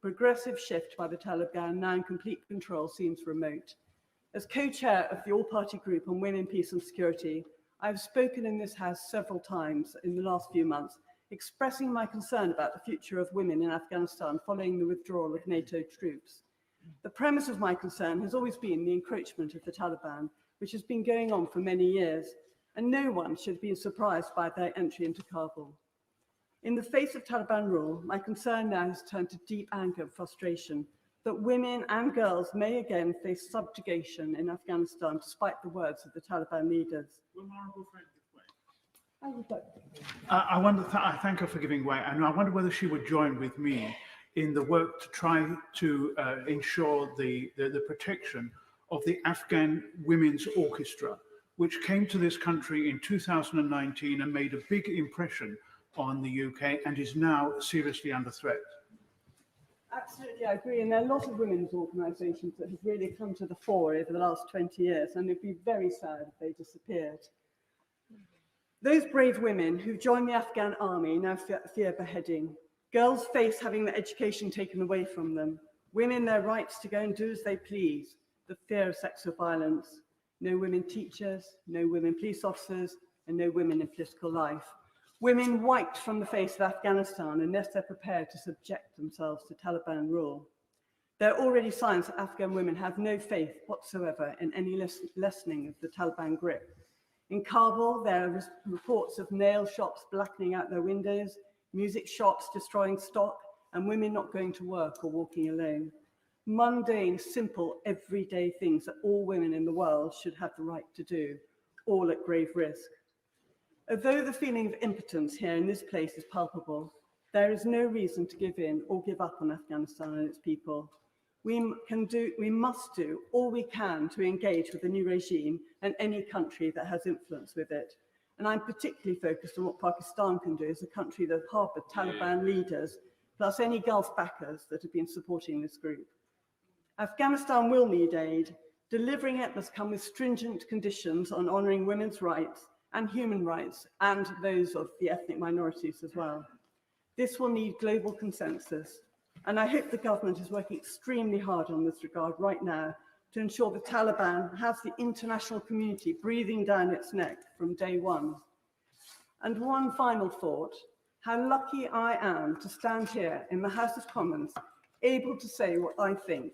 progressive shift by the Taliban, now in complete control, seems remote. As co-chair of the all-party group on women, peace and security, I have spoken in this House several times in the last few months, expressing my concern about the future of women in Afghanistan following the withdrawal of NATO troops. The premise of my concern has always been the encroachment of the Taliban, which has been going on for many years, and no one should be surprised by their entry into Kabul. In the face of Taliban rule, my concern now has turned to deep anger and frustration that women and girls may again face subjugation in Afghanistan, despite the words of the Taliban leaders. I thank her for giving way, and I wonder whether she would join with me in the work to try to ensure the protection of the Afghan Women's Orchestra, which came to this country in 2019 and made a big impression on the UK and is now seriously under threat. Absolutely, I agree. And there are a lot of women's organisations that have really come to the fore over the last 20 years, and it'd be very sad if they disappeared. Those brave women who joined the Afghan army now fear beheading. Girls face having their education taken away from them. Women their rights to go and do as they please. The fear of sexual violence. No women teachers, no women police officers, and no women in political life. Women wiped from the face of Afghanistan unless they're prepared to subject themselves to Taliban rule. There are already signs that Afghan women have no faith whatsoever in any lessening of the Taliban grip. In Kabul, there are reports of nail shops blackening out their windows, music shops destroying stock, and women not going to work or walking alone. Mundane, simple, everyday things that all women in the world should have the right to do, all at grave risk. Although the feeling of impotence here in this place is palpable, there is no reason to give in or give up on Afghanistan and its people. We must do all we can to engage with the new regime and any country that has influence with it. And I'm particularly focused on what Pakistan can do as a country that harboured Taliban leaders, plus any Gulf backers that have been supporting this group. Afghanistan will need aid. Delivering it must come with stringent conditions on honouring women's rights and human rights, and those of the ethnic minorities as well. This will need global consensus, and I hope the government is working extremely hard on this regard right now to ensure the Taliban has the international community breathing down its neck from day one. And one final thought, how lucky I am to stand here in the House of Commons, able to say what I think.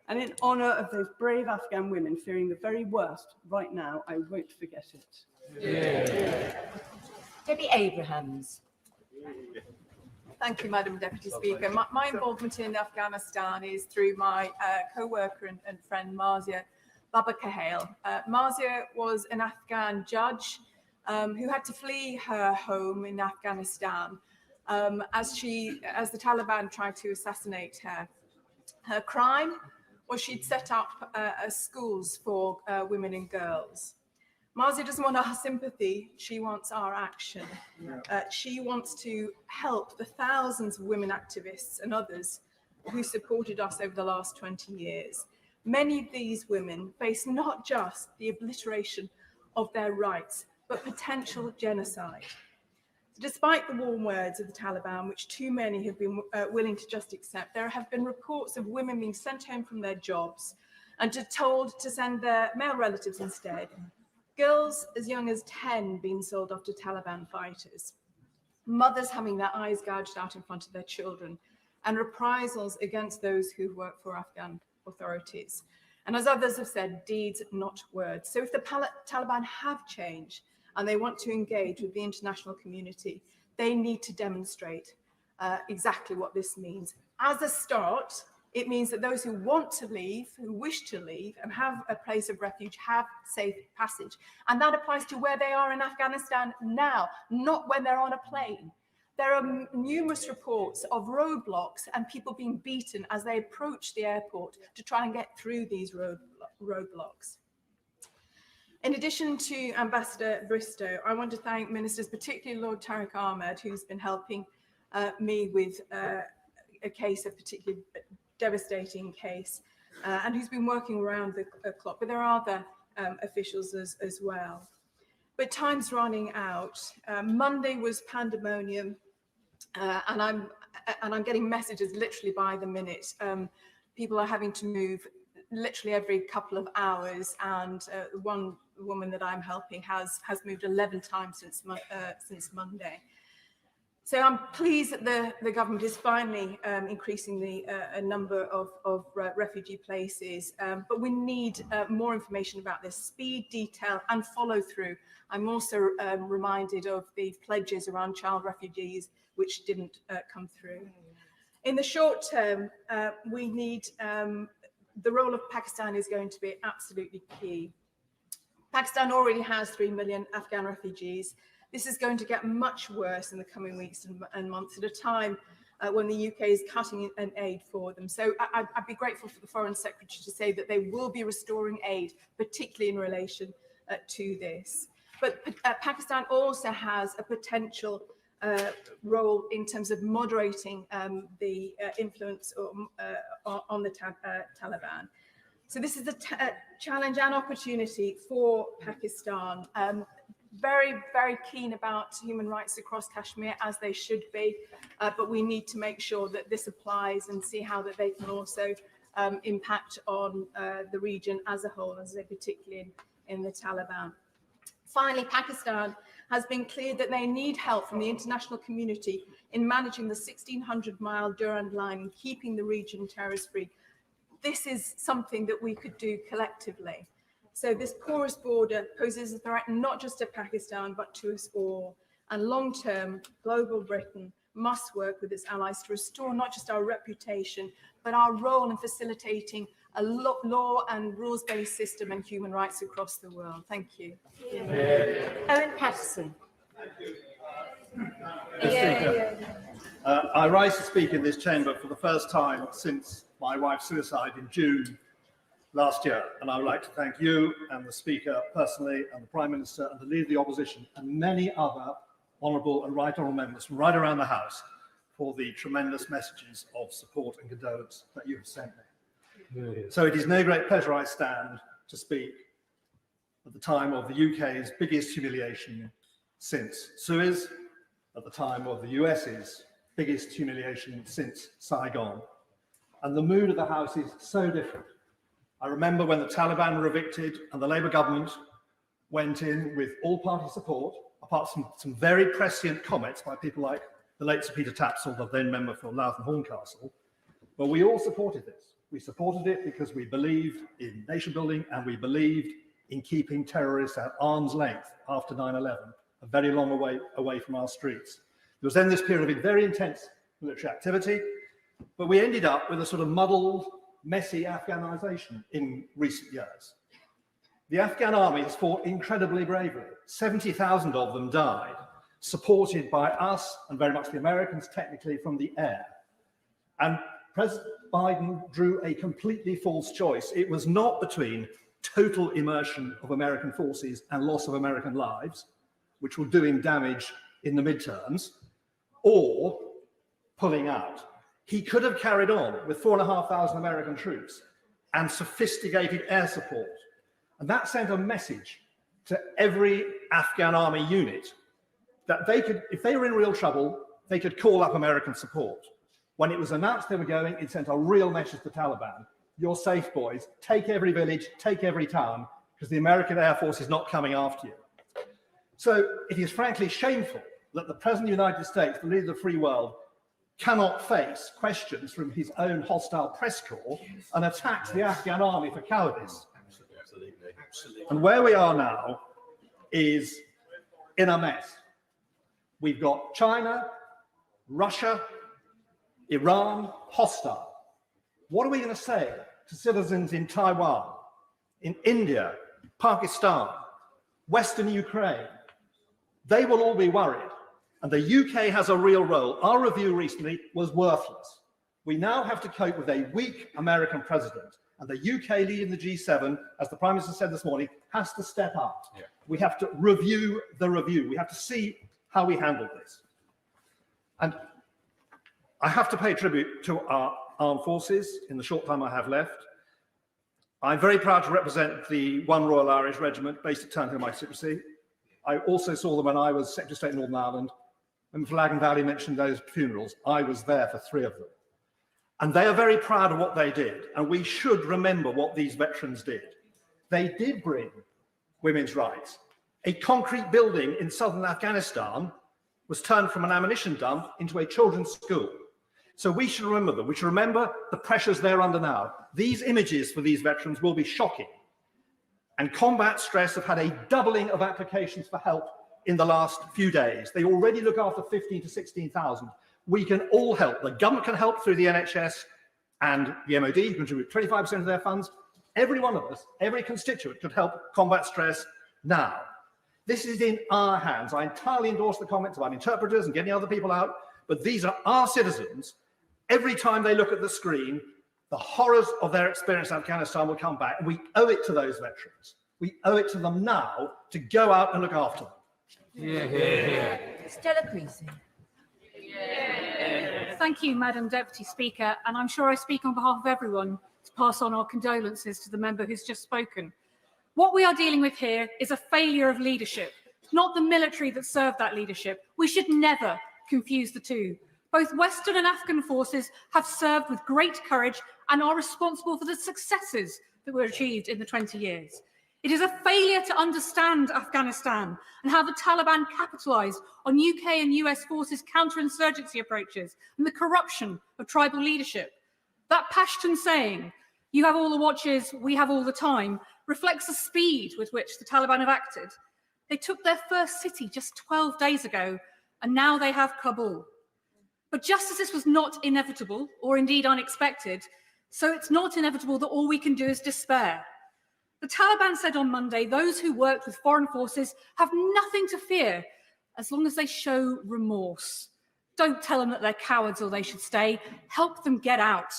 And in honour of those brave Afghan women fearing the very worst right now, I won't forget it. Yeah. Debbie Abrahams. Thank you, Madam Deputy Speaker. My involvement in Afghanistan is through my co-worker and friend Marzia Baba Kahale. Marzia was an Afghan judge who had to flee her home in Afghanistan as the Taliban tried to assassinate her. Her crime was she'd set up schools for women and girls. Marzia doesn't want our sympathy, she wants our action. She wants to help the thousands of women activists and others who supported us over the last 20 years. Many of these women face not just the obliteration of their rights, but potential genocide. Despite the warm words of the Taliban, which too many have been willing to just accept, there have been reports of women being sent home from their jobs and told to send their male relatives instead. Girls as young as 10 being sold off to Taliban fighters. Mothers having their eyes gouged out in front of their children, and reprisals against those who work for Afghan authorities. And as others have said, deeds, not words. So if the Taliban have changed and they want to engage with the international community, they need to demonstrate exactly what this means. As a start, it means that those who want to leave, who wish to leave and have a place of refuge have safe passage. And that applies to where they are in Afghanistan now, not when they're on a plane. There are numerous reports of roadblocks and people being beaten as they approach the airport to try and get through these roadblocks. In addition to Ambassador Bristow, I want to thank ministers, particularly Lord Tariq Ahmed, who's been helping me with a case, a particularly devastating case, and who's been working around the clock. But there are other officials as well. But time's running out. Monday was pandemonium, and I'm and I'm getting messages literally by the minute. People are having to move literally every couple of hours, and one woman that I'm helping has moved 11 times since Monday. So I'm pleased that the government is finally increasing the number of refugee places, but we need more information about this, speed, detail and follow through. I'm also reminded of the pledges around child refugees, which didn't come through. In the short term, we need, the role of Pakistan is going to be absolutely key. Pakistan already has 3 million Afghan refugees. This is going to get much worse in the coming weeks and months at a time when the UK is cutting an aid for them. So I'd be grateful for the Foreign Secretary to say that they will be restoring aid, particularly in relation to this. But Pakistan also has a potential role in terms of moderating the influence on the Taliban. So this is a challenge and opportunity for Pakistan. Very, very keen about human rights across Kashmir, as they should be, but we need to make sure that this applies and see how that they can also impact on the region as a whole, as they particularly in the Taliban. Finally, Pakistan has been clear that they need help from the international community in managing the 1,600-mile Durand line and keeping the region terrorist-free. This is something that we could do collectively. So this porous border poses a threat not just to Pakistan, but to us all. And long-term, global Britain must work with its allies to restore not just our reputation, but our role in facilitating a law and rules-based system and human rights across the world. Thank you. Owen Patterson. I rise to speak in this chamber for the first time since my wife's suicide in June last year, and I would like to thank you and the Speaker personally, and the Prime Minister and the Leader of the Opposition, and many other honourable and right honourable members from right around the House for the tremendous messages of support and condolence that you have sent me. So it is no great pleasure I stand to speak at the time of the UK's biggest humiliation since Suez, at the time of the US's biggest humiliation since Saigon. And the mood of the House is so different. I remember when the Taliban were evicted and the Labour government went in with all-party support, apart from some very prescient comments by people like the late Sir Peter Tapsell, the then member for Louth and Horncastle. But we all supported this. We supported it because we believed in nation building and we believed in keeping terrorists at arm's length after 9/11, a very long way away from our streets. There was then this period of very intense military activity, but we ended up with a sort of muddled, messy Afghanisation in recent years. The Afghan army has fought incredibly bravely. 70,000 of them died, supported by us and very much the Americans technically from the air. And President Biden drew a completely false choice. It was not between total immersion of American forces and loss of American lives, which will do him damage in the midterms, or pulling out. He could have carried on with 4,500 American troops and sophisticated air support. And that sent a message to every Afghan army unit that they could, if they were in real trouble, they could call up American support. When it was announced they were going, it sent a real message to the Taliban. You're safe, boys. Take every village, take every town, because the American Air Force is not coming after you. So it is frankly shameful that the President of the United States, the leader of the free world, cannot face questions from his own hostile press corps and attacks the Afghan army for cowardice. Absolutely. And where we are now is in a mess. We've got China, Russia, Iran, hostile. What are we going to say to citizens in Taiwan, in India, Pakistan, Western Ukraine? They will all be worried. And the UK has a real role. Our review recently was worthless. We now have to cope with a weak American president. And the UK leading the G7, as the Prime Minister said this morning, has to step up. Yeah. We have to review the review. We have to see how we handle this. And I have to pay tribute to our armed forces in the short time I have left. I'm very proud to represent the 1 Royal Irish Regiment based at Turnhill, my constituency. I also saw them when I was Secretary of State in Northern Ireland. And Flaggen Valley mentioned those funerals. I was there for 3 of them. And they are very proud of what they did. And we should remember what these veterans did. They did bring women's rights. A concrete building in southern Afghanistan was turned from an ammunition dump into a children's school. So we should remember them. We should remember the pressures they're under now. These images for these veterans will be shocking. And combat stress have had a doubling of applications for help in the last few days. They already look after 15 to 16,000. We can all help. The government can help through the NHS and the MOD, who contribute 25% of their funds. Every one of us, every constituent could help combat stress now. This is in our hands. I entirely endorse the comments about interpreters and getting other people out, but these are our citizens. Every time they look at the screen, the horrors of their experience in Afghanistan will come back, and we owe it to those veterans. We owe it to them now to go out and look after them. Stella Creasy. Thank you, Madam Deputy Speaker, and I'm sure I speak on behalf of everyone to pass on our condolences to the member who's just spoken. What we are dealing with here is a failure of leadership, not the military that served that leadership. We should never confuse the two. Both Western and Afghan forces have served with great courage and are responsible for the successes that were achieved in the 20 years. It is a failure to understand Afghanistan and how the Taliban capitalised on UK and US forces' counterinsurgency approaches and the corruption of tribal leadership. That Pashtun saying, "You have all the watches, we have all the time," reflects the speed with which the Taliban have acted. They took their first city just 12 days ago, and now they have Kabul. But just as this was not inevitable, or indeed unexpected, so it's not inevitable that all we can do is despair. The Taliban said on Monday those who worked with foreign forces have nothing to fear as long as they show remorse. Don't tell them that they're cowards or they should stay. Help them get out.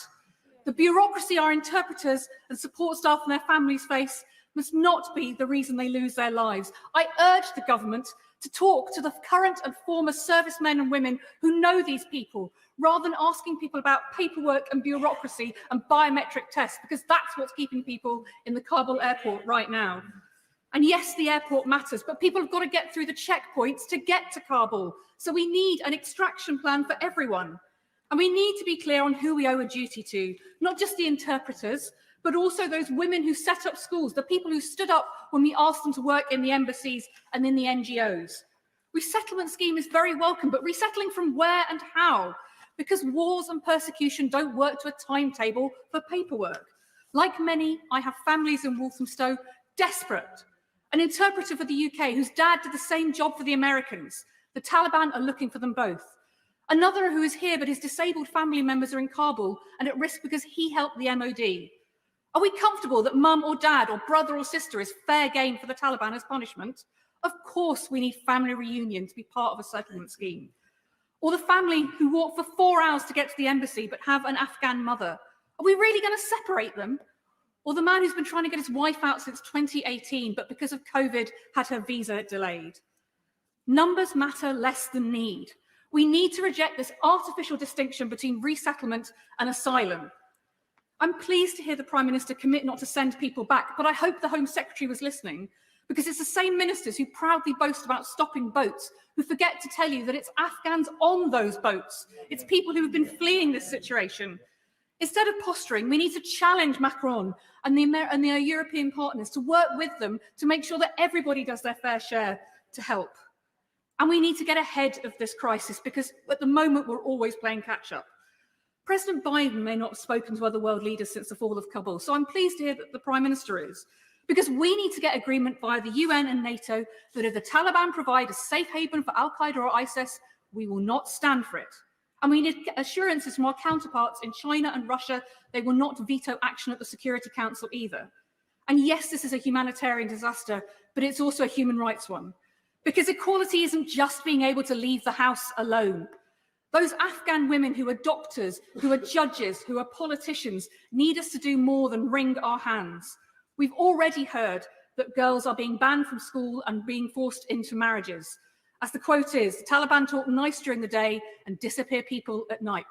The bureaucracy our interpreters and support staff and their families face must not be the reason they lose their lives. I urge the government to talk to the current and former servicemen and women who know these people, rather than asking people about paperwork and bureaucracy and biometric tests, because that's what's keeping people in the Kabul airport right now. And yes, the airport matters, but people have got to get through the checkpoints to get to Kabul. So we need an extraction plan for everyone. And we need to be clear on who we owe a duty to, not just the interpreters, but also those women who set up schools, the people who stood up when we asked them to work in the embassies and in the NGOs. Resettlement scheme is very welcome, but resettling from where and how? Because wars and persecution don't work to a timetable for paperwork. Like many, I have families in Walthamstow desperate. An interpreter for the UK whose dad did the same job for the Americans. The Taliban are looking for them both. Another who is here, but his disabled family members are in Kabul and at risk because he helped the MOD. Are we comfortable that mum or dad or brother or sister is fair game for the Taliban as punishment? Of course we need family reunion to be part of a settlement scheme. Or the family who walk for 4 hours to get to the embassy but have an Afghan mother. Are we really going to separate them? Or the man who's been trying to get his wife out since 2018 but because of COVID had her visa delayed. Numbers matter less than need. We need to reject this artificial distinction between resettlement and asylum. I'm pleased to hear the Prime Minister commit not to send people back, but I hope the Home Secretary was listening, because it's the same ministers who proudly boast about stopping boats who forget to tell you that it's Afghans on those boats. It's people who have been fleeing this situation. Instead of posturing, we need to challenge Macron and the European partners to work with them to make sure that everybody does their fair share to help. And we need to get ahead of this crisis, because at the moment we're always playing catch up. President Biden may not have spoken to other world leaders since the fall of Kabul, so I'm pleased to hear that the Prime Minister is, because we need to get agreement via the UN and NATO that if the Taliban provide a safe haven for Al-Qaeda or ISIS, we will not stand for it. And we need assurances from our counterparts in China and Russia they will not veto action at the Security Council either. And yes, this is a humanitarian disaster, but it's also a human rights one. Because equality isn't just being able to leave the house alone. Those Afghan women who are doctors, who are judges, who are politicians, need us to do more than wring our hands. We've already heard that girls are being banned from school and being forced into marriages. As the quote is, the Taliban talk nice during the day and disappear people at night.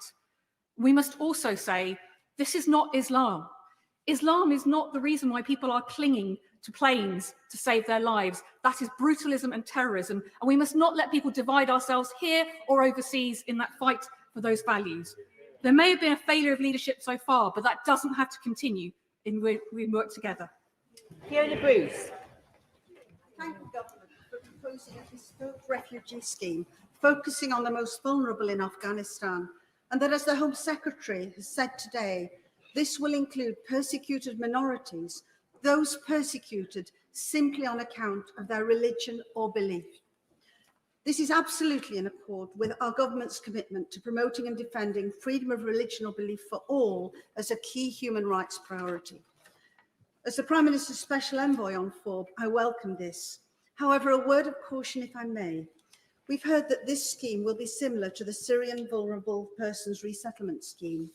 We must also say, this is not Islam. Islam is not the reason why people are clinging to planes to save their lives. That is brutalism and terrorism, and we must not let people divide ourselves here or overseas in that fight for those values. There may have been a failure of leadership so far, but that doesn't have to continue we work together. Fiona Bruce. Thank the government for proposing a bespoke refugee scheme focusing on the most vulnerable in Afghanistan, and that, as the Home Secretary has said today, this will include persecuted minorities, those persecuted simply on account of their religion or belief. This is absolutely in accord with our government's commitment to promoting and defending freedom of religion or belief for all as a key human rights priority. As the Prime Minister's Special Envoy on FORB, I welcome this. However, a word of caution, if I may. We've heard that this scheme will be similar to the Syrian Vulnerable Persons Resettlement Scheme,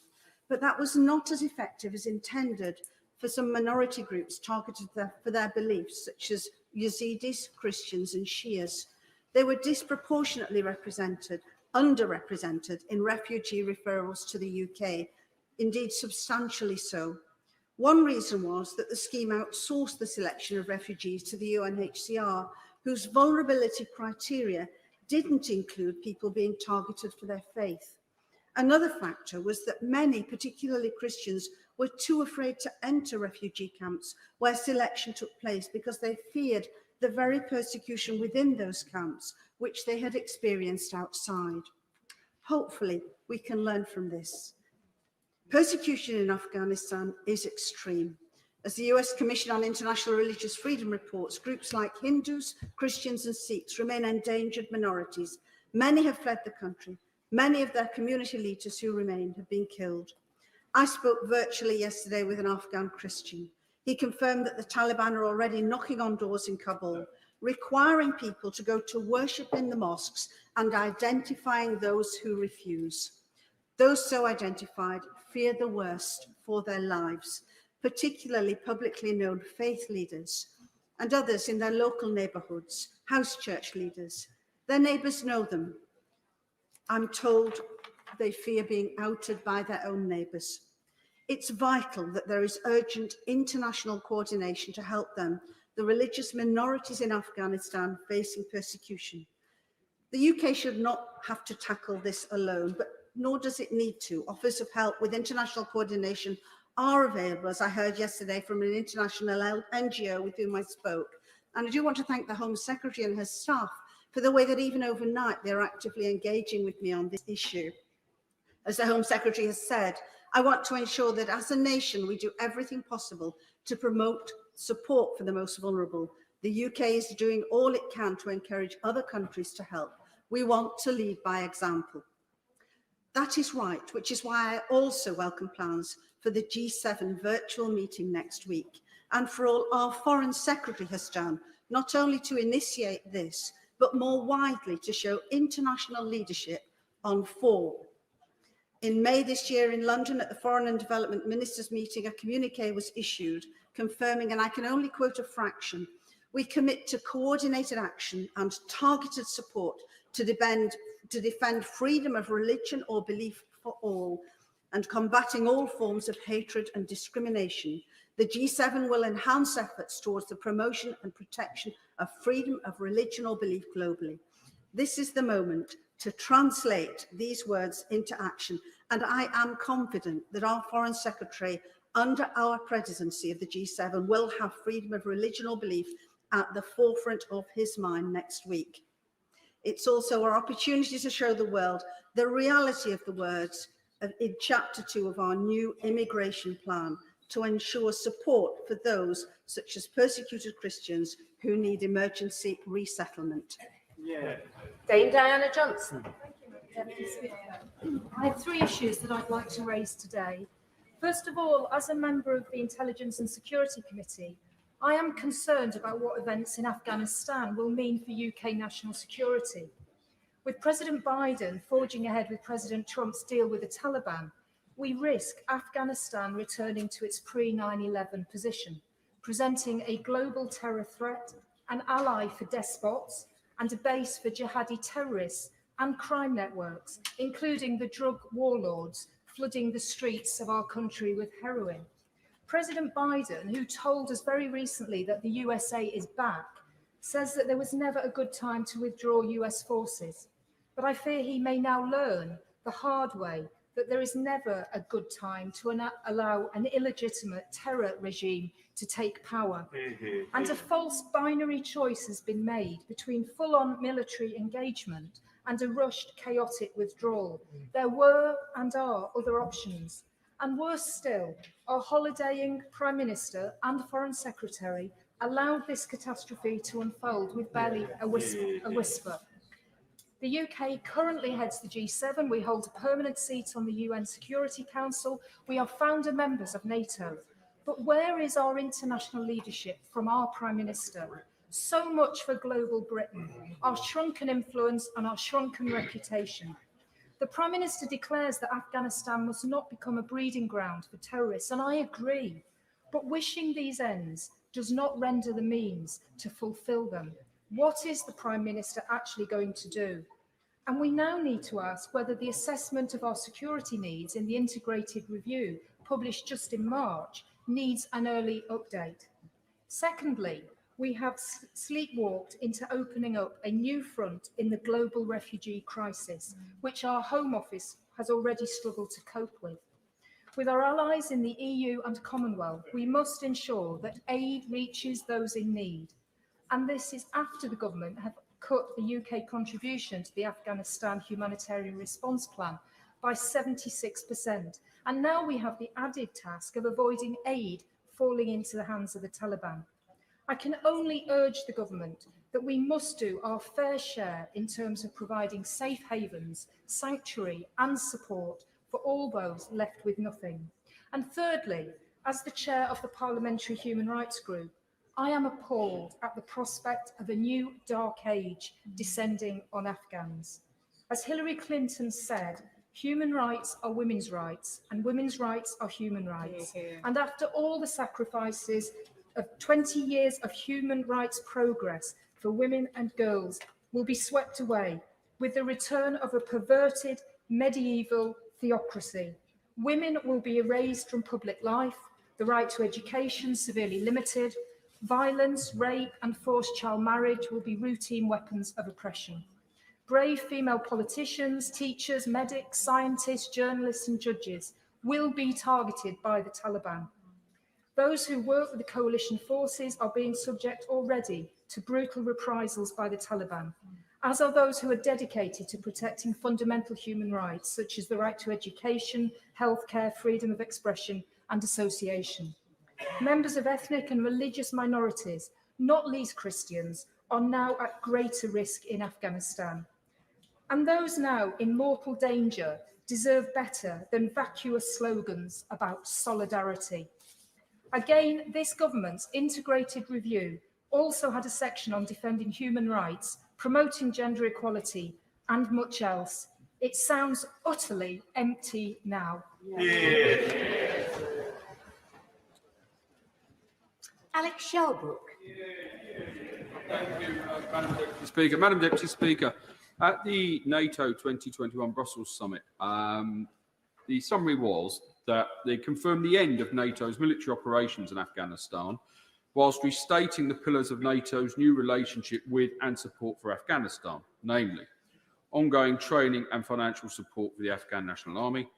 but that was not as effective as intended for some minority groups targeted for their beliefs, such as Yazidis, Christians and Shias. They were disproportionately underrepresented in refugee referrals to the UK, indeed substantially so. One reason was that the scheme outsourced the selection of refugees to the UNHCR, whose vulnerability criteria didn't include people being targeted for their faith. Another factor was that many, particularly Christians, were too afraid to enter refugee camps where selection took place because they feared the very persecution within those camps, which they had experienced outside. Hopefully, we can learn from this. Persecution in Afghanistan is extreme. As the US Commission on International Religious Freedom reports, groups like Hindus, Christians and Sikhs remain endangered minorities. Many have fled the country. Many of their community leaders who remain have been killed. I spoke virtually yesterday with an Afghan Christian. He confirmed that the Taliban are already knocking on doors in Kabul, requiring people to go to worship in the mosques and identifying those who refuse. Those so identified fear the worst for their lives, particularly publicly known faith leaders and others in their local neighbourhoods, house church leaders. Their neighbours know them. I'm told they fear being outed by their own neighbours. It's vital that there is urgent international coordination to help them, the religious minorities in Afghanistan facing persecution. The UK should not have to tackle this alone, but nor does it need to. Offers of help with international coordination are available, as I heard yesterday from an international NGO with whom I spoke. And I do want to thank the Home Secretary and her staff for the way that even overnight they're actively engaging with me on this issue. As the Home Secretary has said, I want to ensure that as a nation we do everything possible to promote support for the most vulnerable. The UK is doing all it can to encourage other countries to help. We want to lead by example. That is right, which is why I also welcome plans for the G7 virtual meeting next week, and for all our Foreign Secretary has done, not only to initiate this, but more widely to show international leadership on FORB. In May this year in London at the Foreign and Development Ministers meeting, a communiqué was issued confirming, and I can only quote a fraction, we commit to coordinated action and targeted support to defend freedom of religion or belief for all and combating all forms of hatred and discrimination. The G7 will enhance efforts towards the promotion and protection of freedom of religion or belief globally. This is the moment to translate these words into action, and I am confident that our Foreign Secretary, under our presidency of the G7, will have freedom of religion or belief at the forefront of his mind next week. It's also our opportunity to show the world the reality of the words in Chapter 2 of our new immigration plan to ensure support for those such as persecuted Christians who need emergency resettlement. Dame Diana Johnson. I have three issues that I'd like to raise today. First of all, as a member of the Intelligence and Security Committee, I am concerned about what events in Afghanistan will mean for UK national security. With President Biden forging ahead with President Trump's deal with the Taliban, we risk Afghanistan returning to its pre-9/11 position, presenting a global terror threat, an ally for despots, and a base for jihadi terrorists and crime networks, including the drug warlords flooding the streets of our country with heroin. President Biden, who told us very recently that the USA is back, says that there was never a good time to withdraw US forces. But I fear he may now learn the hard way that there is never a good time to allow an illegitimate terror regime to take power. And a false binary choice has been made between full-on military engagement and a rushed, chaotic withdrawal. There were and are other options. And worse still, our holidaying Prime Minister and Foreign Secretary allowed this catastrophe to unfold with barely a whisper. The UK currently heads the G7. We hold a permanent seat on the UN Security Council. We are founder members of NATO. But where is our international leadership from our Prime Minister? So much for global Britain, our shrunken influence and our shrunken reputation. The Prime Minister declares that Afghanistan must not become a breeding ground for terrorists, and I agree. But wishing these ends does not render the means to fulfil them. What is the Prime Minister actually going to do? And we now need to ask whether the assessment of our security needs in the integrated review, published just in March, needs an early update. Secondly, we have sleepwalked into opening up a new front in the global refugee crisis, which our Home Office has already struggled to cope with. With our allies in the EU and Commonwealth, we must ensure that aid reaches those in need. And this is after the government have cut the UK contribution to the Afghanistan humanitarian response plan by 76%. And now we have the added task of avoiding aid falling into the hands of the Taliban. I can only urge the government that we must do our fair share in terms of providing safe havens, sanctuary and support for all those left with nothing. And thirdly, as the chair of the Parliamentary Human Rights Group, I am appalled at the prospect of a new dark age descending on Afghans. As Hillary Clinton said, human rights are women's rights and women's rights are human rights. And after all the sacrifices of 20 years of human rights progress for women and girls will be swept away with the return of a perverted medieval theocracy. Women will be erased from public life, the right to education severely limited, violence, rape and forced child marriage will be routine weapons of oppression. Brave female politicians, teachers, medics, scientists, journalists and judges will be targeted by the Taliban. Those who work with the coalition forces are being subject already to brutal reprisals by the Taliban, as are those who are dedicated to protecting fundamental human rights, such as the right to education, healthcare, freedom of expression and association. Members of ethnic and religious minorities, not least Christians, are now at greater risk in Afghanistan. And those now in mortal danger deserve better than vacuous slogans about solidarity. Again, this government's integrated review also had a section on defending human rights, promoting gender equality, and much else. It sounds utterly empty now. Alex Shelbrook. Thank you, Madam Deputy Speaker. Madam Deputy Speaker, at the NATO 2021 Brussels summit, the summary was that they confirmed the end of NATO's military operations in Afghanistan, whilst restating the pillars of NATO's new relationship with and support for Afghanistan, namely ongoing training and financial support for the Afghan National Army,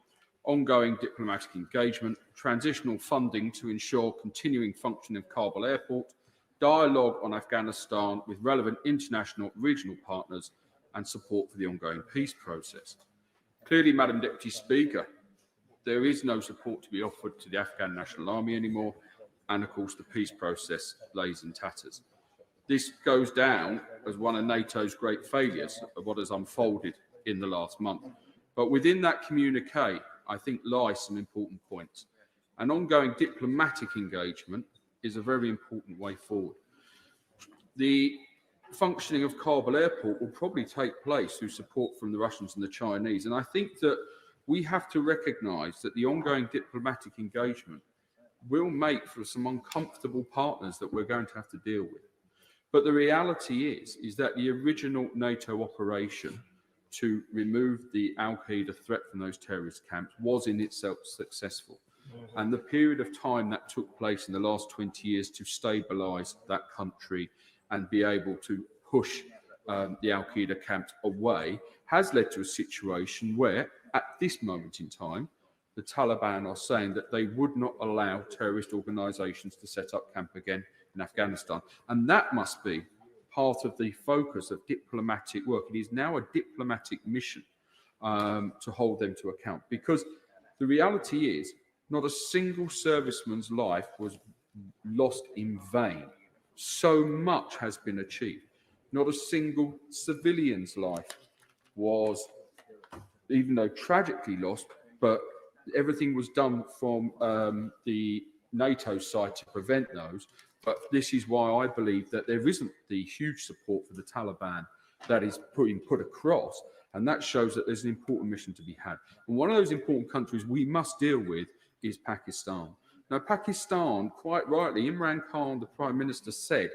ongoing diplomatic engagement, transitional funding to ensure continuing function of Kabul Airport, dialogue on Afghanistan with relevant international regional partners, and support for the ongoing peace process. Clearly, Madam Deputy Speaker, there is no support to be offered to the Afghan National Army anymore, and of course the peace process lays in tatters. This goes down as one of NATO's great failures of what has unfolded in the last month. But within that communique, I think lie some important points. An ongoing diplomatic engagement is a very important way forward. The functioning of Kabul Airport will probably take place through support from the Russians and the Chinese. And I think that we have to recognise that the ongoing diplomatic engagement will make for some uncomfortable partners that we're going to have to deal with. But the reality is that the original NATO operation to remove the Al-Qaeda threat from those terrorist camps was in itself successful. And the period of time that took place in the last 20 years to stabilise that country and be able to push the Al-Qaeda camps away has led to a situation where, at this moment in time, the Taliban are saying that they would not allow terrorist organisations to set up camp again in Afghanistan. And that must be part of the focus of diplomatic work. It is now a diplomatic mission to hold them to account, because the reality is not a single serviceman's life was lost in vain. So much has been achieved. Not a single civilian's life was, even though tragically lost, but everything was done from the NATO side to prevent those. But this is why I believe that there isn't the huge support for the Taliban that is being put across. And that shows that there's an important mission to be had. And one of those important countries we must deal with is Pakistan. Now, Pakistan, quite rightly, Imran Khan, the Prime Minister, said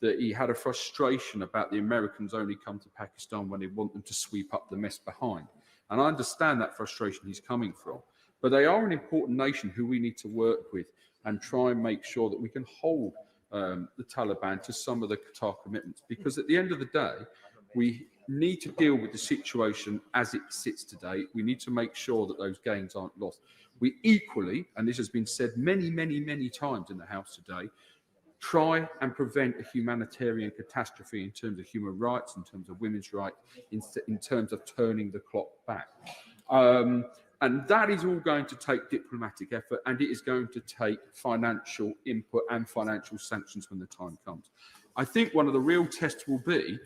that he had a frustration about the Americans only come to Pakistan when they want them to sweep up the mess behind. And I understand that frustration he's coming from. But they are an important nation who we need to work with and try and make sure that we can hold the Taliban to some of the Qatar commitments. Because at the end of the day, we need to deal with the situation as it sits today. We need to make sure that those gains aren't lost. We equally, and this has been said many, many, many times in the House today, try and prevent a humanitarian catastrophe in terms of human rights, in terms of women's rights, in terms of turning the clock back. And that is all going to take diplomatic effort, and it is going to take financial input and financial sanctions when the time comes. I think one of the real tests will be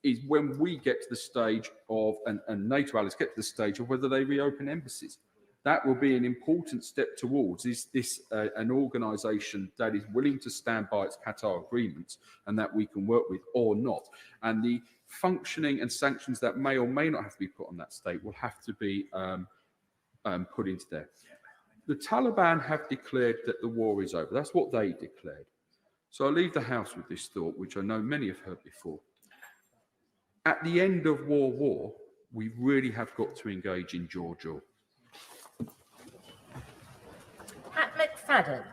is when we get to the stage of, and NATO allies get to the stage of whether they reopen embassies. That will be an important step towards this an organisation that is willing to stand by its Qatar agreements and that we can work with or not. And the functioning and sanctions that may or may not have to be put on that state will have to be put into there. The Taliban have declared that the war is over. That's what they declared. So I'll leave the House with this thought, which I know many have heard before. At the end of war, we really have got to engage in jaw. Pat McFadden.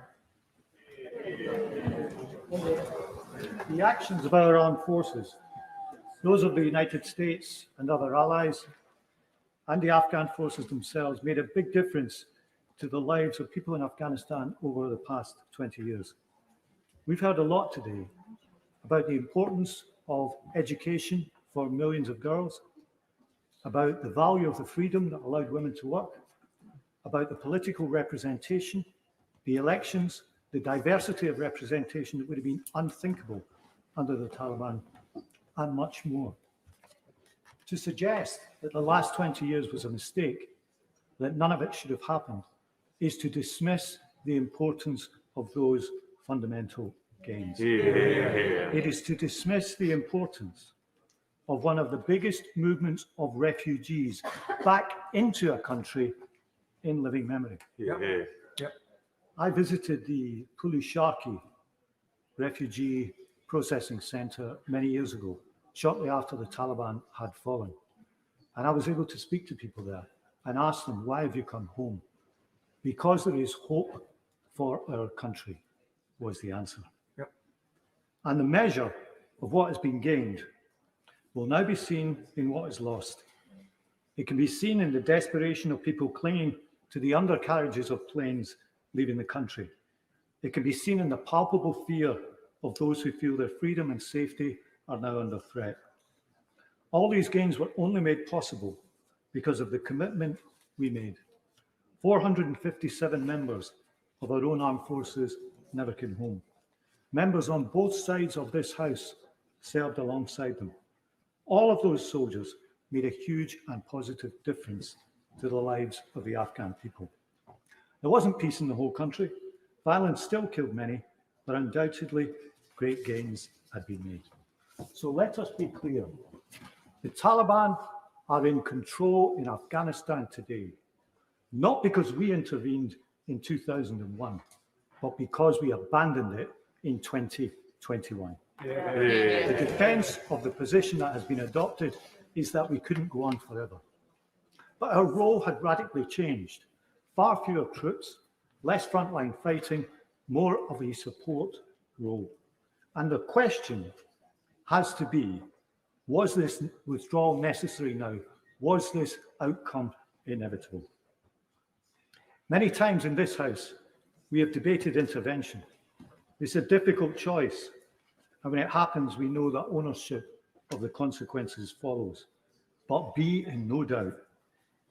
The actions of our armed forces, those of the United States and other allies, and the Afghan forces themselves, made a big difference to the lives of people in Afghanistan over the past 20 years. We've heard a lot today about the importance of education for millions of girls, about the value of the freedom that allowed women to work, about the political representation, the elections, the diversity of representation that would have been unthinkable under the Taliban, and much more. To suggest that the last 20 years was a mistake, that none of it should have happened, is to dismiss the importance of those fundamental gains. It is to dismiss the importance of one of the biggest movements of refugees back into a country in living memory. I visited the Puli-Sharki refugee processing center many years ago, shortly after the Taliban had fallen. And I was able to speak to people there and ask them, why have you come home? Because there is hope for our country, was the answer. And the measure of what has been gained will now be seen in what is lost. It can be seen in the desperation of people clinging to the undercarriages of planes leaving the country. It can be seen in the palpable fear of those who feel their freedom and safety are now under threat. All these gains were only made possible because of the commitment we made. 457 members of our own armed forces never came home. Members on both sides of this House served alongside them. All of those soldiers made a huge and positive difference to the lives of the Afghan people. There wasn't peace in the whole country. Violence still killed many, but undoubtedly great gains had been made. So let us be clear. The Taliban are in control in Afghanistan today, not because we intervened in 2001, but because we abandoned it in 2021. The defense of the position that has been adopted is that we couldn't go on forever. But our role had radically changed. far fewer troops, less frontline fighting, more of a support role. And the question has to be, was this withdrawal necessary now? Was this outcome inevitable? Many times in this House, we have debated intervention. It's a difficult choice. And when it happens, we know that ownership of the consequences follows. But be in no doubt,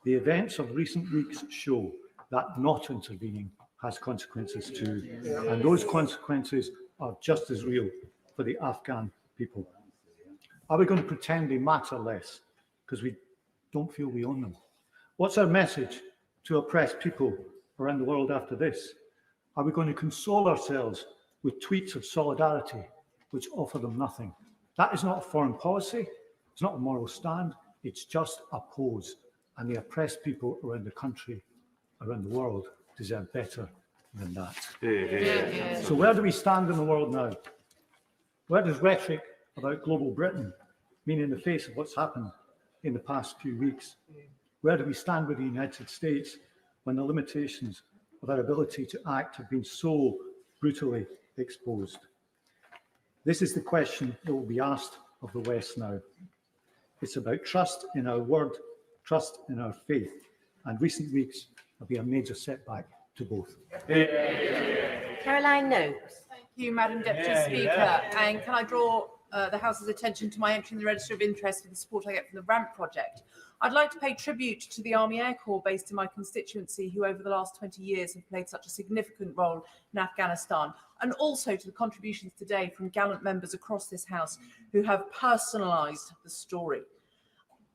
the events of recent weeks show that not intervening has consequences too. And those consequences are just as real for the Afghan people. Are we going to pretend they matter less because we don't feel we own them? What's our message to oppressed people around the world after this? Are we going to console ourselves with tweets of solidarity which offer them nothing? That is not a foreign policy. It's not a moral stand. It's just a pose. And the oppressed people around the country, around the world, deserve better than that. Yeah. So where do we stand in the world now? Where does rhetoric about global Britain mean in the face of what's happened in the past few weeks? Where do we stand with the United States when the limitations of our ability to act have been so brutally exposed? This is the question that will be asked of the West now. It's about trust in our word, trust in our faith, and recent weeks have been a major setback to both. Caroline Noakes. Thank you, Madam Deputy Speaker. And can I draw the House's attention to my entry in the Register of Interest for the support I get from the RAMP project? I'd like to pay tribute to the Army Air Corps based in my constituency, who over the last 20 years have played such a significant role in Afghanistan, and also to the contributions today from gallant members across this House who have personalised the story.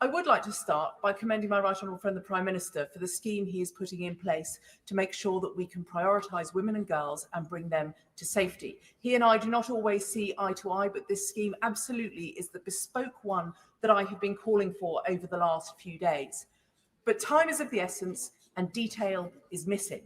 I would like to start by commending my right honourable friend, the Prime Minister, for the scheme he is putting in place to make sure that we can prioritise women and girls and bring them to safety. He and I do not always see eye to eye, but this scheme absolutely is the bespoke one that I have been calling for over the last few days. But time is of the essence and detail is missing.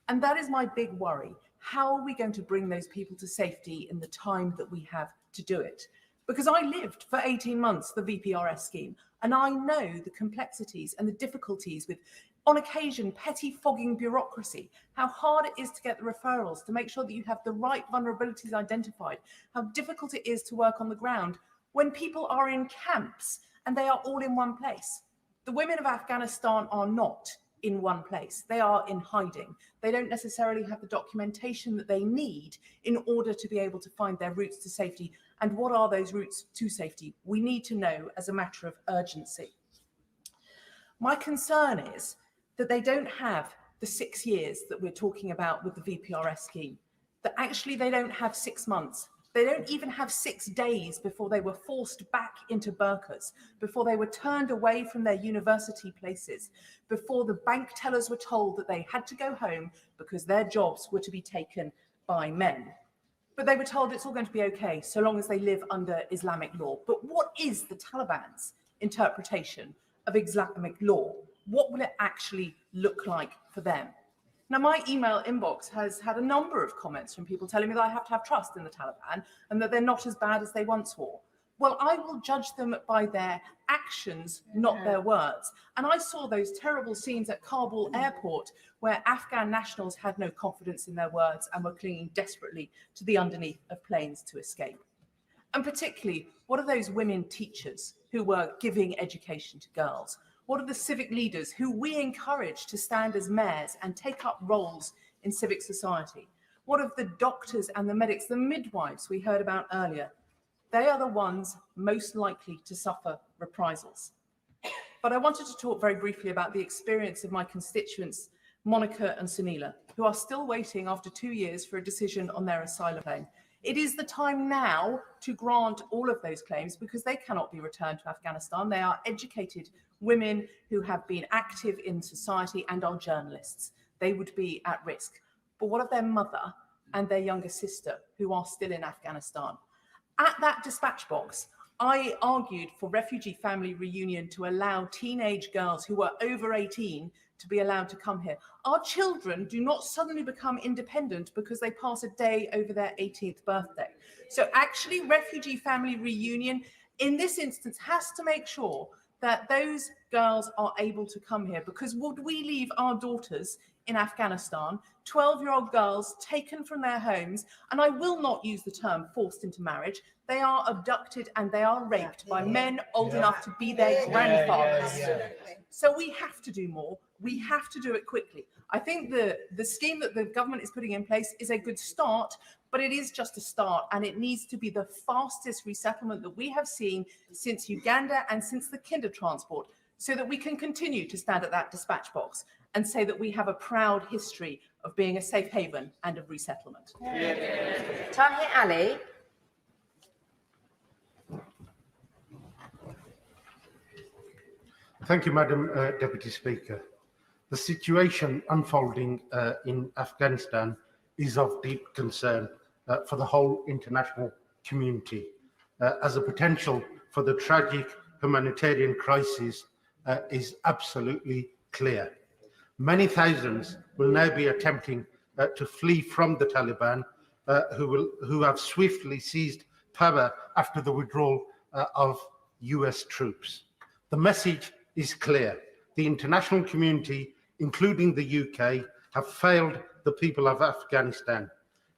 And that is my big worry. How are we going to bring those people to safety in the time that we have to do it? Because I lived for 18 months the VPRS scheme, and I know the complexities and the difficulties with, on occasion, petty-fogging bureaucracy, how hard it is to get the referrals, to make sure that you have the right vulnerabilities identified, how difficult it is to work on the ground when people are in camps and they are all in one place. The women of Afghanistan are not in one place. They are in hiding. They don't necessarily have the documentation that they need in order to be able to find their routes to safety. And what are those routes to safety? We need to know as a matter of urgency. My concern is that they don't have the 6 years that we're talking about with the VPRS scheme, that actually they don't have 6 months. They don't even have 6 days before they were forced back into burqas, before they were turned away from their university places, before the bank tellers were told that they had to go home because their jobs were to be taken by men. But they were told it's all going to be okay so long as they live under Islamic law. But what is the Taliban's interpretation of Islamic law? What will it actually look like for them? Now, my email inbox has had a number of comments from people telling me that I have to have trust in the Taliban and that they're not as bad as they once were. Well, I will judge them by their actions, not their words. And I saw those terrible scenes at Kabul airport where Afghan nationals had no confidence in their words and were clinging desperately to the underneath of planes to escape. And particularly, what are those women teachers who were giving education to girls? What are the civic leaders who we encourage to stand as mayors and take up roles in civic society? What of the doctors and the medics, the midwives we heard about earlier? They are the ones most likely to suffer reprisals. But I wanted to talk very briefly about the experience of my constituents, Monica and Sunila, who are still waiting after 2 years for a decision on their asylum claim. It is the time now to grant all of those claims because they cannot be returned to Afghanistan. They are educated women who have been active in society and are journalists. They would be at risk. But what of their mother and their younger sister who are still in Afghanistan? At that dispatch box, I argued for refugee family reunion to allow teenage girls who were over 18 to be allowed to come here. Our children do not suddenly become independent because they pass a day over their 18th birthday. So actually, refugee family reunion in this instance has to make sure that those girls are able to come here, because would we leave our daughters in Afghanistan, 12-year-old girls taken from their homes, and I will not use the term forced into marriage. They are abducted and they are raped by men old enough to be their grandfathers. So we have to do more. We have to do it quickly. I think the scheme that the government is putting in place is a good start, but it is just a start, and it needs to be the fastest resettlement that we have seen since Uganda and since the kinder transport, so that we can continue to stand at that dispatch box and say that we have a proud history of being a safe haven and of resettlement. Tahir Ali. Thank you, Madam Deputy Speaker. The situation unfolding in Afghanistan is of deep concern for the whole international community, as a potential for the tragic humanitarian crisis is absolutely clear. Many thousands will now be attempting to flee from the Taliban, who have swiftly seized power after the withdrawal of US troops. The message is clear. The international community, including the UK, have failed the people of Afghanistan.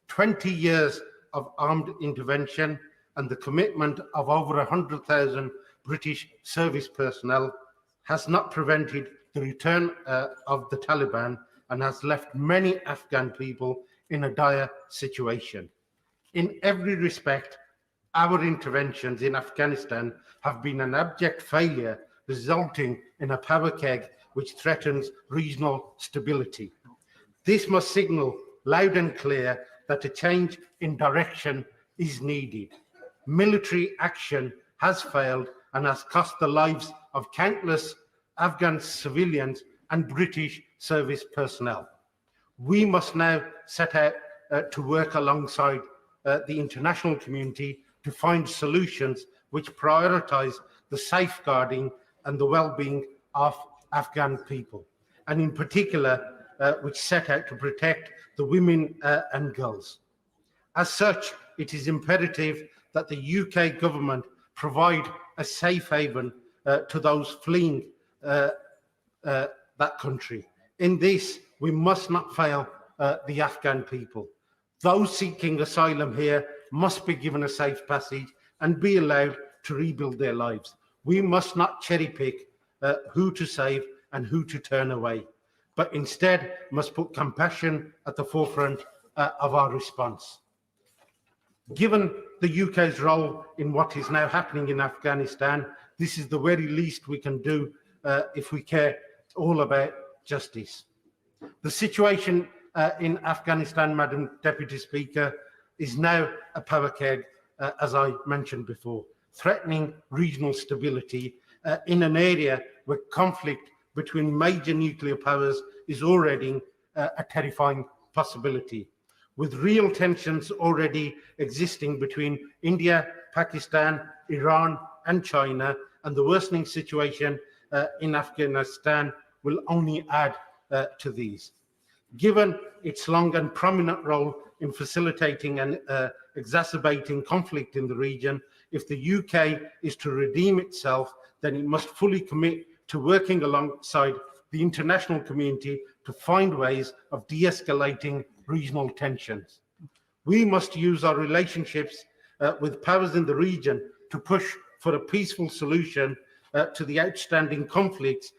20 years of armed intervention and the commitment of over 100,000 British service personnel has not prevented the return of the Taliban and has left many Afghan people in a dire situation. In every respect, our interventions in Afghanistan have been an abject failure, resulting in a power keg which threatens regional stability. This must signal loud and clear that a change in direction is needed. Military action has failed and has cost the lives of countless Afghan civilians and British service personnel. We must now set out to work alongside the international community to find solutions which prioritise the safeguarding and the well-being of Afghan people, and in particular, which set out to protect the women and girls. As such, it is imperative that the UK government provide a safe haven to those fleeing that country. In this, we must not fail the Afghan people. Those seeking asylum here must be given a safe passage and be allowed to rebuild their lives. We must not cherry pick who to save and who to turn away, but instead must put compassion at the forefront of our response. Given the UK's role in what is now happening in Afghanistan, this is the very least we can do if we care all about justice. The situation in Afghanistan, Madam Deputy Speaker, is now a power keg, as I mentioned before, threatening regional stability in an area where conflict between major nuclear powers is already a terrifying possibility, with real tensions already existing between India, Pakistan, Iran and China, and the worsening situation in Afghanistan will only add to these. Given its long and prominent role in facilitating and exacerbating conflict in the region, if the UK is to redeem itself, then it must fully commit to working alongside the international community to find ways of de-escalating regional tensions. We must use our relationships with powers in the region to push for a peaceful solution to the outstanding conflicts,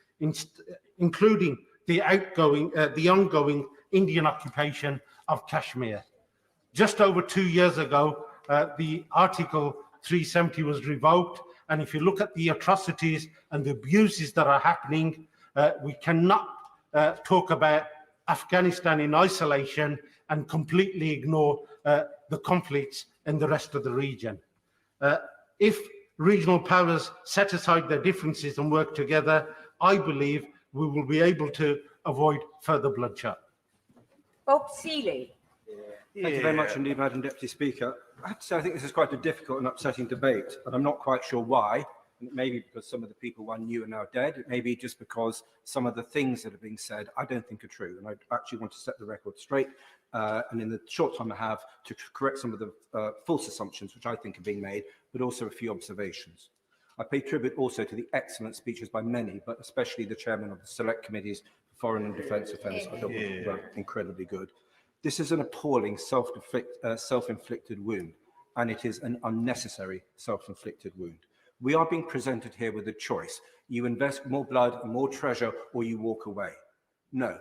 including the ongoing Indian occupation of Kashmir. Just over 2 years ago, the Article 370 was revoked, and if you look at the atrocities and the abuses that are happening, we cannot talk about Afghanistan in isolation and completely ignore the conflicts in the rest of the region. If regional powers set aside their differences and work together, I believe we will be able to avoid further bloodshed. Bob Seeley. Thank you very much indeed, Madam Deputy Speaker. I have to say, I think this is quite a difficult and upsetting debate, and I'm not quite sure why. And it may be because some of the people one knew are now dead. It may be just because some of the things that are being said I don't think are true. And I actually want to set the record straight, and in the short time I have, to correct some of the false assumptions which I think are being made, but also a few observations. I pay tribute also to the excellent speeches by many, but especially the chairman of the select committees for Foreign and Defence Affairs, I thought were incredibly good. This is an appalling self-inflicted wound, and it is an unnecessary self-inflicted wound. We are being presented here with a choice. You invest more blood and more treasure, or you walk away. No,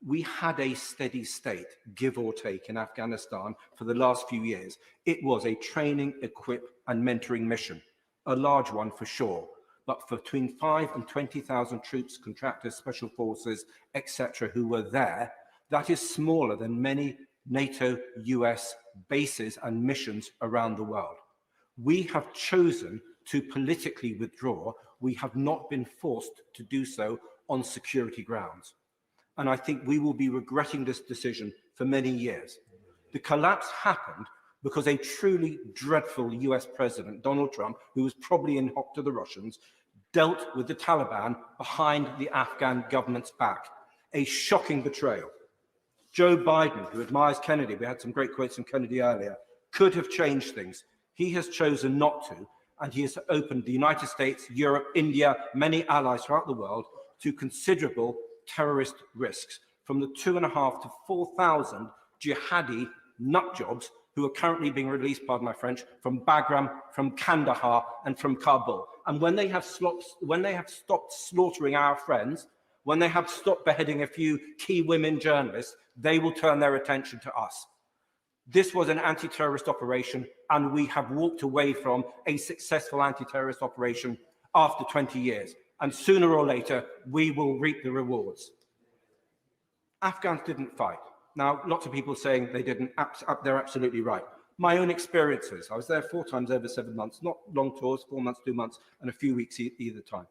we had a steady state, give or take, in Afghanistan for the last few years. It was a training, equip, and mentoring mission, a large one for sure, but for between 5,000 and 20,000 troops, contractors, special forces, etc., who were there, that is smaller than many NATO, US bases and missions around the world. We have chosen to politically withdraw. We have not been forced to do so on security grounds. And I think we will be regretting this decision for many years. The collapse happened because a truly dreadful US president, Donald Trump, who was probably in hock to the Russians, dealt with the Taliban behind the Afghan government's back. A shocking betrayal. Joe Biden, who admires Kennedy, we had some great quotes from Kennedy earlier, could have changed things. He has chosen not to, and he has opened the United States, Europe, India, many allies throughout the world to considerable terrorist risks, from the 2,500 to 4,000 jihadi nutjobs who are currently being released, pardon my French, from Bagram, from Kandahar, and from Kabul. And when they have stopped slaughtering our friends, when they have stopped beheading a few key women journalists, they will turn their attention to us. This was an anti-terrorist operation, and we have walked away from a successful anti-terrorist operation after 20 years. And sooner or later, we will reap the rewards. Afghans didn't fight. Now, lots of people saying they didn't, they're absolutely right. My own experiences, I was there 4 times over 7 months, not long tours, 4 months, 2 months, and a few weeks either time.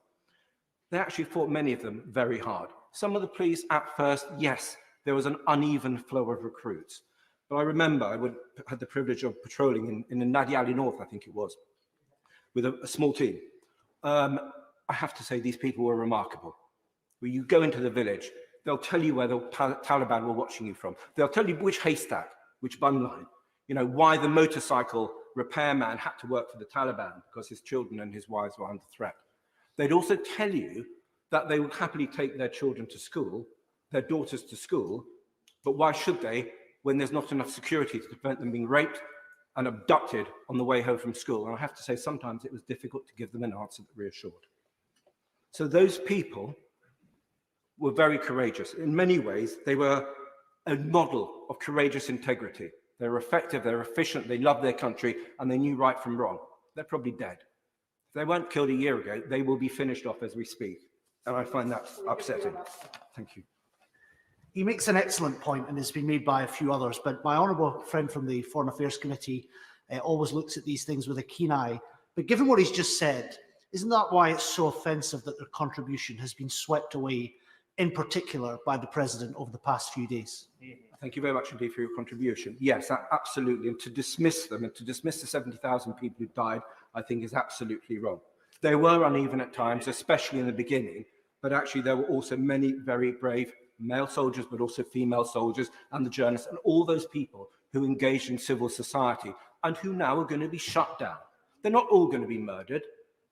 They actually fought, many of them, very hard. Some of the police at first, yes, there was an uneven flow of recruits. But I remember I had the privilege of patrolling in the Nadi Ali North, I think it was, with a small team. I have to say these people were remarkable. When you go into the village, they'll tell you where the Taliban were watching you from. They'll tell you which haystack, which bun line, you know, why the motorcycle repairman had to work for the Taliban because his children and his wives were under threat. They'd also tell you that they would happily take their children to school, their daughters to school, but why should they when there's not enough security to prevent them being raped and abducted on the way home from school? And I have to say, sometimes it was difficult to give them an answer that reassured. So those people were very courageous. In many ways, they were a model of courageous integrity. They were effective, they were efficient, they loved their country, and they knew right from wrong. They're probably dead. If they weren't killed a year ago, they will be finished off as we speak. And I find that upsetting. Thank you. He makes an excellent point, and it's been made by a few others, but my honourable friend from the Foreign Affairs Committee always looks at these things with a keen eye. But given what he's just said, isn't that why it's so offensive that their contribution has been swept away, in particular by the President over the past few days? Thank you very much indeed for your contribution. Yes, absolutely. And to dismiss them and to dismiss the 70,000 people who died, I think is absolutely wrong. They were uneven at times, especially in the beginning, but actually there were also many very brave male soldiers, but also female soldiers and the journalists and all those people who engaged in civil society and who now are going to be shut down. They're not all going to be murdered.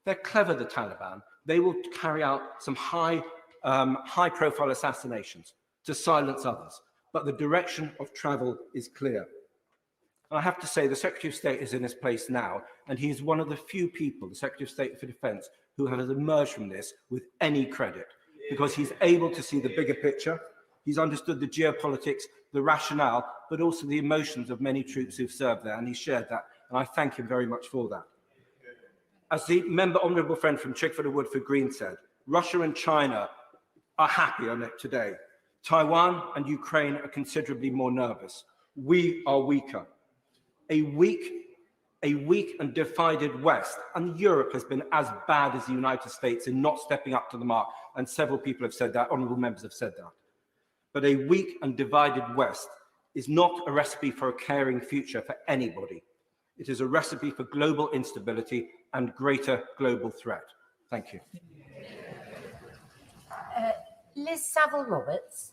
They're clever, the Taliban. They will carry out some high-profile assassinations to silence others. But the direction of travel is clear. And I have to say, the Secretary of State is in his place now, and he is one of the few people, the Secretary of State for Defence, who has emerged from this with any credit, because he's able to see the bigger picture. He's understood the geopolitics, the rationale, but also the emotions of many troops who've served there, and he shared that, and I thank him very much for that. As the honourable friend from Chickford-Woodford Green said, Russia and China are happy on it today. Taiwan and Ukraine are considerably more nervous. We are weaker. A weak and divided West, and Europe has been as bad as the United States in not stepping up to the mark, and several people have said that, honourable members have said that. But a weak and divided West is not a recipe for a caring future for anybody. It is a recipe for global instability and greater global threat. Thank you. Liz Saville-Roberts.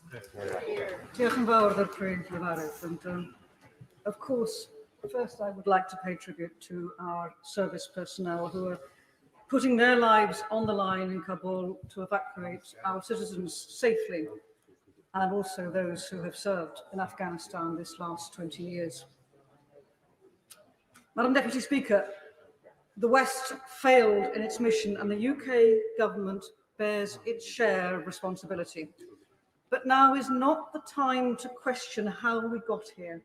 Diolch yn fawr i'r Prif Llefarydd. And of course, first I would like to pay tribute to our service personnel who are putting their lives on the line in Kabul to evacuate our citizens safely and also those who have served in Afghanistan this last 20 years. Madam Deputy Speaker, the West failed in its mission and the UK government bears its share of responsibility. But now is not the time to question how we got here,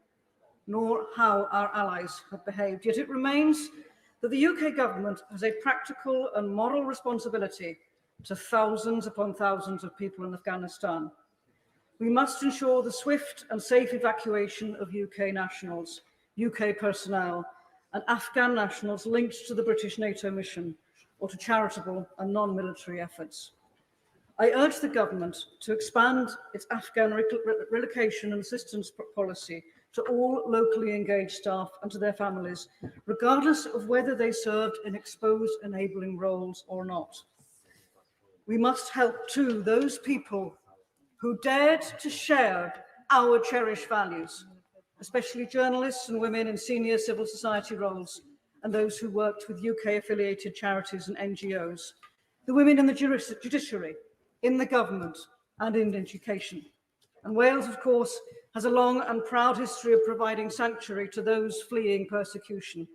nor how our allies have behaved. Yet it remains that the UK government has a practical and moral responsibility to thousands upon thousands of people in Afghanistan. We must ensure the swift and safe evacuation of UK nationals, UK personnel, and Afghan nationals linked to the British NATO mission or to charitable and non-military efforts. I urge the government to expand its Afghan relocation and assistance policy to all locally engaged staff and to their families, regardless of whether they served in exposed enabling roles or not. We must help too those people who dared to share our cherished values, especially journalists and women in senior civil society roles, and those who worked with UK-affiliated charities and NGOs, the women in the judiciary, in the government, and in education. And Wales, of course, has a long and proud history of providing sanctuary to those fleeing persecution.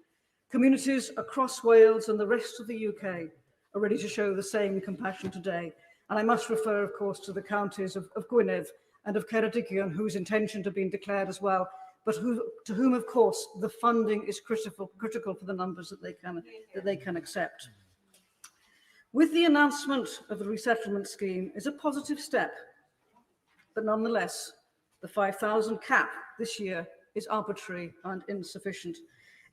Communities across Wales and the rest of the UK are ready to show the same compassion today. And I must refer, of course, to the counties of Gwynedd and of Ceredigion, whose intentions have been declared as well, but to whom, of course, the funding is critical for the numbers that they can accept. With the announcement of the resettlement scheme is a positive step, but nonetheless, the 5,000 cap this year is arbitrary and insufficient.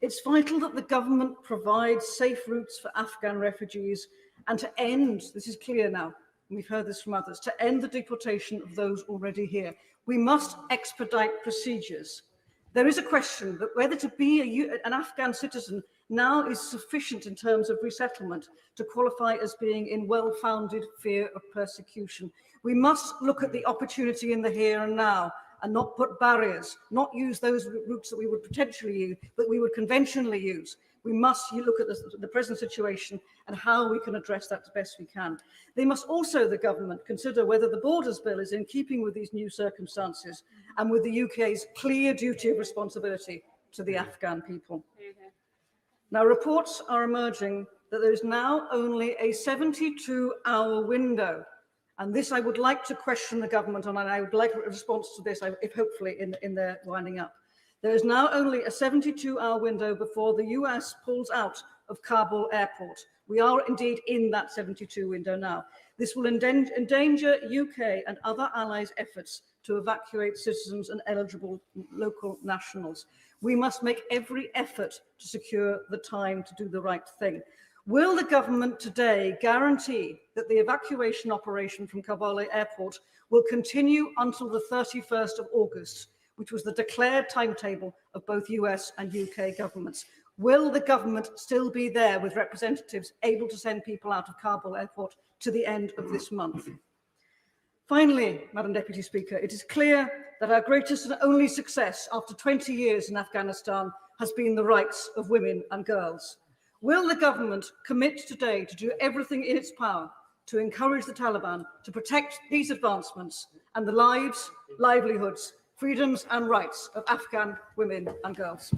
It's vital that the government provides safe routes for Afghan refugees and to end, this is clear now, and we've heard this from others, to end the deportation of those already here. We must expedite procedures. There is a question that whether to be an Afghan citizen now is sufficient in terms of resettlement to qualify as being in well-founded fear of persecution. We must look at the opportunity in the here and now and not put barriers, not use those routes that we would potentially use, but we would conventionally use. We must look at the present situation and how we can address that as best we can. They must also, the government, consider whether the Borders Bill is in keeping with these new circumstances and with the UK's clear duty of responsibility to the Afghan people. Now, reports are emerging that there is now only a 72-hour window. And this I would like to question the government on, and I would like a response to this, if hopefully in their winding up. There is now only a 72-hour window before the US pulls out of Kabul airport. We are indeed in that 72 window now. This will endanger UK and other allies' efforts to evacuate citizens and eligible local nationals. We must make every effort to secure the time to do the right thing. Will the government today guarantee that the evacuation operation from Kabul airport will continue until the 31st of August, which was the declared timetable of both US and UK governments? Will the government still be there with representatives able to send people out of Kabul airport to the end of this month? Finally, Madam Deputy Speaker, it is clear that our greatest and only success after 20 years in Afghanistan has been the rights of women and girls. Will the government commit today to do everything in its power to encourage the Taliban to protect these advancements and the lives, livelihoods, freedoms and rights of Afghan women and girls?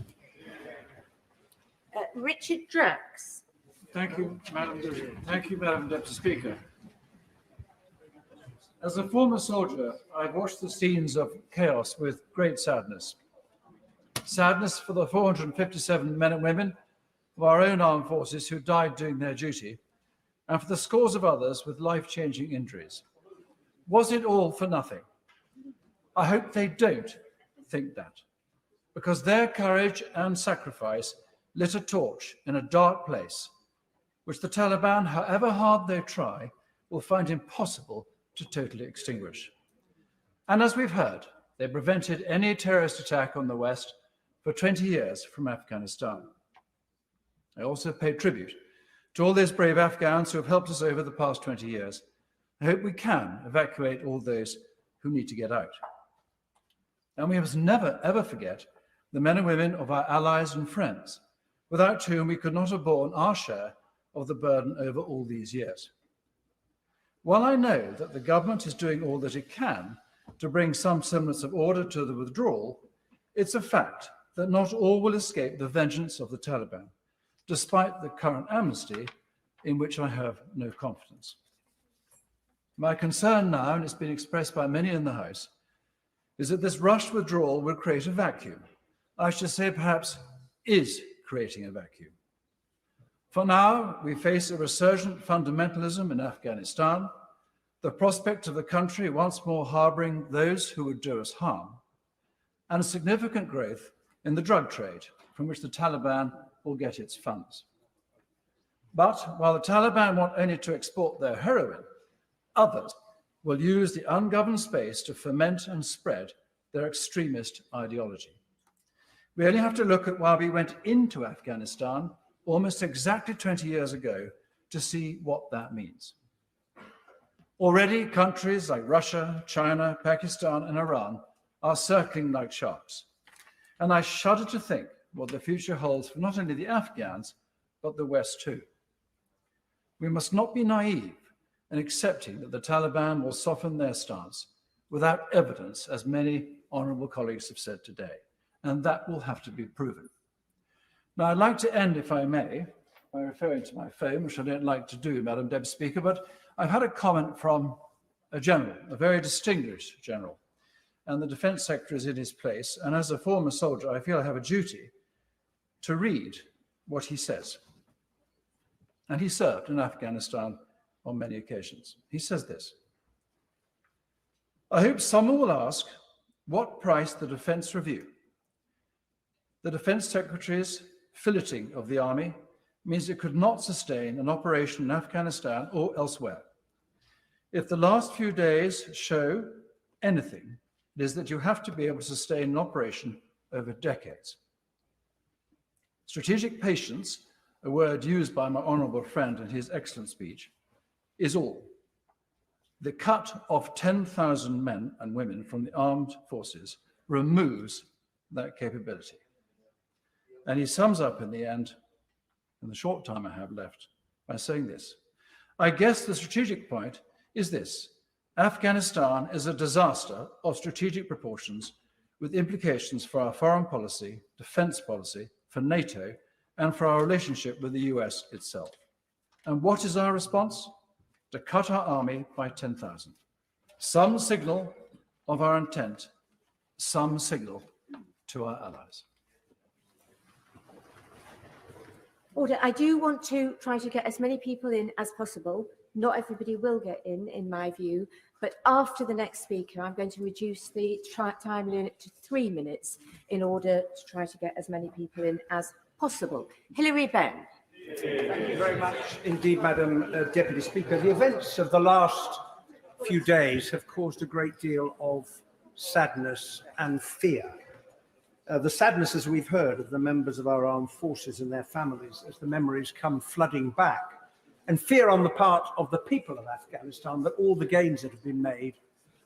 Richard Drax. Thank you, Madam Deputy Speaker. As a former soldier, I've watched the scenes of chaos with great sadness. Sadness for the 457 men and women of our own armed forces who died doing their duty, and for the scores of others with life-changing injuries. Was it all for nothing? I hope they don't think that, because their courage and sacrifice lit a torch in a dark place, which the Taliban, however hard they try, will find impossible to totally extinguish. And as we've heard, they prevented any terrorist attack on the West for 20 years from Afghanistan. I also pay tribute to all those brave Afghans who have helped us over the past 20 years. I hope we can evacuate all those who need to get out. And we must never, ever forget the men and women of our allies and friends, without whom we could not have borne our share of the burden over all these years. While I know that the government is doing all that it can to bring some semblance of order to the withdrawal, it's a fact that not all will escape the vengeance of the Taliban, despite the current amnesty, in which I have no confidence. My concern now, and it's been expressed by many in the House, is that this rushed withdrawal will create a vacuum. I should say perhaps is creating a vacuum. For now, we face a resurgent fundamentalism in Afghanistan, the prospect of the country once more harboring those who would do us harm, and a significant growth in the drug trade from which the Taliban will get its funds. But while the Taliban want only to export their heroin, others will use the ungoverned space to foment and spread their extremist ideology. We only have to look at why we went into Afghanistan almost exactly 20 years ago to see what that means. Already, countries like Russia, China, Pakistan, and Iran are circling like sharks. And I shudder to think what the future holds for not only the Afghans, but the West too. We must not be naive in accepting that the Taliban will soften their stance without evidence, as many honourable colleagues have said today, and that will have to be proven. Now, I'd like to end, if I may, by referring to my phone, which I don't like to do, Madam Deputy Speaker, but I've had a comment from a general, a very distinguished general, and the Defence Secretary is in his place, and as a former soldier, I feel I have a duty to read what he says. And he served in Afghanistan on many occasions. He says this: I hope someone will ask what price the Defence Review, the Defence Secretary's filleting of the army, means it could not sustain an operation in Afghanistan or elsewhere. If the last few days show anything, it is that you have to be able to sustain an operation over decades. Strategic patience, a word used by my honourable friend in his excellent speech, is all. The cut of 10,000 men and women from the armed forces removes that capability. And he sums up in the end, in the short time I have left, by saying this: I guess the strategic point is this: Afghanistan is a disaster of strategic proportions with implications for our foreign policy, defence policy, for NATO, and for our relationship with the US itself. And what is our response? To cut our army by 10,000. Some signal of our intent, some signal to our allies. Order. I do want to try to get as many people in as possible. Not everybody will get in my view, but after the next speaker, I'm going to reduce the time limit to 3 minutes in order to try to get as many people in as possible. Hilary Benn. Thank you very much indeed, Madam Deputy Speaker. The events of the last few days have caused a great deal of sadness and fear. The sadness, as we've heard, of the members of our armed forces and their families as the memories come flooding back, and fear on the part of the people of Afghanistan that all the gains that have been made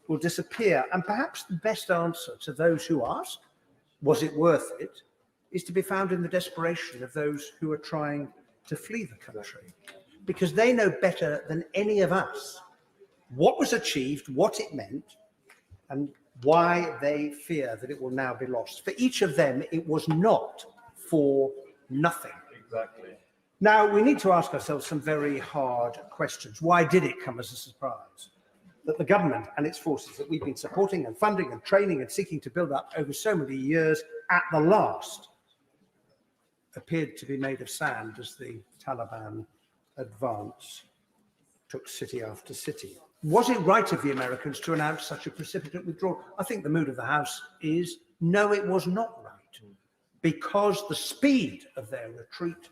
will disappear. And perhaps the best answer to those who ask, was it worth it, is to be found in the desperation of those who are trying to flee the country, because they know better than any of us what was achieved, what it meant, and why they fear that it will now be lost. For each of them, it was not for nothing. Exactly. Now, we need to ask ourselves some very hard questions. Why did it come as a surprise that the government and its forces that we've been supporting and funding and training and seeking to build up over so many years at the last appeared to be made of sand as the Taliban advance took city after city? Was it right of the Americans to announce such a precipitate withdrawal? I think the mood of the House is no, it was not right, because the speed of their retreat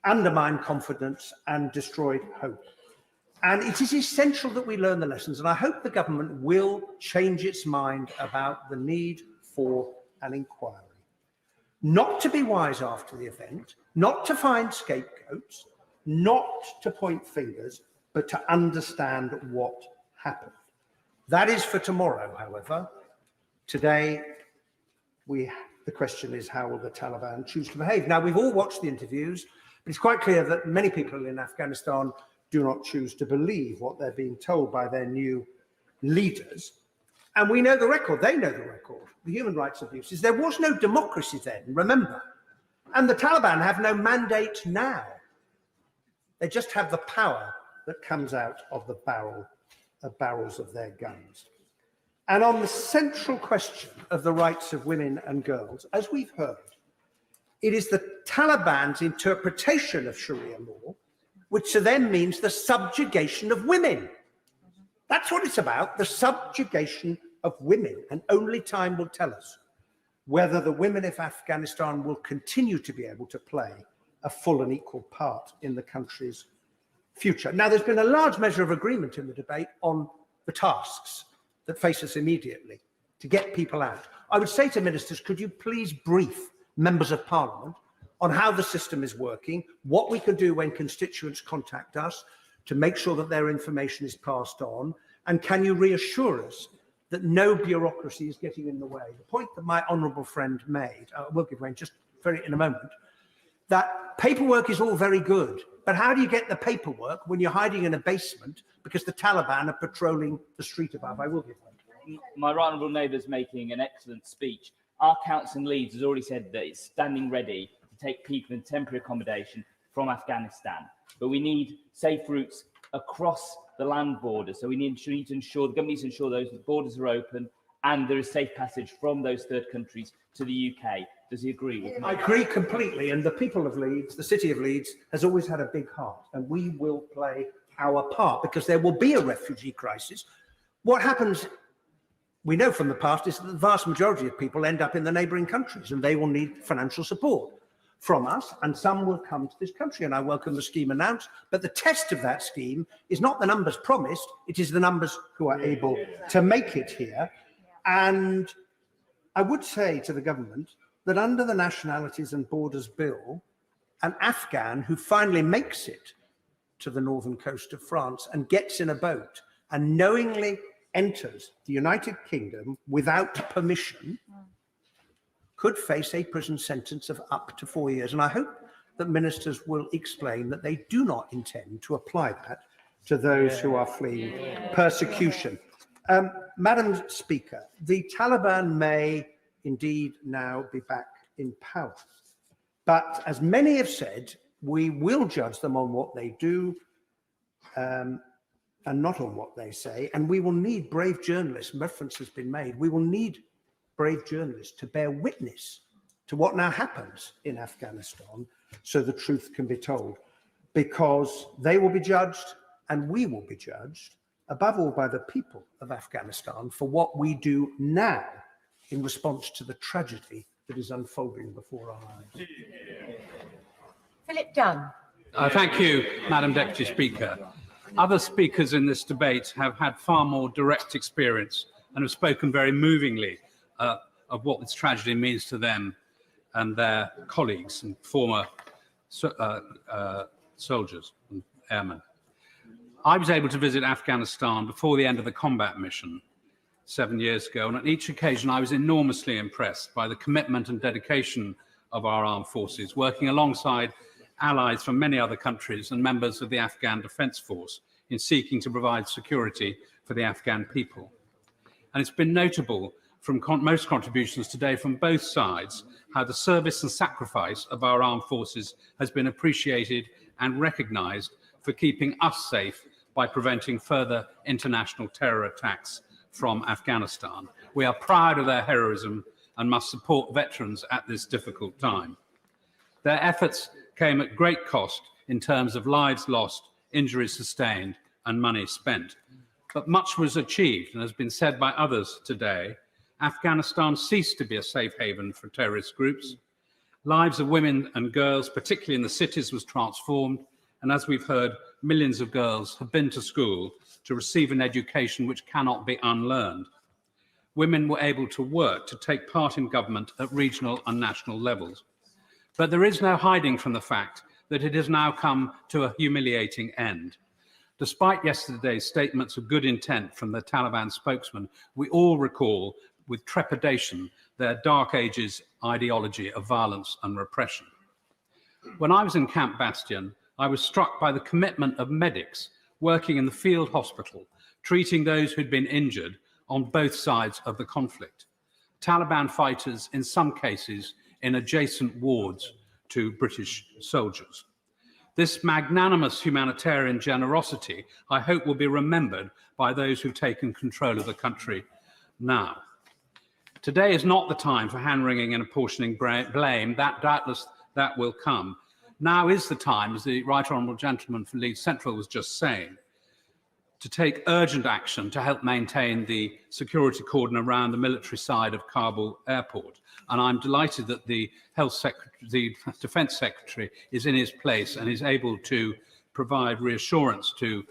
undermined confidence and destroyed hope. And it is essential that we learn the lessons, and I hope the government will change its mind about the need for an inquiry. Not to be wise after the event, not to find scapegoats, not to point fingers, but to understand what happened. That is for tomorrow, however. Today, the question is, how will the Taliban choose to behave? Now, we've all watched the interviews, but it's quite clear that many people in Afghanistan do not choose to believe what they're being told by their new leaders. And we know the record, they know the record, the human rights abuses. There was no democracy then, remember. And the Taliban have no mandate now. They just have the power that comes out of the barrels of their guns. And on the central question of the rights of women and girls, as we've heard, it is the Taliban's interpretation of Sharia law, which to them means the subjugation of women. That's what it's about, the subjugation of women. And only time will tell us whether the women of Afghanistan will continue to be able to play a full and equal part in the country's future. Now, there's been a large measure of agreement in the debate on the tasks that face us immediately to get people out. I would say to ministers, could you please brief members of parliament on how the system is working, what we can do when constituents contact us to make sure that their information is passed on, and can you reassure us that no bureaucracy is getting in the way? The point that my honourable friend made, we'll give way just in a moment, that paperwork is all very good, but how do you get the paperwork when you're hiding in a basement because the Taliban are patrolling the street above? I will give way. My right honourable neighbour is making an excellent speech. Our council in Leeds has already said that it's standing ready to take people in temporary accommodation from Afghanistan. But we need safe routes across the land border. So we need to ensure, the government needs to ensure those borders are open and there is safe passage from those third countries to the UK. Does he agree with me? I agree completely. And the people of Leeds, the city of Leeds, has always had a big heart. And we will play our part because there will be a refugee crisis. What happens, we know from the past, is that the vast majority of people end up in the neighbouring countries and they will need financial support from us, and some will come to this country. And I welcome the scheme announced, but the test of that scheme is not the numbers promised, it is the numbers who are able to make it here. And I would say to the government that under the Nationalities and Borders Bill, an Afghan who finally makes it to the northern coast of France and gets in a boat and knowingly enters the United Kingdom without permission could face a prison sentence of up to 4 years. And I hope that ministers will explain that they do not intend to apply that to those who are fleeing persecution. Madam Speaker, the Taliban may indeed now be back in power. But as many have said, we will judge them on what they do and not on what they say. And we will need brave journalists, reference has been made, we will need brave journalists to bear witness to what now happens in Afghanistan so the truth can be told, because they will be judged and we will be judged, above all by the people of Afghanistan, for what we do now in response to the tragedy that is unfolding before our eyes. Philip Dunn. Thank you, Madam Deputy Speaker. Other speakers in this debate have had far more direct experience and have spoken very movingly of what this tragedy means to them and their colleagues and former soldiers and airmen. I was able to visit Afghanistan before the end of the combat mission 7 years ago, and on each occasion I was enormously impressed by the commitment and dedication of our armed forces, working alongside allies from many other countries and members of the Afghan Defence Force in seeking to provide security for the Afghan people. And it's been notable from most contributions today from both sides how the service and sacrifice of our armed forces has been appreciated and recognised for keeping us safe by preventing further international terror attacks from Afghanistan. We are proud of their heroism and must support veterans at this difficult time. Their efforts came at great cost in terms of lives lost, injuries sustained, and money spent. But much was achieved, and has been said by others today. Afghanistan ceased to be a safe haven for terrorist groups. Lives of women and girls, particularly in the cities, was transformed. And as we've heard, millions of girls have been to school to receive an education which cannot be unlearned. Women were able to work, to take part in government at regional and national levels. But there is no hiding from the fact that it has now come to a humiliating end. Despite yesterday's statements of good intent from the Taliban spokesman, we all recall with trepidation their dark ages ideology of violence and repression. When I was in Camp Bastion, I was struck by the commitment of medics working in the field hospital, treating those who'd been injured on both sides of the conflict. Taliban fighters, in some cases, in adjacent wards to British soldiers. This magnanimous humanitarian generosity, I hope, will be remembered by those who've taken control of the country now. Today is not the time for hand-wringing and apportioning blame. Doubtless that will come. Now is the time, as the Right Honourable Gentleman for Leeds Central was just saying, to take urgent action to help maintain the security cordon around the military side of Kabul airport. And I'm delighted that the Defence Secretary is in his place and is able to provide reassurance to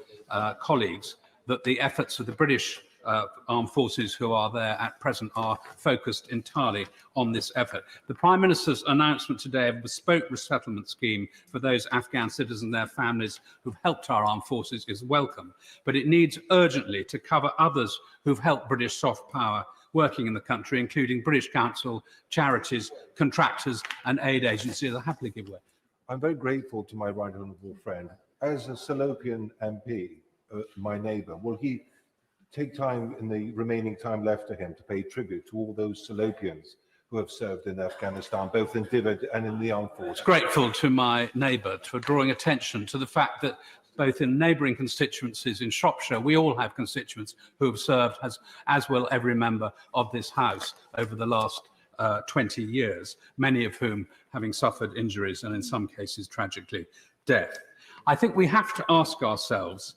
colleagues that the efforts of the British armed forces who are there at present are focused entirely on this effort. The Prime Minister's announcement today of a bespoke resettlement scheme for those Afghan citizens and their families who've helped our armed forces is welcome, but it needs urgently to cover others who've helped British soft power working in the country, including British Council, charities, contractors and aid agencies. I'll happily give way. I'm very grateful to my right honourable friend. As a Salopian MP, my neighbour, will he take time in the remaining time left to him to pay tribute to all those Salopians who have served in Afghanistan, both in Divid and in the armed forces? Grateful to my neighbour for drawing attention to the fact that both in neighbouring constituencies in Shropshire, we all have constituents who have served, as will every member of this House over the last 20 years, many of whom having suffered injuries and in some cases tragically death. I think we have to ask ourselves,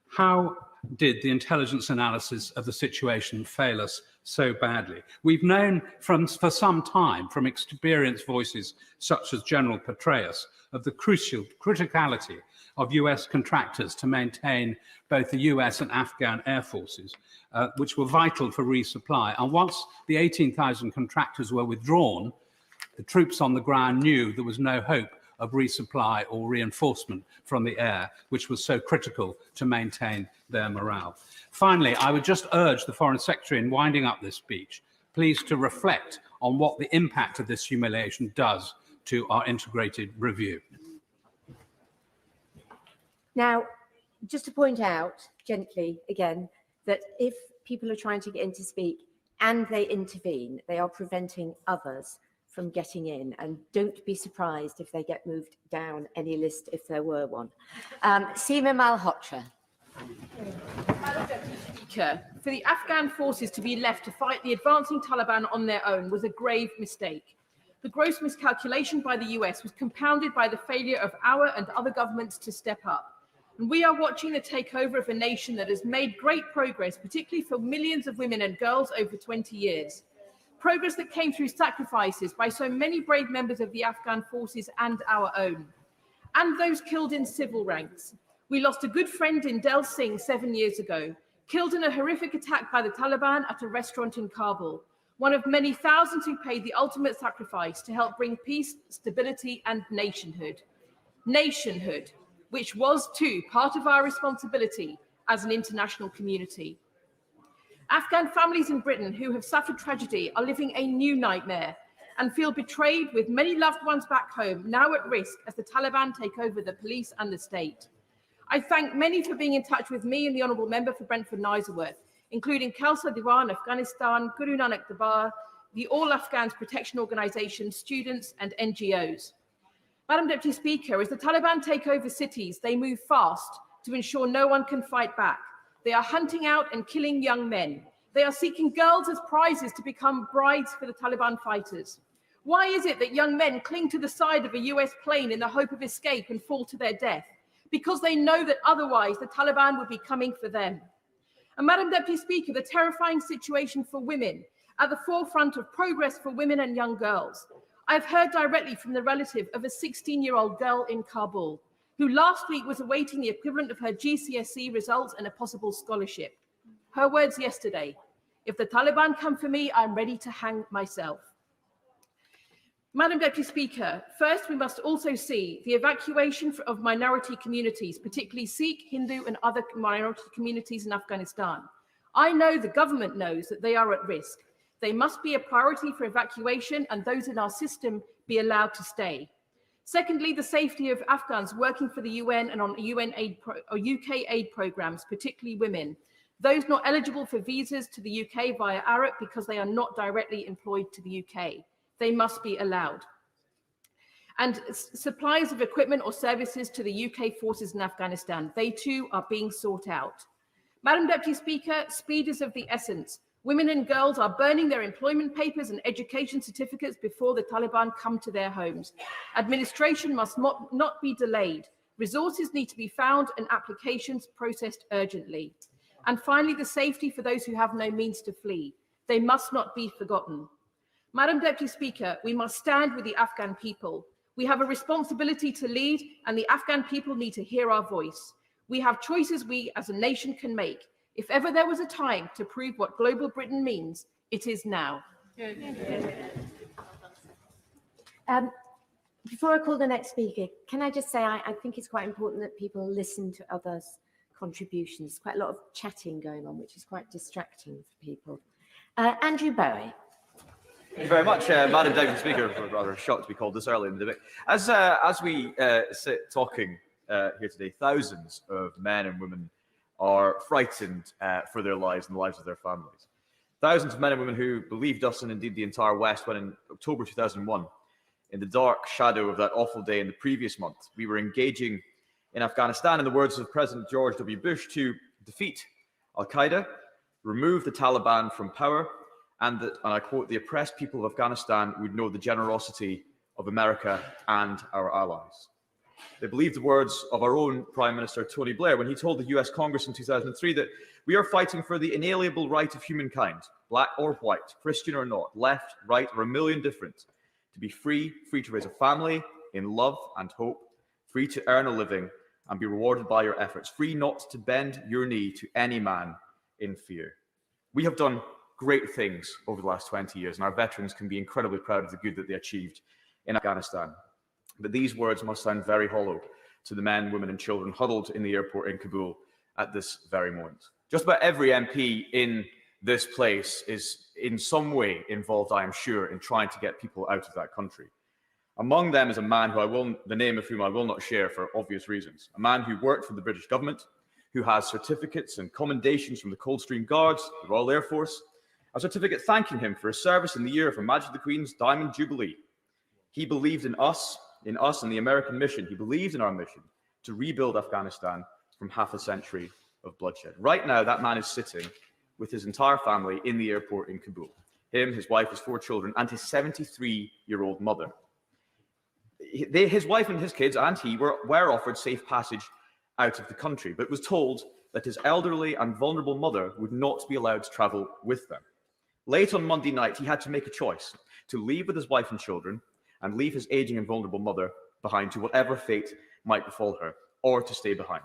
how did the intelligence analysis of the situation fail us so badly? We've known for some time from experienced voices such as General Petraeus of the criticality of US contractors to maintain both the US and Afghan air forces, which were vital for resupply. And once the 18,000 contractors were withdrawn, the troops on the ground knew there was no hope of resupply or reinforcement from the air, which was so critical to maintain their morale. Finally, I would just urge the Foreign Secretary, in winding up this speech, please to reflect on what the impact of this humiliation does to our integrated review. Now, just to point out gently again, that if people are trying to get in to speak and they intervene, they are preventing others from getting in, and don't be surprised if they get moved down any list if there were one. Seema Malhotra. Madam Deputy Speaker, for the Afghan forces to be left to fight the advancing Taliban on their own was a grave mistake. The gross miscalculation by the US was compounded by the failure of our and other governments to step up. And we are watching the takeover of a nation that has made great progress, particularly for millions of women and girls over 20 years. Progress that came through sacrifices by so many brave members of the Afghan forces and our own, and those killed in civil ranks. We lost a good friend in Del Singh 7 years ago, killed in a horrific attack by the Taliban at a restaurant in Kabul, one of many thousands who paid the ultimate sacrifice to help bring peace, stability, and nationhood. Nationhood, which was too part of our responsibility as an international community. Afghan families in Britain who have suffered tragedy are living a new nightmare and feel betrayed, with many loved ones back home now at risk as the Taliban take over the police and the state. I thank many for being in touch with me and the Honourable Member for Brentford and Isleworth, including Khalsa Diwan, Afghanistan, Guru Nanak Darbar, the All Afghans Protection Organisation, students and NGOs. Madam Deputy Speaker, as the Taliban take over cities, they move fast to ensure no one can fight back. They are hunting out and killing young men. They are seeking girls as prizes to become brides for the Taliban fighters. Why is it that young men cling to the side of a US plane in the hope of escape and fall to their death? Because they know that otherwise the Taliban would be coming for them. And Madam Deputy Speaker, the terrifying situation for women at the forefront of progress for women and young girls. I've heard directly from the relative of a 16-year-old girl in Kabul, who last week was awaiting the equivalent of her GCSE results and a possible scholarship. Her words yesterday, "If the Taliban come for me, I'm ready to hang myself." Madam Deputy Speaker, first we must also see the evacuation of minority communities, particularly Sikh, Hindu and other minority communities in Afghanistan. I know the government knows that they are at risk. They must be a priority for evacuation and those in our system be allowed to stay. Secondly, the safety of Afghans working for the UN and on UN aid UK aid programs, particularly women. Those not eligible for visas to the UK via ARAP because they are not directly employed to the UK. They must be allowed. And supplies of equipment or services to the UK forces in Afghanistan, they too are being sought out. Madam Deputy Speaker, speed is of the essence. Women and girls are burning their employment papers and education certificates before the Taliban come to their homes. Administration must not be delayed. Resources need to be found and applications processed urgently. And finally, the safety for those who have no means to flee. They must not be forgotten. Madam Deputy Speaker, we must stand with the Afghan people. We have a responsibility to lead, and the Afghan people need to hear our voice. We have choices we as a nation can make. If ever there was a time to prove what global Britain means, it is now. Before I call the next speaker, can I just say I think it's quite important that people listen to others' contributions. Quite a lot of chatting going on, which is quite distracting for people. Andrew Bowie. Thank you very much, Madam Deputy Speaker. I'm rather shocked to be called this early in the debate. As we sit talking here today, thousands of men and women are frightened for their lives and the lives of their families. Thousands of men and women who believed us, and indeed the entire West, when in October 2001, in the dark shadow of that awful day in the previous month, we were engaging in Afghanistan, in the words of President George W. Bush, to defeat al-Qaeda, remove the Taliban from power, and that, and I quote, the oppressed people of Afghanistan would know the generosity of America and our allies. They believed the words of our own Prime Minister Tony Blair when he told the US Congress in 2003 that we are fighting for the inalienable right of humankind, black or white, Christian or not, left, right, or a million different, to be free, free to raise a family in love and hope, free to earn a living and be rewarded by your efforts, free not to bend your knee to any man in fear. We have done great things over the last 20 years, and our veterans can be incredibly proud of the good that they achieved in Afghanistan. But these words must sound very hollow to the men, women, and children huddled in the airport in Kabul at this very moment. Just about every MP in this place is in some way involved, I am sure, in trying to get people out of that country. Among them is a man the name of whom I will not share for obvious reasons, a man who worked for the British government, who has certificates and commendations from the Coldstream Guards, the Royal Air Force, a certificate thanking him for his service in the year of Her Majesty the Queen's Diamond Jubilee. He believed in us and the American mission. He believed in our mission to rebuild Afghanistan from half a century of bloodshed. Right now, that man is sitting with his entire family in the airport in Kabul. Him, his wife, his 4 children, and his 73-year-old mother. His wife and his kids and he were offered safe passage out of the country, but was told that his elderly and vulnerable mother would not be allowed to travel with them. Late on Monday night, he had to make a choice to leave with his wife and children and leave his aging and vulnerable mother behind to whatever fate might befall her, or to stay behind.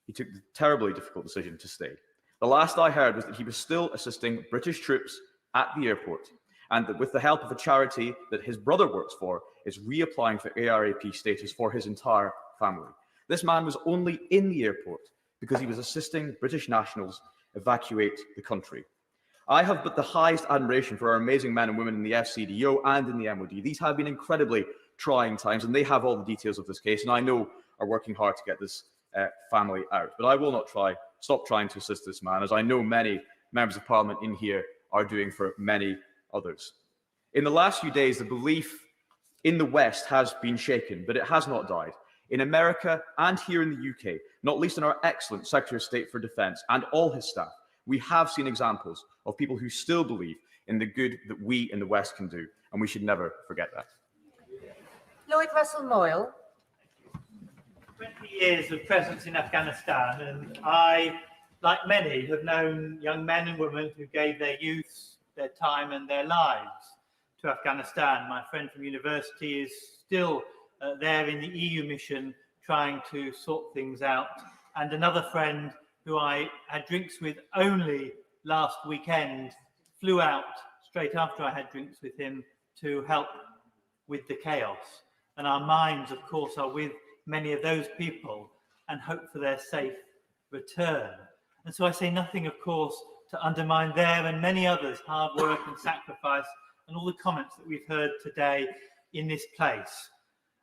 He took the terribly difficult decision to stay. The last I heard was that he was still assisting British troops at the airport, and that with the help of a charity that his brother works for, is reapplying for ARAP status for his entire family. This man was only in the airport because he was assisting British nationals evacuate the country. I have but the highest admiration for our amazing men and women in the FCDO and in the MOD. These have been incredibly trying times, and they have all the details of this case, and I know are working hard to get this family out. But I will not stop trying to assist this man, as I know many members of Parliament in here are doing for many others. In the last few days, the belief in the West has been shaken, but it has not died. In America and here in the UK, not least in our excellent Secretary of State for Defence and all his staff, we have seen examples of people who still believe in the good that we in the West can do, and we should never forget that. Lloyd Russell Moyle. 20 years of presence in Afghanistan, and I, like many, have known young men and women who gave their youth, their time and their lives to Afghanistan. My friend from university is still there in the EU mission trying to sort things out, and another friend who I had drinks with only last weekend flew out straight after I had drinks with him to help with the chaos. And our minds, of course, are with many of those people and hope for their safe return. And so I say nothing, of course, to undermine their and many others' hard work and sacrifice and all the comments that we've heard today in this place.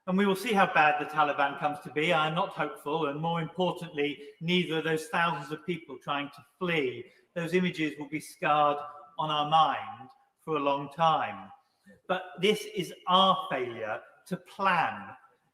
And we will see how bad the Taliban comes to be. I am not hopeful, and more importantly, neither of those thousands of people trying to flee. Those images will be scarred on our mind for a long time. But this is our failure to plan,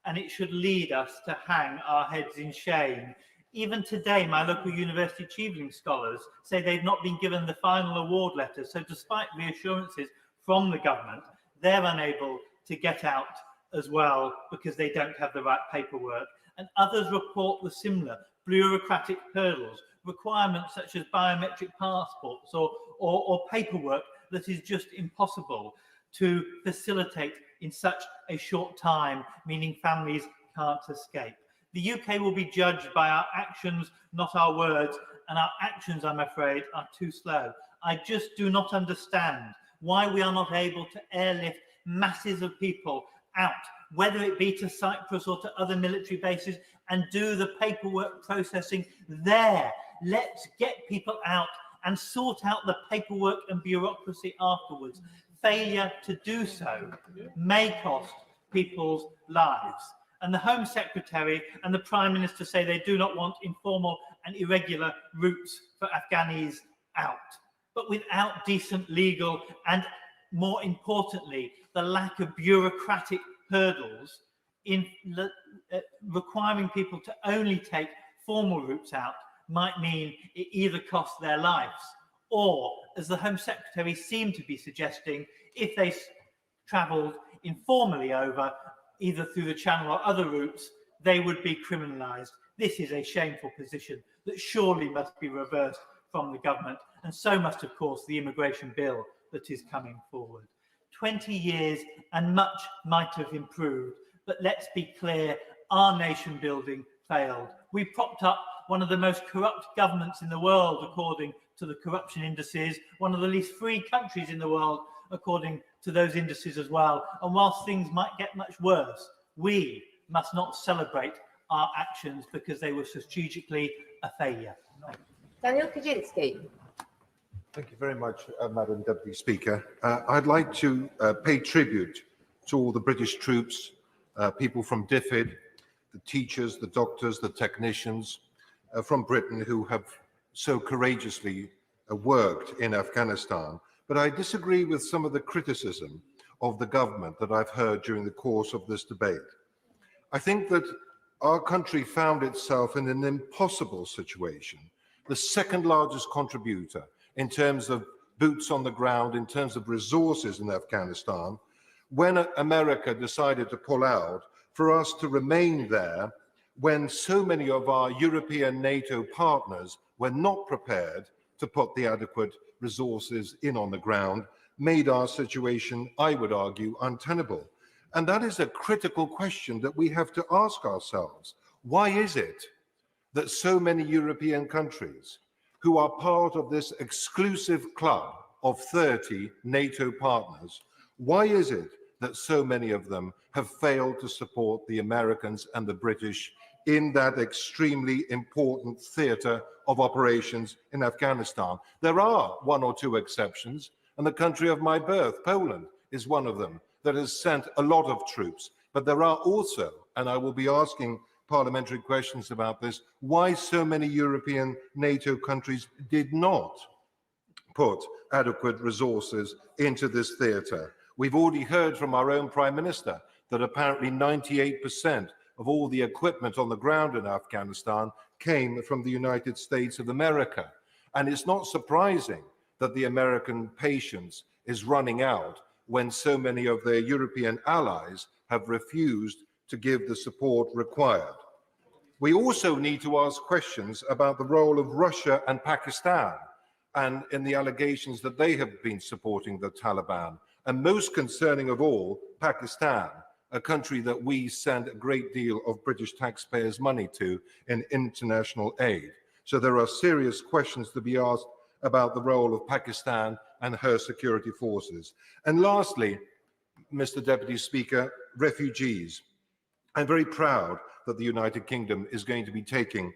and it should lead us to hang our heads in shame. Even today, my local university achieving scholars say they've not been given the final award letter. So despite reassurances from the government, they're unable to get out as well because they don't have the right paperwork. And others report the similar bureaucratic hurdles, requirements such as biometric passports or paperwork that is just impossible to facilitate in such a short time, meaning families can't escape. The UK will be judged by our actions, not our words, and our actions, I'm afraid, are too slow. I just do not understand why we are not able to airlift masses of people out, whether it be to Cyprus or to other military bases, and do the paperwork processing there. Let's get people out and sort out the paperwork and bureaucracy afterwards. Failure to do so may cost people's lives. And the Home Secretary and the Prime Minister say they do not want informal and irregular routes for Afghanis out. But without decent legal and, more importantly, the lack of bureaucratic hurdles in requiring people to only take formal routes out might mean it either costs their lives or, as the Home Secretary seemed to be suggesting, if they travelled informally over, either through the Channel or other routes, they would be criminalised. This is a shameful position that surely must be reversed from the government, and so must, of course, the immigration bill that is coming forward. 20 years and much might have improved, but let's be clear, our nation building failed. We propped up one of the most corrupt governments in the world, according to the corruption indices, one of the least free countries in the world, according to those indices as well. And whilst things might get much worse, we must not celebrate our actions because they were strategically a failure. Daniel Kaczynski. Thank you very much, Madam Deputy Speaker. I'd like to pay tribute to all the British troops, people from DFID, the teachers, the doctors, the technicians from Britain who have so courageously worked in Afghanistan. But I disagree with some of the criticism of the government that I've heard during the course of this debate. I think that our country found itself in an impossible situation, the second largest contributor in terms of boots on the ground, in terms of resources in Afghanistan, when America decided to pull out, for us to remain there when so many of our European NATO partners were not prepared to put the adequate resources in on the ground, made our situation, I would argue, untenable. And that is a critical question that we have to ask ourselves. Why is it that so many European countries who are part of this exclusive club of 30 NATO partners, why is it that so many of them have failed to support the Americans and the British in that extremely important theatre of operations in Afghanistan? There are one or two exceptions, and the country of my birth, Poland, is one of them that has sent a lot of troops. But there are also, and I will be asking parliamentary questions about this, why so many European NATO countries did not put adequate resources into this theatre. We've already heard from our own Prime Minister that apparently 98% of all the equipment on the ground in Afghanistan came from the United States of America. And it's not surprising that the American patience is running out when so many of their European allies have refused to give the support required. We also need to ask questions about the role of Russia and Pakistan and in the allegations that they have been supporting the Taliban. And most concerning of all, Pakistan, a country that we send a great deal of British taxpayers' money to in international aid. So there are serious questions to be asked about the role of Pakistan and her security forces. And lastly, Mr. Deputy Speaker, refugees. I'm very proud that the United Kingdom is going to be taking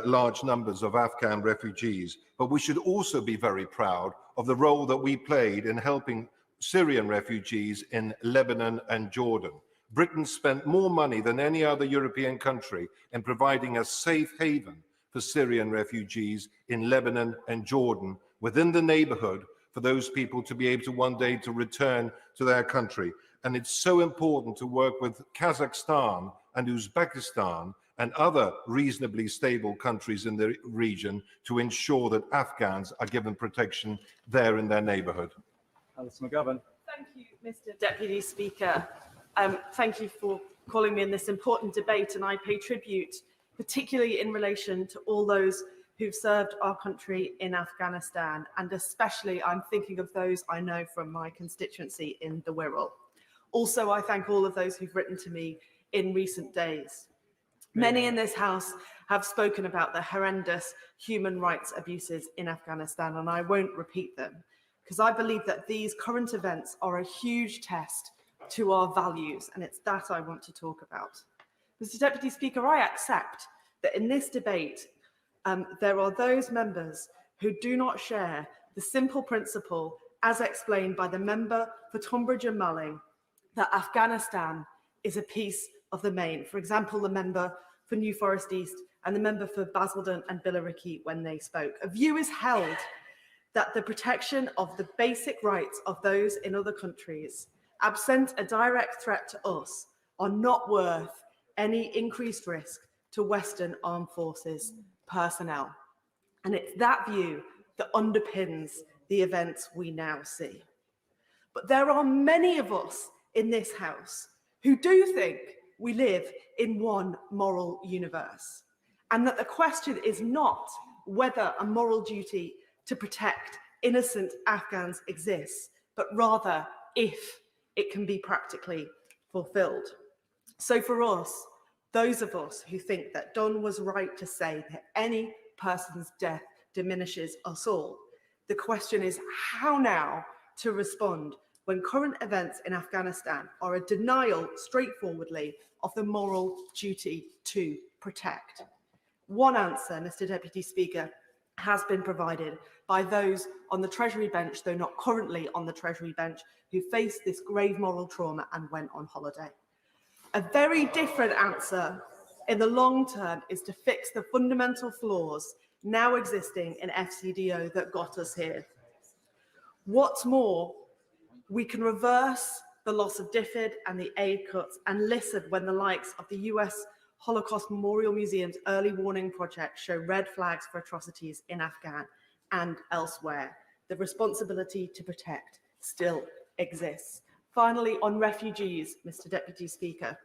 large numbers of Afghan refugees, but we should also be very proud of the role that we played in helping Syrian refugees in Lebanon and Jordan. Britain spent more money than any other European country in providing a safe haven for Syrian refugees in Lebanon and Jordan, within the neighborhood, for those people to be able to one day to return to their country. And it's so important to work with Kazakhstan and Uzbekistan and other reasonably stable countries in the region to ensure that Afghans are given protection there in their neighborhood. Alison McGovern. Thank you, Mr. Deputy Speaker. Thank you for calling me in this important debate, and I pay tribute, particularly in relation to all those who've served our country in Afghanistan, and especially I'm thinking of those I know from my constituency in the Wirral. Also, I thank all of those who've written to me in recent days. Many in this House have spoken about the horrendous human rights abuses in Afghanistan, and I won't repeat them, because I believe that these current events are a huge test to our values, and it's that I want to talk about. Mr. Deputy Speaker, I accept that in this debate, there are those members who do not share the simple principle, as explained by the member for Tonbridge and Malling, that Afghanistan is a piece of the main. For example, the member for New Forest East and the member for Basildon and Billericay when they spoke. A view is held that the protection of the basic rights of those in other countries, absent a direct threat to us, are not worth any increased risk to Western Armed Forces personnel. And it's that view that underpins the events we now see. But there are many of us in this House who do think we live in one moral universe, and that the question is not whether a moral duty to protect innocent Afghans exists, but rather if it can be practically fulfilled. So for us, those of us who think that Don was right to say that any person's death diminishes us all, the question is how now to respond when current events in Afghanistan are a denial, straightforwardly, of the moral duty to protect. One answer, Mr. Deputy Speaker, has been provided by those on the Treasury bench, though not currently on the Treasury bench, who faced this grave moral trauma and went on holiday. A very different answer in the long term is to fix the fundamental flaws now existing in FCDO that got us here. What's more, we can reverse the loss of DFID and the aid cuts and listen when the likes of the US Holocaust Memorial Museum's early warning project show red flags for atrocities in Afghan and elsewhere. The responsibility to protect still exists. Finally, on refugees, Mr. Deputy Speaker,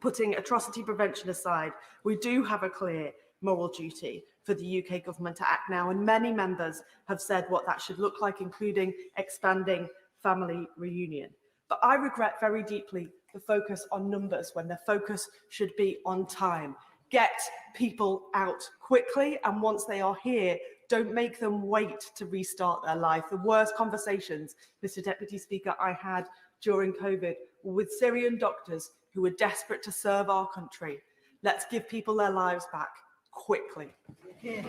putting atrocity prevention aside, we do have a clear moral duty for the UK government to act now, and many members have said what that should look like, including expanding family reunion. But I regret very deeply the focus on numbers when the focus should be on time. Get people out quickly, and once they are here, don't make them wait to restart their life. The worst conversations, Mr. Deputy Speaker, I had during COVID were with Syrian doctors who were desperate to serve our country. Let's give people their lives back quickly.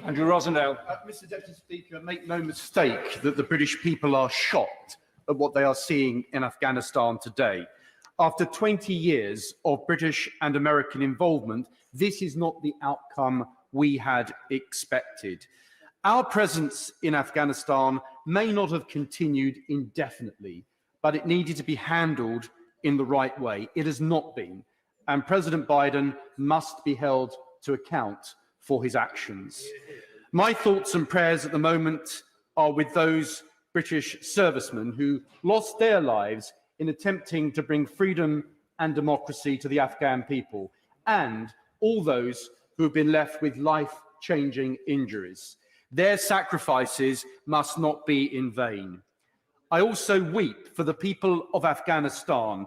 Andrew Rosendale. Mr. Deputy Speaker, make no mistake that the British people are shocked at what they are seeing in Afghanistan today. After 20 years of British and American involvement, this is not the outcome we had expected. Our presence in Afghanistan may not have continued indefinitely, but it needed to be handled in the right way. It has not been, and President Biden must be held to account for his actions. My thoughts and prayers at the moment are with those British servicemen who lost their lives in attempting to bring freedom and democracy to the Afghan people, and all those who have been left with life-changing injuries. Their sacrifices must not be in vain. I also weep for the people of Afghanistan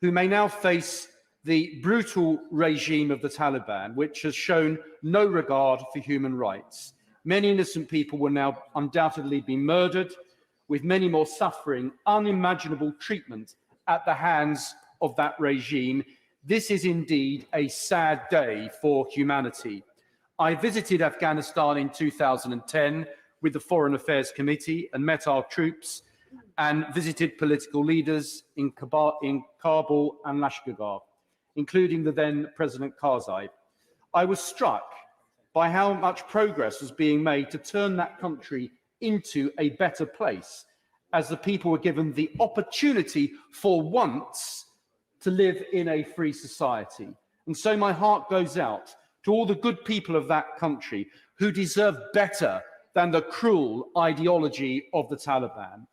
who may now face the brutal regime of the Taliban, which has shown no regard for human rights. Many innocent people will now undoubtedly be murdered, with many more suffering unimaginable treatment at the hands of that regime. This is indeed a sad day for humanity. I visited Afghanistan in 2010 with the Foreign Affairs Committee and met our troops and visited political leaders in Kabul and Lashkar, including the then President Karzai. I was struck by how much progress was being made to turn that country into a better place, as the people were given the opportunity for once to live in a free society. And so my heart goes out to all the good people of that country who deserve better than the cruel ideology of the Taliban.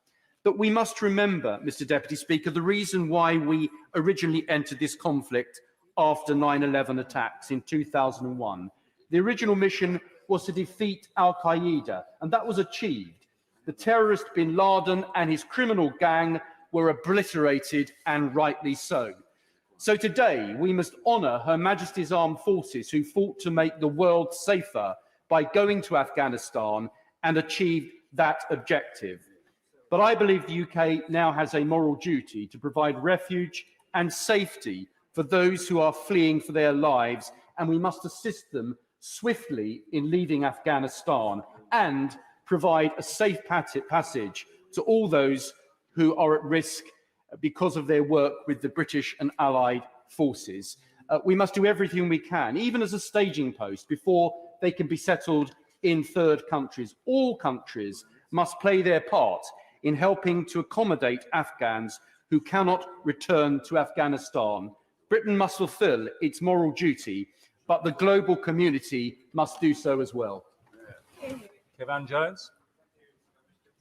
But we must remember, Mr. Deputy Speaker, the reason why we originally entered this conflict after 9/11 attacks in 2001. The original mission was to defeat al-Qaeda, and that was achieved. The terrorist bin Laden and his criminal gang were obliterated, and rightly so. So today, we must honour Her Majesty's Armed Forces who fought to make the world safer by going to Afghanistan and achieved that objective. But I believe the UK now has a moral duty to provide refuge and safety for those who are fleeing for their lives, and we must assist them swiftly in leaving Afghanistan and provide a safe passage to all those who are at risk because of their work with the British and Allied forces. We must do everything we can, even as a staging post, before they can be settled in third countries. All countries must play their part in helping to accommodate Afghans who cannot return to Afghanistan. Britain must fulfil its moral duty, but the global community must do so as well. Kevan Jones.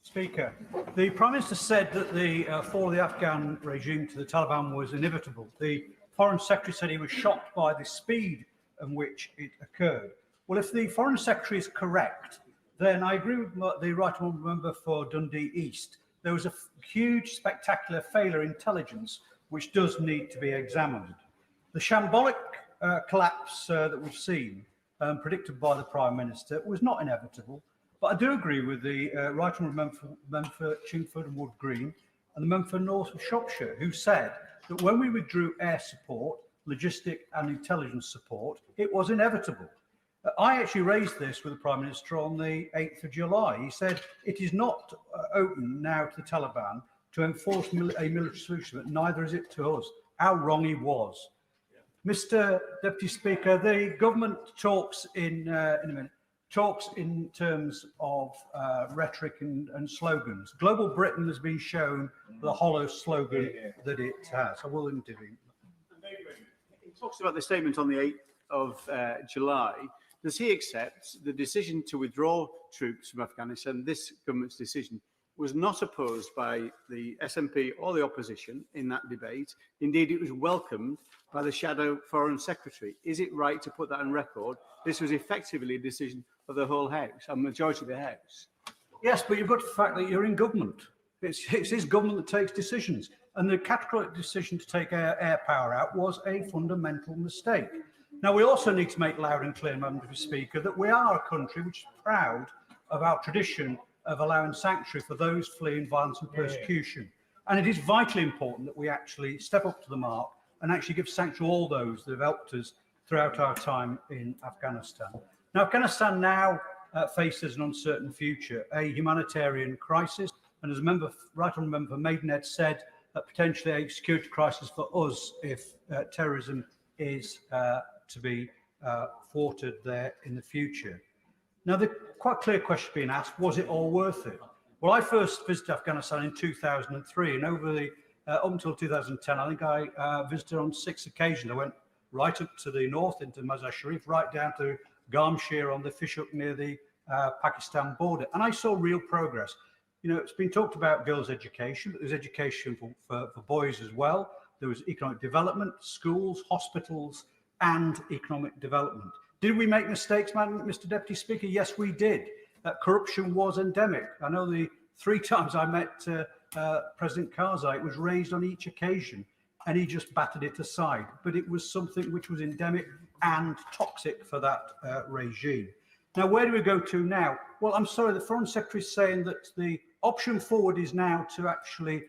Speaker, the Prime Minister said that the fall of the Afghan regime to the Taliban was inevitable. The Foreign Secretary said he was shocked by the speed in which it occurred. Well, if the Foreign Secretary is correct, then I agree with the Right Honourable Member for Dundee East. There was a huge, spectacular failure of intelligence which does need to be examined. The shambolic collapse that we've seen, predicted by the Prime Minister, was not inevitable. But I do agree with the Right Honourable Member for Chingford and Wood Green and the Member for North of Shropshire, who said that when we withdrew air support, logistic and intelligence support, it was inevitable. I actually raised this with the Prime Minister on the 8th of July. He said it is not open now to the Taliban to enforce a military solution, but neither is it to us. How wrong he was. Mr. Deputy Speaker, the government talks in terms of rhetoric and slogans. Global Britain has been shown the hollow slogan that it has. I will intervene. He talks about the statement on the 8th of July. Does he accept the decision to withdraw troops from Afghanistan, this government's decision, was not opposed by the SNP or the opposition in that debate? Indeed, it was welcomed by the Shadow Foreign Secretary. Is it right to put that on record? This was effectively a decision of the whole House, a majority of the House. Yes, but you've got the fact that you're in government. It's his government that takes decisions. And the categorical decision to take air power out was a fundamental mistake. Now, we also need to make loud and clear, Madam Speaker, that we are a country which is proud of our tradition of allowing sanctuary for those fleeing violence and persecution. And it is vitally important that we actually step up to the mark and actually give sanctuary to all those that have helped us throughout our time in Afghanistan. Now, Afghanistan now faces an uncertain future, a humanitarian crisis, and as a member, Right Honourable Member for Maidenhead said, potentially a security crisis for us if terrorism is to be thwarted there in the future. Now, the quite clear question being asked, was it all worth it? Well, I first visited Afghanistan in 2003, and over the up until 2010, I think I visited on 6 occasions. I went right up to the north into Mazar Sharif, right down to Garmshir on the fish hook near the Pakistan border, and I saw real progress. You know, it's been talked about girls' education, but there's education for boys as well. There was economic development, schools, hospitals, and economic development. Did we make mistakes, Mr. Deputy Speaker? Yes, we did. Corruption was endemic. I know the 3 times I met President Karzai, it was raised on each occasion, and he just battered it aside. But it was something which was endemic and toxic for that regime. Now, where do we go to now? Well, I'm sorry, the Foreign Secretary is saying that the option forward is now to actually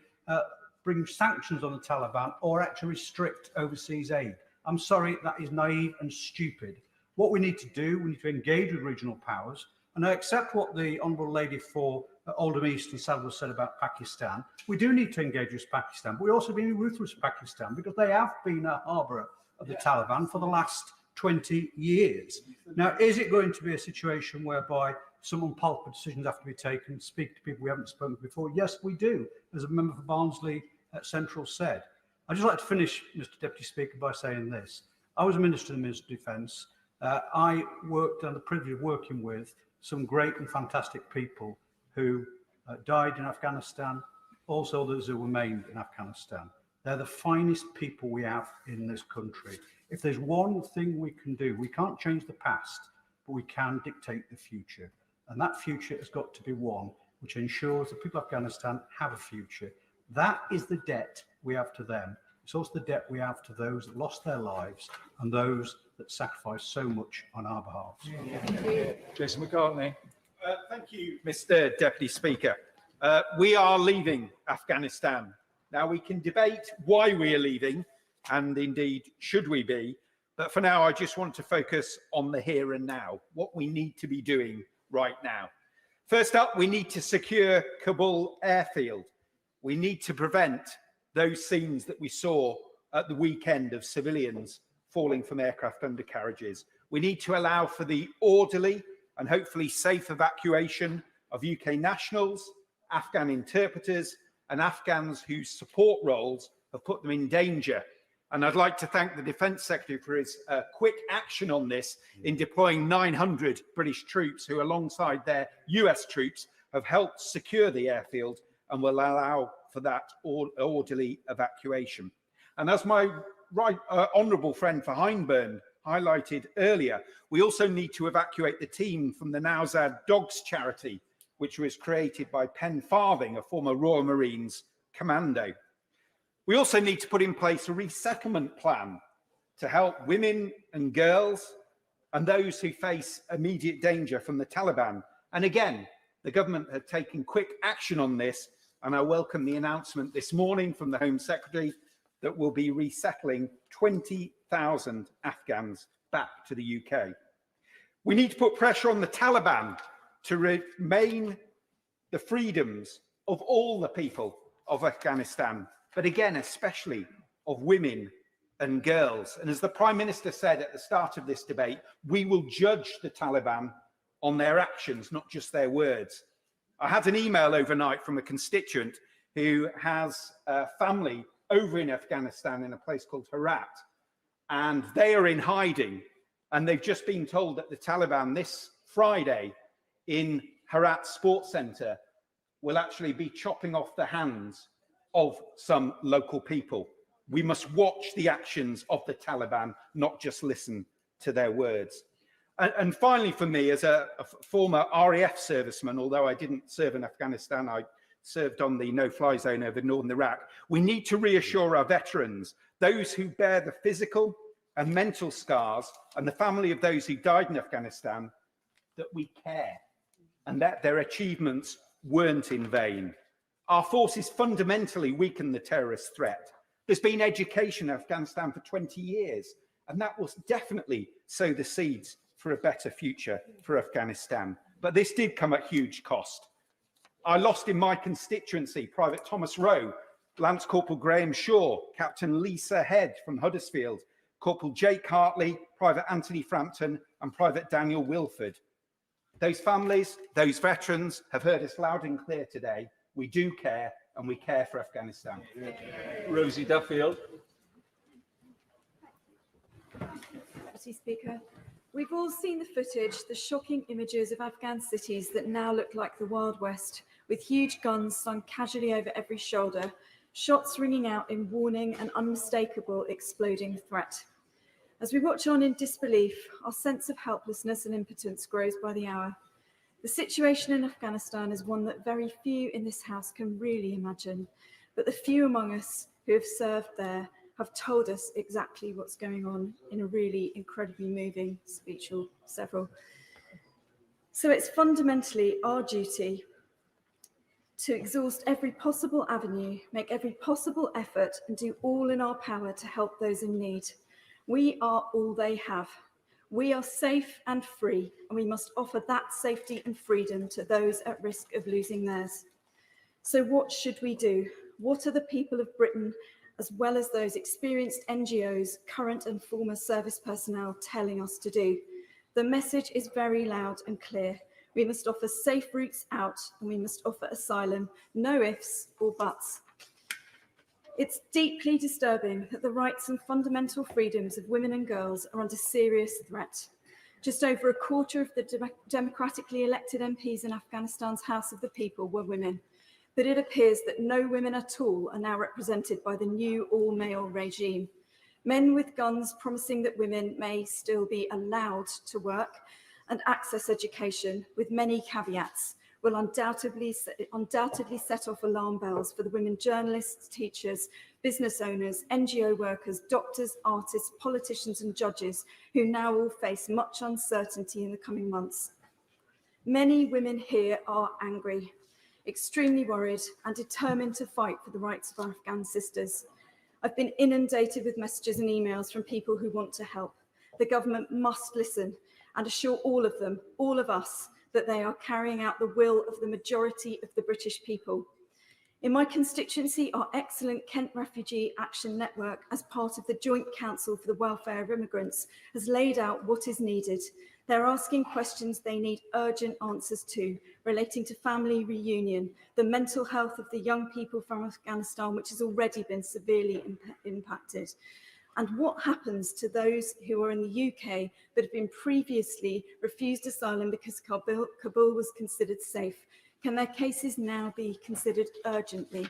bring sanctions on the Taliban or actually restrict overseas aid. I'm sorry, that is naive and stupid. What we need to do, we need to engage with regional powers. And I accept what the Honourable Lady for Oldham East and Saddle said about Pakistan. We do need to engage with Pakistan, but we're also being ruthless with Pakistan because they have been a harbour of the Taliban for the last 20 years. Now, is it going to be a situation whereby some unpopular decisions have to be taken, speak to people we haven't spoken to before? Yes, we do, as a member for Barnsley Central said. I'd just like to finish, Mr Deputy Speaker, by saying this. I was a Minister in the Ministry of Defence. I worked and the privilege of working with some great and fantastic people who died in Afghanistan, also those who remained in Afghanistan. They're the finest people we have in this country. If there's one thing we can do, we can't change the past, but we can dictate the future. And that future has got to be one which ensures the people of Afghanistan have a future. That is the debt we have to them. It's also the debt we have to those that lost their lives and those that sacrificed so much on our behalf. Jason McCartney. Thank you, Mr. Deputy Speaker. We are leaving Afghanistan. Now, we can debate why we are leaving, and indeed, should we be? But for now, I just want to focus on the here and now, what we need to be doing right now. First up, we need to secure Kabul airfield. We need to prevent those scenes that we saw at the weekend of civilians falling from aircraft undercarriages. We need to allow for the orderly and hopefully safe evacuation of UK nationals, Afghan interpreters, and Afghans whose support roles have put them in danger. And I'd like to thank the Defence Secretary for his quick action on this in deploying 900 British troops who, alongside their US troops, have helped secure the airfield and will allow for that orderly evacuation. And as my honourable friend for Hindburn highlighted earlier, we also need to evacuate the team from the Nowzad Dogs charity, which was created by Pen Farthing, a former Royal Marines commando. We also need to put in place a resettlement plan to help women and girls and those who face immediate danger from the Taliban. And again, the government had taken quick action on this, and I welcome the announcement this morning from the Home Secretary that we'll be resettling 20,000 Afghans back to the UK. We need to put pressure on the Taliban to remain the freedoms of all the people of Afghanistan, but again, especially of women and girls. And as the Prime Minister said at the start of this debate, we will judge the Taliban on their actions, not just their words. I had an email overnight from a constituent who has a family over in Afghanistan in a place called Herat, and they are in hiding, and they've just been told that the Taliban this Friday in Herat Sports Centre will actually be chopping off the hands of some local people. We must watch the actions of the Taliban, not just listen to their words. And finally, for me, as a former RAF serviceman, although I didn't serve in Afghanistan, I served on the no-fly zone over northern Iraq, we need to reassure our veterans, those who bear the physical and mental scars, and the family of those who died in Afghanistan, that we care and that their achievements weren't in vain. Our forces fundamentally weakened the terrorist threat. There's been education in Afghanistan for 20 years, and that will definitely sow the seeds for a better future for Afghanistan. But this did come at huge cost. I lost in my constituency Private Thomas Rowe, Lance Corporal Graham Shaw, Captain Lisa Head from Huddersfield, Corporal Jake Hartley, Private Anthony Frampton, and Private Daniel Wilford. Those families, those veterans have heard us loud and clear today. We do care, and we care for Afghanistan. Rosie Duffield. Deputy Speaker, we've all seen the footage, the shocking images of Afghan cities that now look like the Wild West, with huge guns slung casually over every shoulder, shots ringing out in warning and unmistakable exploding threat. As we watch on in disbelief, our sense of helplessness and impotence grows by the hour. The situation in Afghanistan is one that very few in this House can really imagine, but the few among us who have served there have told us exactly what's going on in a really incredibly moving speech, or several. So it's fundamentally our duty to exhaust every possible avenue, make every possible effort, and do all in our power to help those in need. We are all they have. We are safe and free, and we must offer that safety and freedom to those at risk of losing theirs. So what should we do? What are the people of Britain, as well as those experienced NGOs, current and former service personnel, telling us to do? The message is very loud and clear. We must offer safe routes out, and we must offer asylum, no ifs or buts. It's deeply disturbing that the rights and fundamental freedoms of women and girls are under serious threat. Just over a quarter of the democratically elected MPs in Afghanistan's House of the People were women, but it appears that no women at all are now represented by the new all-male regime. Men with guns promising that women may still be allowed to work and access education, with many caveats, will undoubtedly set off alarm bells for the women journalists, teachers, business owners, NGO workers, doctors, artists, politicians and judges who now all face much uncertainty in the coming months. Many women here are angry, extremely worried and determined to fight for the rights of our Afghan sisters. I've been inundated with messages and emails from people who want to help. The government must listen and assure all of them, all of us, that they are carrying out the will of the majority of the British people. In my constituency, our excellent Kent Refugee Action Network, as part of the Joint Council for the Welfare of Immigrants, has laid out what is needed. They're asking questions they need urgent answers to, relating to family reunion, the mental health of the young people from Afghanistan, which has already been severely impacted, and what happens to those who are in the UK but have been previously refused asylum because Kabul was considered safe. Can their cases now be considered urgently?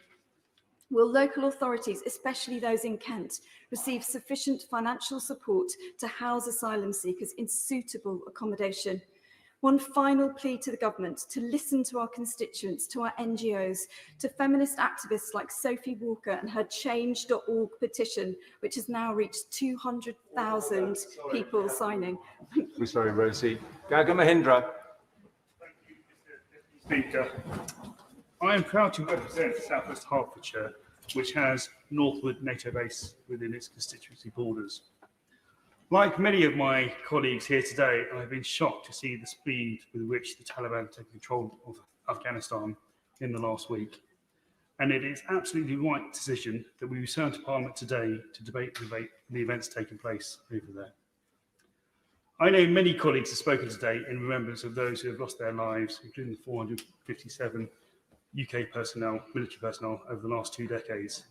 Will local authorities, especially those in Kent, receive sufficient financial support to house asylum seekers in suitable accommodation? One final plea to the government: to listen to our constituents, to our NGOs, to feminist activists like Sophie Walker and her change.org petition, which has now reached 200,000 people signing. We're sorry, Rosie. Gaga Mahindra. Speaker, I am proud to represent South West Hertfordshire, which has Northwood NATO base within its constituency borders. Like many of my colleagues here today, I have been shocked to see the speed with which the Taliban took control of Afghanistan in the last week. And it is absolutely the right decision that we return to Parliament today to debate the events taking place over there. I know many colleagues have spoken today in remembrance of those who have lost their lives, including the 457 UK personnel, military personnel, over the last 2 decades.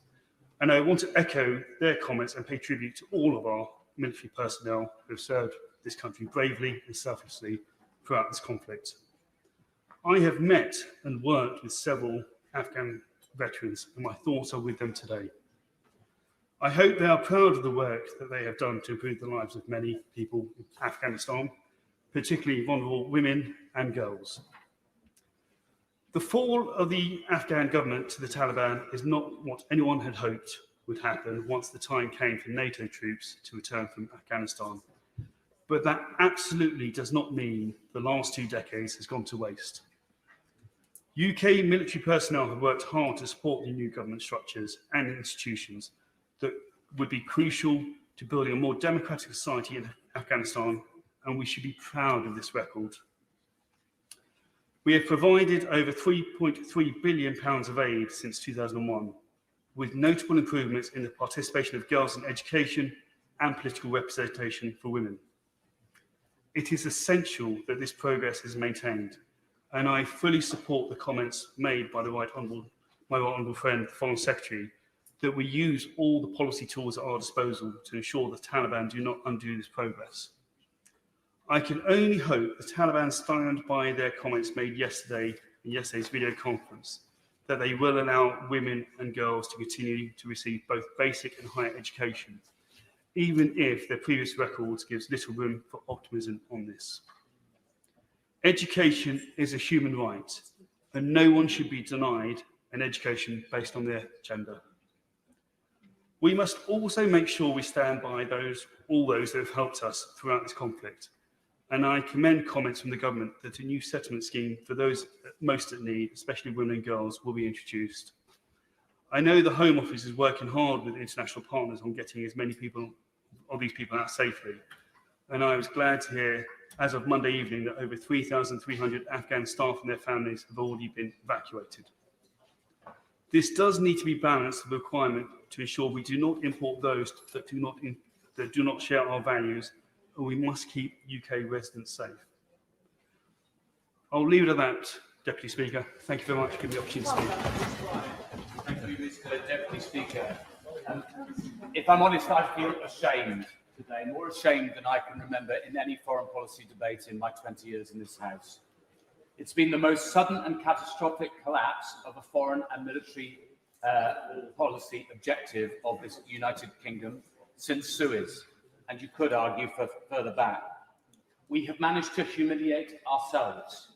And I want to echo their comments and pay tribute to all of our military personnel who have served this country bravely and selflessly throughout this conflict. I have met and worked with several Afghan veterans, and my thoughts are with them today. I hope they are proud of the work that they have done to improve the lives of many people in Afghanistan, particularly vulnerable women and girls. The fall of the Afghan government to the Taliban is not what anyone had hoped would happen once the time came for NATO troops to return from Afghanistan. But that absolutely does not mean the last 2 decades has gone to waste. UK military personnel have worked hard to support the new government structures and institutions that would be crucial to building a more democratic society in Afghanistan, and we should be proud of this record. We have provided over £3.3 billion of aid since 2001, with notable improvements in the participation of girls in education and political representation for women. It is essential that this progress is maintained, and I fully support the comments made by my right honourable friend, the Foreign Secretary, that we use all the policy tools at our disposal to ensure the Taliban do not undo this progress. I can only hope the Taliban stand by their comments made yesterday in yesterday's video conference, that they will allow women and girls to continue to receive both basic and higher education, even if their previous records gives little room for optimism on this. Education is a human right, and no one should be denied an education based on their gender. We must also make sure we stand by all those that have helped us throughout this conflict. And I commend comments from the government that a new settlement scheme for those most at need, especially women and girls, will be introduced. I know the Home Office is working hard with international partners on getting as many of these people out safely. And I was glad to hear, as of Monday evening, that over 3,300 Afghan staff and their families have already been evacuated. This does need to be balanced with the requirement to ensure we do not import those that do not share our values, and we must keep UK residents safe. I'll leave it at that, Deputy Speaker. Thank you very much for giving me the opportunity to speak. Thank you, Mr. Deputy Speaker. If I'm honest, I feel ashamed today, more ashamed than I can remember in any foreign policy debate in my 20 years in this House. It's been the most sudden and catastrophic collapse of a foreign and military policy objective of this United Kingdom since Suez, and you could argue further back. We have managed to humiliate ourselves.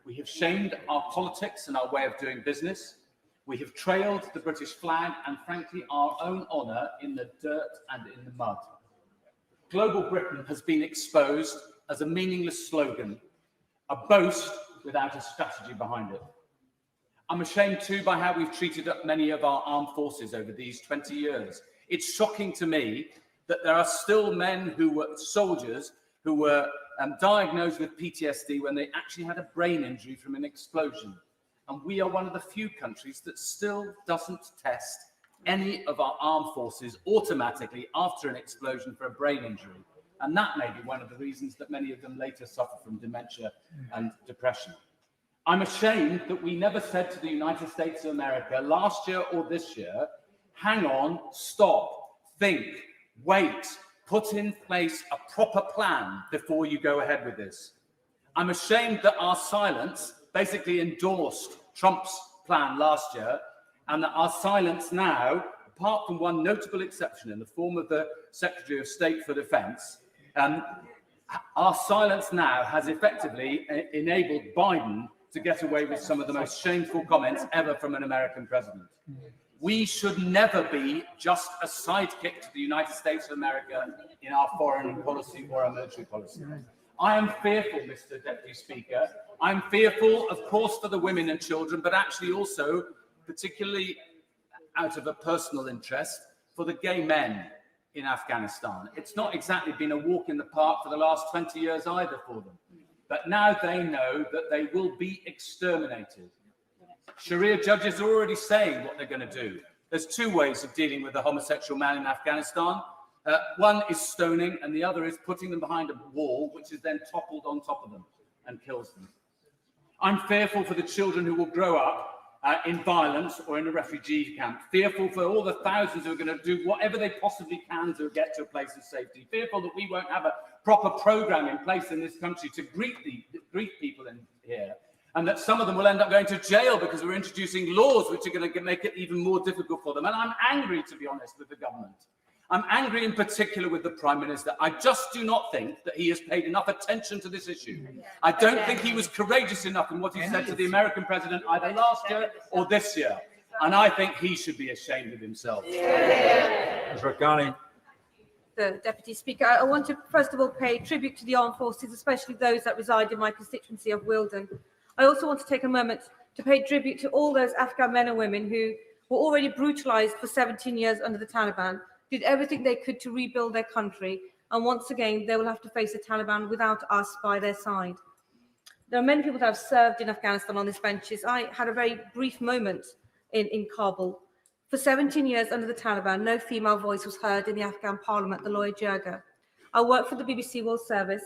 We have shamed our politics and our way of doing business. We have trailed the British flag and, frankly, our own honour in the dirt and in the mud. Global Britain has been exposed as a meaningless slogan, a boast without a strategy behind it. I'm ashamed too by how we've treated many of our armed forces over these 20 years. It's shocking to me that there are still men who were soldiers who were diagnosed with PTSD when they actually had a brain injury from an explosion. And we are one of the few countries that still doesn't test any of our armed forces automatically after an explosion for a brain injury. And that may be one of the reasons that many of them later suffer from dementia and depression. I'm ashamed that we never said to the United States of America last year or this year, hang on, stop, think, wait, put in place a proper plan before you go ahead with this. I'm ashamed that our silence basically endorsed Trump's plan last year, and that our silence now, apart from one notable exception in the form of the Secretary of State for Defense, our silence now has effectively enabled Biden to get away with some of the most shameful comments ever from an American president. We should never be just a sidekick to the United States of America in our foreign policy or our military policy. I am fearful, Mr. Deputy Speaker. I'm fearful, of course, for the women and children, but actually also, particularly out of a personal interest, for the gay men in Afghanistan. It's not exactly been a walk in the park for the last 20 years either for them. But now they know that they will be exterminated. Sharia judges are already saying what they're going to do. There's two ways of dealing with a homosexual man in Afghanistan. One is stoning, and the other is putting them behind a wall, which is then toppled on top of them and kills them. I'm fearful for the children who will grow up in violence or in a refugee camp, fearful for all the thousands who are going to do whatever they possibly can to get to a place of safety, fearful that we won't have a proper programme in place in this country to greet people in here, and that some of them will end up going to jail because we're introducing laws which are going to make it even more difficult for them. And I'm angry, to be honest, with the government. I'm angry in particular with the Prime Minister. I just do not think that he has paid enough attention to this issue. I don't think he was courageous enough in what he said to the American president either last year or this year. And I think he should be ashamed of himself. Ghani. The Deputy Speaker, I want to first of all pay tribute to the armed forces, especially those that reside in my constituency of Wealdon. I also want to take a moment to pay tribute to all those Afghan men and women who were already brutalized for 17 years under the Taliban, did everything they could to rebuild their country, and once again they will have to face the Taliban without us by their side. There are many people that have served in Afghanistan on these benches. I had a very brief moment in Kabul. For 17 years under the Taliban, no female voice was heard in the Afghan parliament, the Loya Jirga. I worked for the BBC World Service,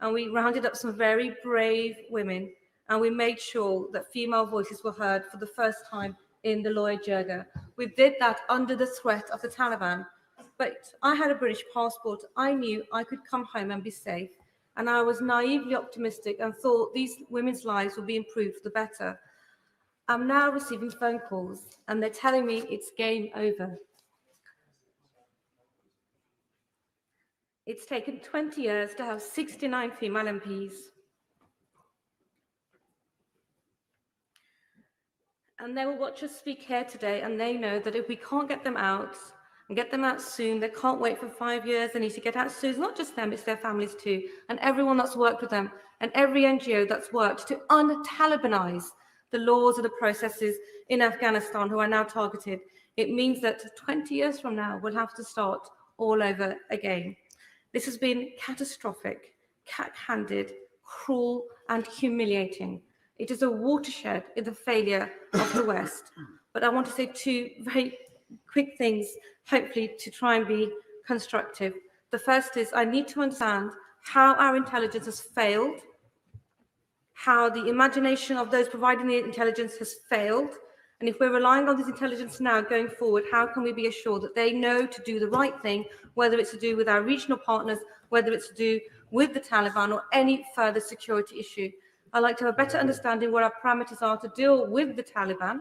and we rounded up some very brave women, and we made sure that female voices were heard for the first time in the Loya Jirga. We did that under the threat of the Taliban. But I had a British passport. I knew I could come home and be safe. And I was naively optimistic and thought these women's lives would be improved for the better. I'm now receiving phone calls and they're telling me it's game over. It's taken 20 years to have 69 female MPs. And they will watch us speak here today, and they know that if we can't get them out, and get them out soon, they can't wait for 5 years, they need to get out soon. It's not just them, it's their families too, and everyone that's worked with them, and every NGO that's worked to un-Talibanize the laws and the processes in Afghanistan who are now targeted. It means that 20 years from now, we'll have to start all over again. This has been catastrophic, cat-handed, cruel, and humiliating. It is a watershed in the failure of the West. But I want to say two very quick things, hopefully to try and be constructive. The first is I need to understand how our intelligence has failed, how the imagination of those providing the intelligence has failed, and if we're relying on this intelligence now going forward, how can we be assured that they know to do the right thing, whether it's to do with our regional partners, whether it's to do with the Taliban or any further security issue. I'd like to have a better understanding what our parameters are to deal with the Taliban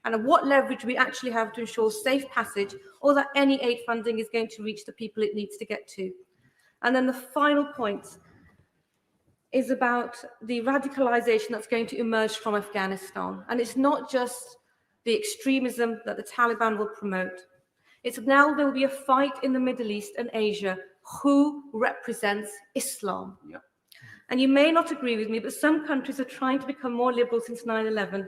and what leverage we actually have to ensure safe passage or that any aid funding is going to reach the people it needs to get to. And then the final point is about the radicalization that's going to emerge from Afghanistan. And it's not just the extremism that the Taliban will promote. It's now there will be a fight in the Middle East and Asia who represents Islam. Yep. And you may not agree with me, but some countries are trying to become more liberal since 9/11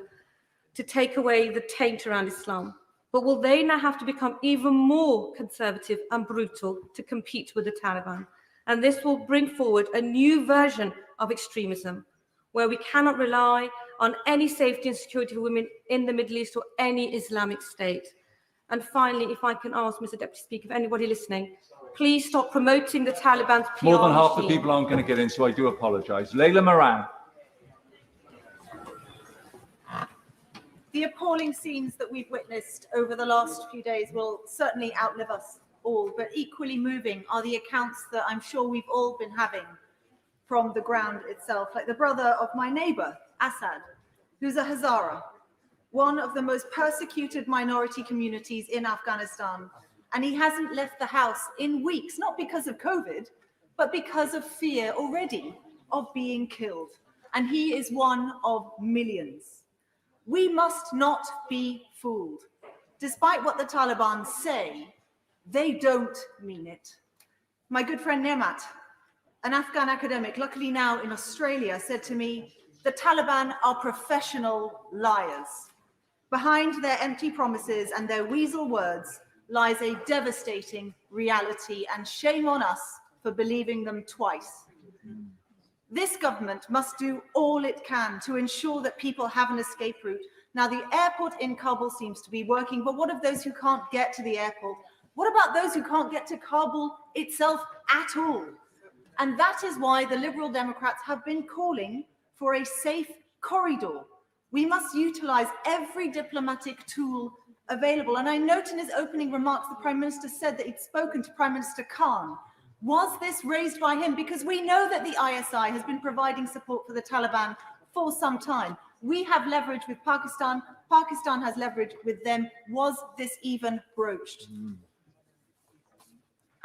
to take away the taint around Islam. But will they now have to become even more conservative and brutal to compete with the Taliban? And this will bring forward a new version of extremism, where we cannot rely on any safety and security for women in the Middle East or any Islamic state. And finally, if I can ask, Mr. Deputy Speaker, if anybody listening, please stop promoting the Taliban's PR More than half the machine. people aren't going to get in, so I do apologise. Leila Moran. The appalling scenes that we've witnessed over the last few days will certainly outlive us all, but equally moving are the accounts that I'm sure we've all been having from the ground itself, like the brother of my neighbour, Assad, who's a Hazara, one of the most persecuted minority communities in Afghanistan. And he hasn't left the house in weeks, not because of COVID, but because of fear already of being killed. And he is one of millions. We must not be fooled. Despite what the Taliban say, they don't mean it. My good friend Nemat, an Afghan academic, luckily now in Australia, said to me, the Taliban are professional liars. Behind their empty promises and their weasel words lies a devastating reality, and shame on us for believing them twice. This government must do all it can to ensure that people have an escape route. Now, the airport in Kabul seems to be working, but what of those who can't get to the airport? What about those who can't get to Kabul itself at all? And that is why the Liberal Democrats have been calling for a safe corridor. We must utilize every diplomatic tool available. And I note in his opening remarks, the Prime Minister said that he'd spoken to Prime Minister Khan. Was this raised by him? Because we know that the ISI has been providing support for the Taliban for some time. We have leverage with Pakistan. Pakistan has leverage with them. Was this even broached?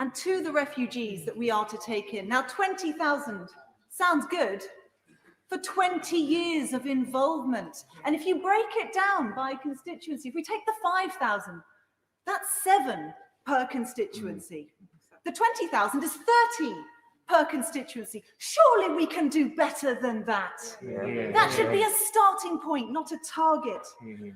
And to the refugees that we are to take in. Now, 20,000 sounds good for 20 years of involvement. And if you break it down by constituency, if we take the 5,000, that's 7 per constituency. The 20,000 is 30 per constituency. Surely we can do better than that. That should be a starting point, not a target.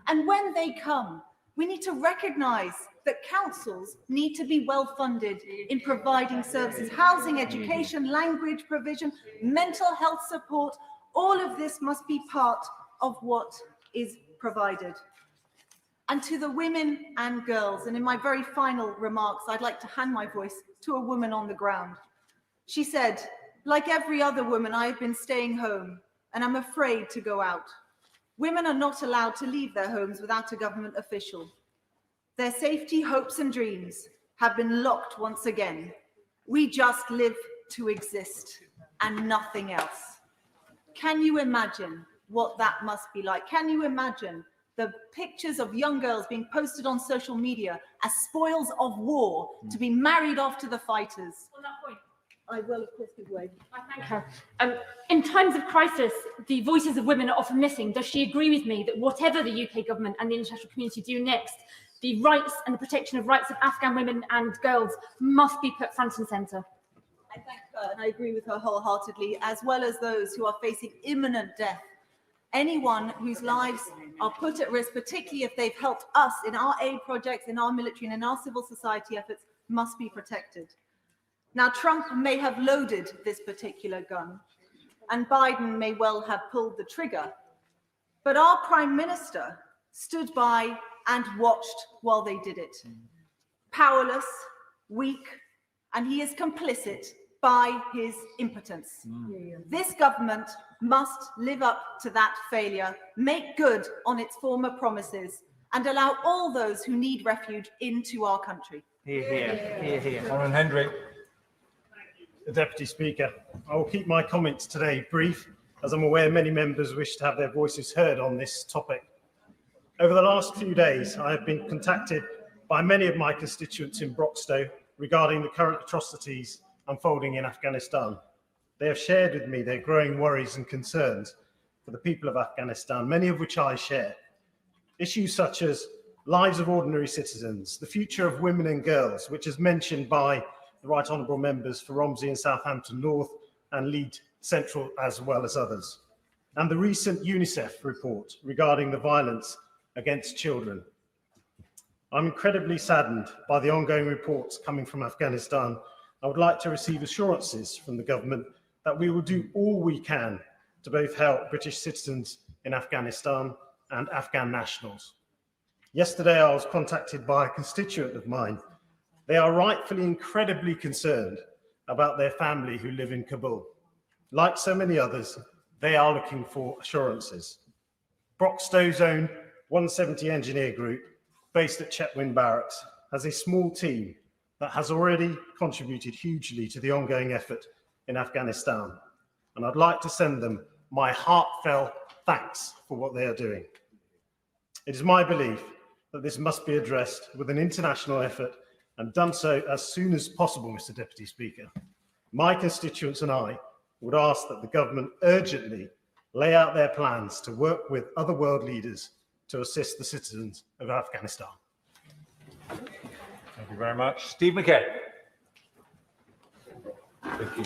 And when they come, we need to recognize that councils need to be well funded in providing services, housing, education, language provision, mental health support. All of this must be part of what is provided. And to the women and girls, and in my very final remarks, I'd like to hand my voice to a woman on the ground. She said, like every other woman, I've been staying home and I'm afraid to go out. Women are not allowed to leave their homes without a government official. Their safety, hopes and dreams have been locked once again. We just live to exist and nothing else. Can you imagine what that must be like? Can you imagine the pictures of young girls being posted on social media as spoils of war to be married off to the fighters? On that point, I will, of course, give way. I thank her. In times of crisis, the voices of women are often missing. Does she agree with me that whatever the UK government and the international community do next, the rights and the protection of rights of Afghan women and girls must be put front and centre? I thank her, and I agree with her wholeheartedly, as well as those who are facing imminent death. Anyone whose lives are put at risk, particularly if they've helped us in our aid projects, in our military and in our civil society efforts, must be protected. Now, Trump may have loaded this particular gun, and Biden may well have pulled the trigger, but our Prime Minister stood by and watched while they did it. Powerless, weak, and he is complicit by his impotence. This government must live up to that failure, make good on its former promises, and allow all those who need refuge into our country. Hear, hear. Hear, hear. Warren Hendry. The Deputy Speaker, I will keep my comments today brief, as I'm aware many members wish to have their voices heard on this topic. Over the last few days, I have been contacted by many of my constituents in Broxtowe regarding the current atrocities unfolding in Afghanistan. They have shared with me their growing worries and concerns for the people of Afghanistan, many of which I share. Issues such as lives of ordinary citizens, the future of women and girls, which is mentioned by the Right Honourable members for Romsey and Southampton North and Leeds Central, as well as others, and the recent UNICEF report regarding the violence against children. I'm incredibly saddened by the ongoing reports coming from Afghanistan. I would like to receive assurances from the government that we will do all we can to both help British citizens in Afghanistan and Afghan nationals. Yesterday, I was contacted by a constituent of mine. They are rightfully incredibly concerned about their family who live in Kabul. Like so many others, they are looking for assurances. Broxtowe's own 170 engineer group, based at Chetwynd Barracks, has a small team that has already contributed hugely to the ongoing effort in Afghanistan. And I'd like to send them my heartfelt thanks for what they are doing. It is my belief that this must be addressed with an international effort and done so as soon as possible, Mr. Deputy Speaker. My constituents and I would ask that the government urgently lay out their plans to work with other world leaders to assist the citizens of Afghanistan. Thank you very much. Steve McKay. Thank you.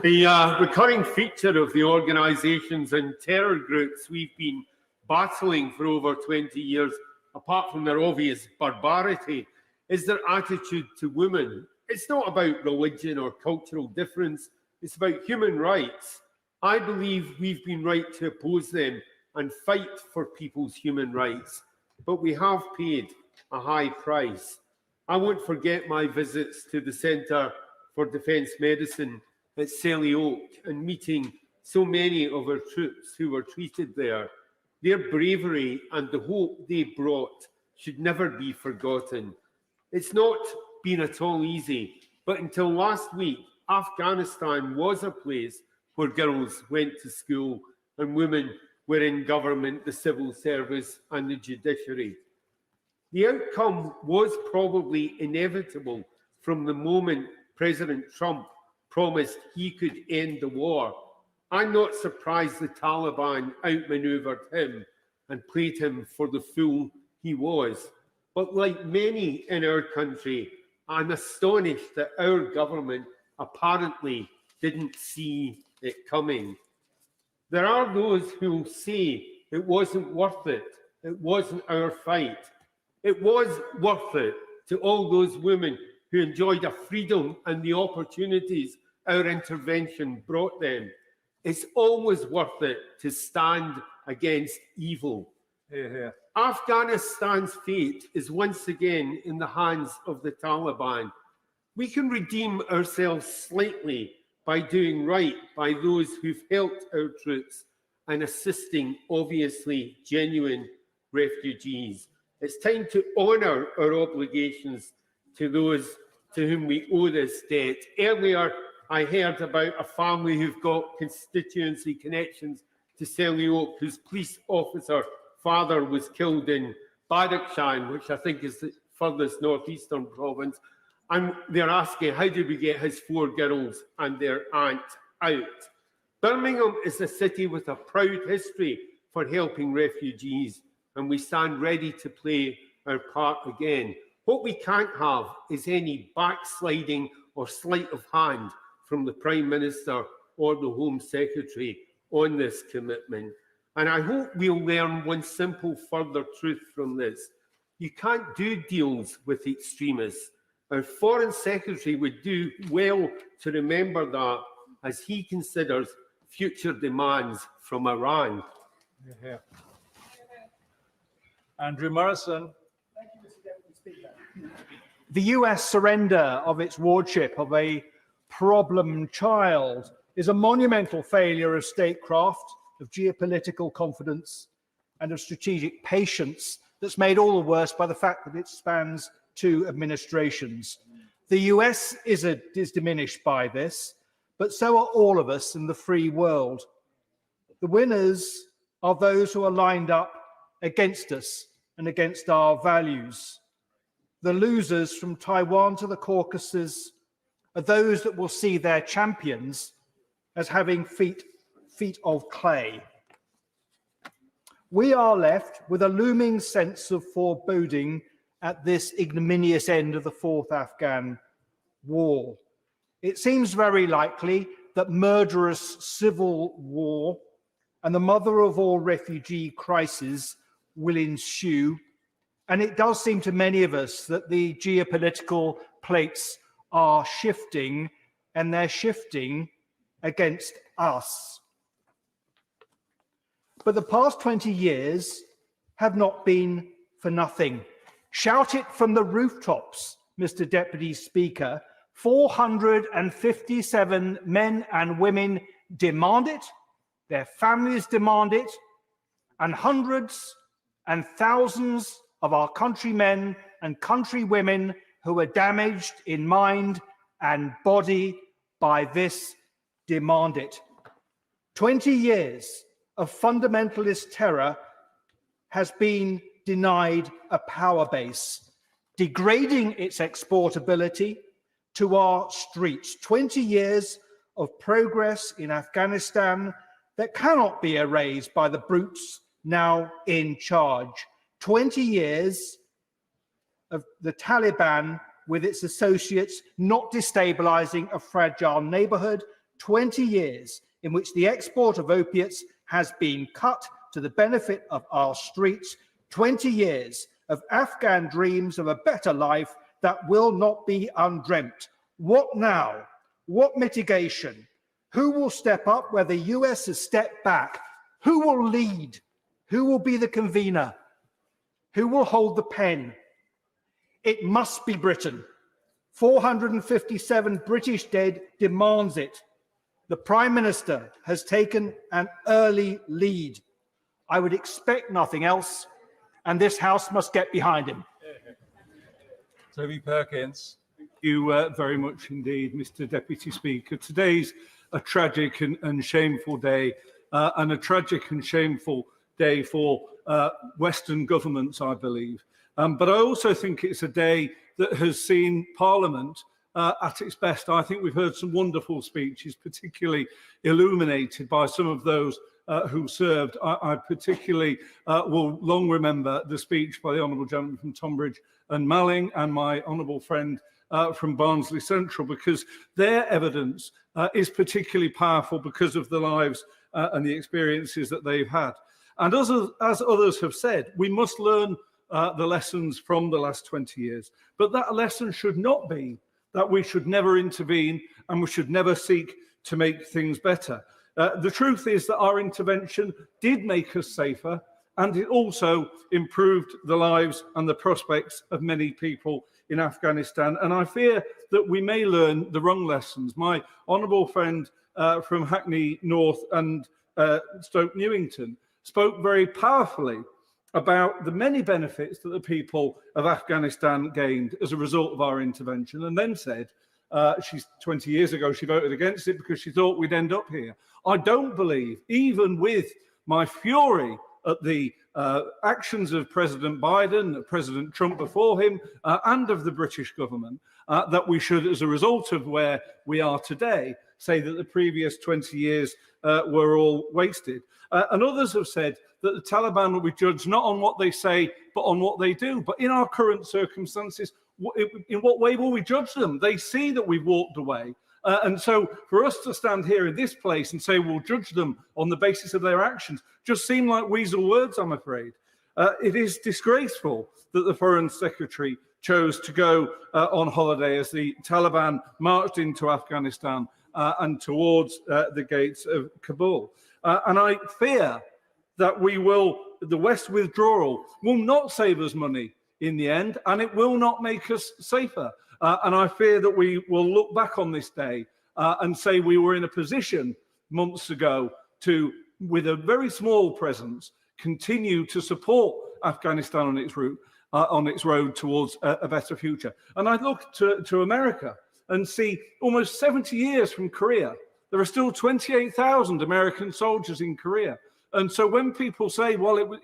The recurring feature of the organisations and terror groups we've been battling for over 20 years, apart from their obvious barbarity, is their attitude to women. It's not about religion or cultural difference, it's about human rights. I believe we've been right to oppose them and fight for people's human rights, but we have paid a high price. I won't forget my visits to the Centre for Defence Medicine at Selly Oak and meeting so many of our troops who were treated there. Their bravery and the hope they brought should never be forgotten. It's not been at all easy, but until last week, Afghanistan was a place where girls went to school and women were in government, the civil service and the judiciary. The outcome was probably inevitable from the moment President Trump promised he could end the war. I'm not surprised the Taliban outmaneuvered him and played him for the fool he was. But like many in our country, I'm astonished that our government apparently didn't see it coming. There are those who will say it wasn't worth it. It wasn't our fight. It was worth it to all those women who enjoyed a freedom and the opportunities our intervention brought them. It's always worth it to stand against evil. Hear, hear. Afghanistan's fate is once again in the hands of the Taliban. We can redeem ourselves slightly by doing right by those who've helped our troops and assisting obviously genuine refugees. It's time to honour our obligations to those to whom we owe this debt. Earlier, I heard about a family who've got constituency connections to Selly Oak, whose police officer father was killed in Badakhshan, which I think is the furthest northeastern province. And they're asking, how did we get his 4 girls and their aunt out? Birmingham is a city with a proud history for helping refugees, and we stand ready to play our part again. What we can't have is any backsliding or sleight of hand from the Prime Minister or the Home Secretary on this commitment. And I hope we'll learn one simple further truth from this. You can't do deals with extremists. Our Foreign Secretary would do well to remember that as he considers future demands from Iran. Andrew Morrison. The US surrender of its wardship of a problem child is a monumental failure of statecraft, of geopolitical confidence, and of strategic patience that's made all the worse by the fact that it spans 2 administrations. The US is diminished by this, but so are all of us in the free world. The winners are those who are lined up against us and against our values. The losers, from Taiwan to the Caucasus, are those that will see their champions as having feet of clay. We are left with a looming sense of foreboding at this ignominious end of the 4th Afghan war. It seems very likely that murderous civil war and the mother of all refugee crises will ensue. And it does seem to many of us that the geopolitical plates are shifting, and they're shifting against us. But the past 20 years have not been for nothing. Shout it from the rooftops, Mr. Deputy Speaker. 457 men and women demand it, their families demand it, and hundreds and thousands of our countrymen and countrywomen who are damaged in mind and body by this demand it. 20 years of fundamentalist terror has been denied a power base, degrading its exportability to our streets. 20 years of progress in Afghanistan that cannot be erased by the brutes now in charge. 20 years of the Taliban with its associates not destabilizing a fragile neighborhood. 20 years in which the export of opiates has been cut to the benefit of our streets. 20 years of Afghan dreams of a better life that will not be undreamt. What now? What mitigation? Who will step up where the US has stepped back? Who will lead? Who will be the convener? Who will hold the pen? It must be Britain. 457 British dead demands it. The Prime Minister has taken an early lead. I would expect nothing else, and this House must get behind him. Toby Perkins. Thank you very much indeed, Mr. Deputy Speaker. Today's a tragic and shameful day, and a tragic and shameful day for Western governments, I believe. But I also think it's a day that has seen Parliament at its best. I think we've heard some wonderful speeches, particularly illuminated by some of those who served. I particularly will long remember the speech by the Honourable Gentleman from Tonbridge and Malling and my honourable friend from Barnsley Central, because their evidence is particularly powerful because of the lives and the experiences that they've had. And as others have said, we must learn the lessons from the last 20 years. But that lesson should not be that we should never intervene and we should never seek to make things better. The truth is that our intervention did make us safer, and it also improved the lives and the prospects of many people in Afghanistan. And I fear that we may learn the wrong lessons. My honourable friend from Hackney North and Stoke Newington spoke very powerfully about the many benefits that the people of Afghanistan gained as a result of our intervention, and then said, 20 years ago, she voted against it because she thought we'd end up here. I don't believe, even with my fury at the actions of President Biden, President Trump before him, and of the British government, that we should, as a result of where we are today, say that the previous 20 years were all wasted. And others have said that the Taliban will be judged not on what they say, but on what they do. But in our current circumstances, in what way will we judge them? They see that we've walked away. And so for us to stand here in this place and say we'll judge them on the basis of their actions just seem like weasel words, I'm afraid. It is disgraceful that the Foreign Secretary chose to go on holiday as the Taliban marched into Afghanistan and towards the gates of Kabul. And I fear that the West withdrawal will not save us money in the end, and it will not make us safer. And I fear that we will look back on this day and say we were in a position months ago to, with a very small presence, continue to support Afghanistan on its road towards a better future. And I look to America and see almost 70 years from Korea, there are still 28,000 American soldiers in Korea. And so when people say, well,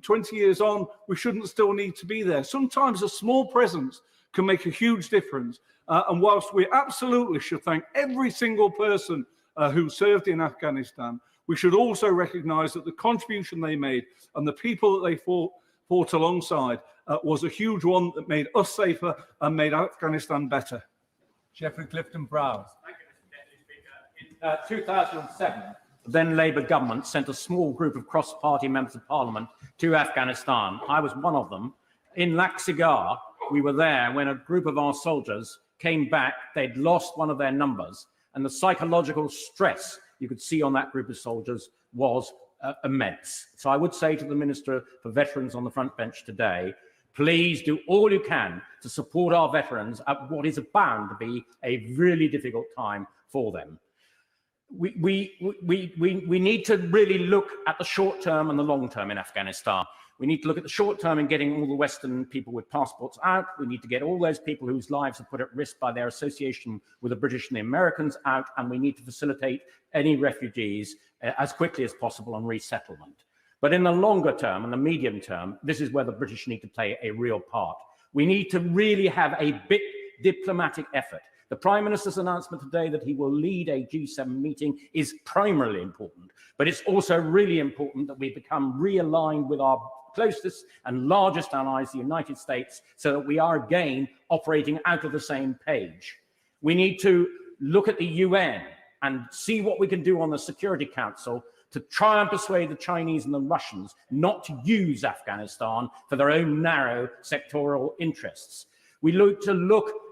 20 years on, we shouldn't still need to be there, sometimes a small presence can make a huge difference. And whilst we absolutely should thank every single person who served in Afghanistan, we should also recognise that the contribution they made and the people that they fought alongside was a huge one that made us safer and made Afghanistan better. Geoffrey Clifton Brown. Thank you, Mr. Deputy Speaker. In 2007, the then Labour government sent a small group of cross-party members of parliament to Afghanistan. I was one of them. In Laxagar, we were there when a group of our soldiers came back. They'd lost one of their numbers, and the psychological stress you could see on that group of soldiers was immense. So I would say to the Minister for Veterans on the front bench today, please do all you can to support our veterans at what is bound to be a really difficult time for them. We need to really look at the short term and the long term in Afghanistan. We need to look at the short term in getting all the Western people with passports out. We need to get all those people whose lives are put at risk by their association with the British and the Americans out, and we need to facilitate any refugees as quickly as possible on resettlement. But in the longer term and the medium term, this is where the British need to play a real part. We need to really have a big diplomatic effort. The Prime Minister's announcement today that he will lead a G7 meeting is primarily important, but it's also really important that we become realigned with our closest and largest allies, the United States, so that we are again operating out of the same page. We need to look at the UN and see what we can do on the Security Council to try and persuade the Chinese and the Russians not to use Afghanistan for their own narrow sectoral interests. We look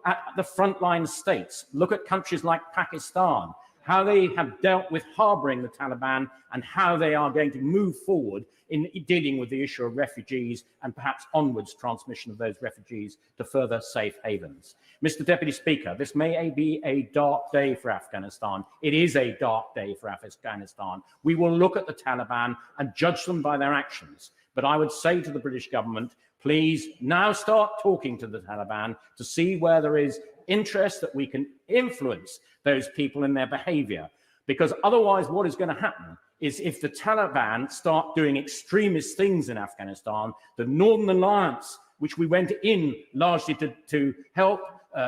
at the frontline states, look at countries like Pakistan, how they have dealt with harboring the Taliban and how they are going to move forward in dealing with the issue of refugees and perhaps onwards transmission of those refugees to further safe havens. Mr. Deputy Speaker, this may be a dark day for Afghanistan. It is a dark day for Afghanistan. We will look at the Taliban and judge them by their actions. But I would say to the British government, please now start talking to the Taliban to see where there is interest that we can influence those people in their behavior. Because otherwise what is going to happen is if the Taliban start doing extremist things in Afghanistan, the Northern Alliance, which we went in largely to help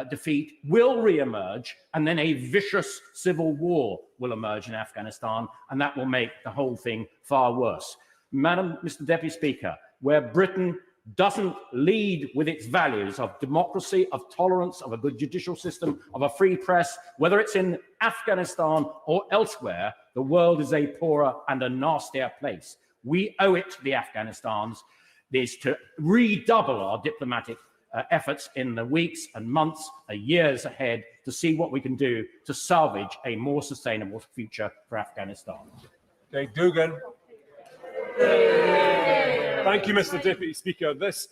defeat, will re-emerge, and then a vicious civil war will emerge in Afghanistan, and that will make the whole thing far worse. Mr. Deputy Speaker, where Britain doesn't lead with its values of democracy, of tolerance, of a good judicial system, of a free press, whether it's in Afghanistan or elsewhere, the world is a poorer and a nastier place. We owe it to the Afghanistans is to redouble our diplomatic efforts in the weeks and months and years ahead to see what we can do to salvage a more sustainable future for Afghanistan. Dave Dugan. Thank you, Mr. Deputy Speaker. This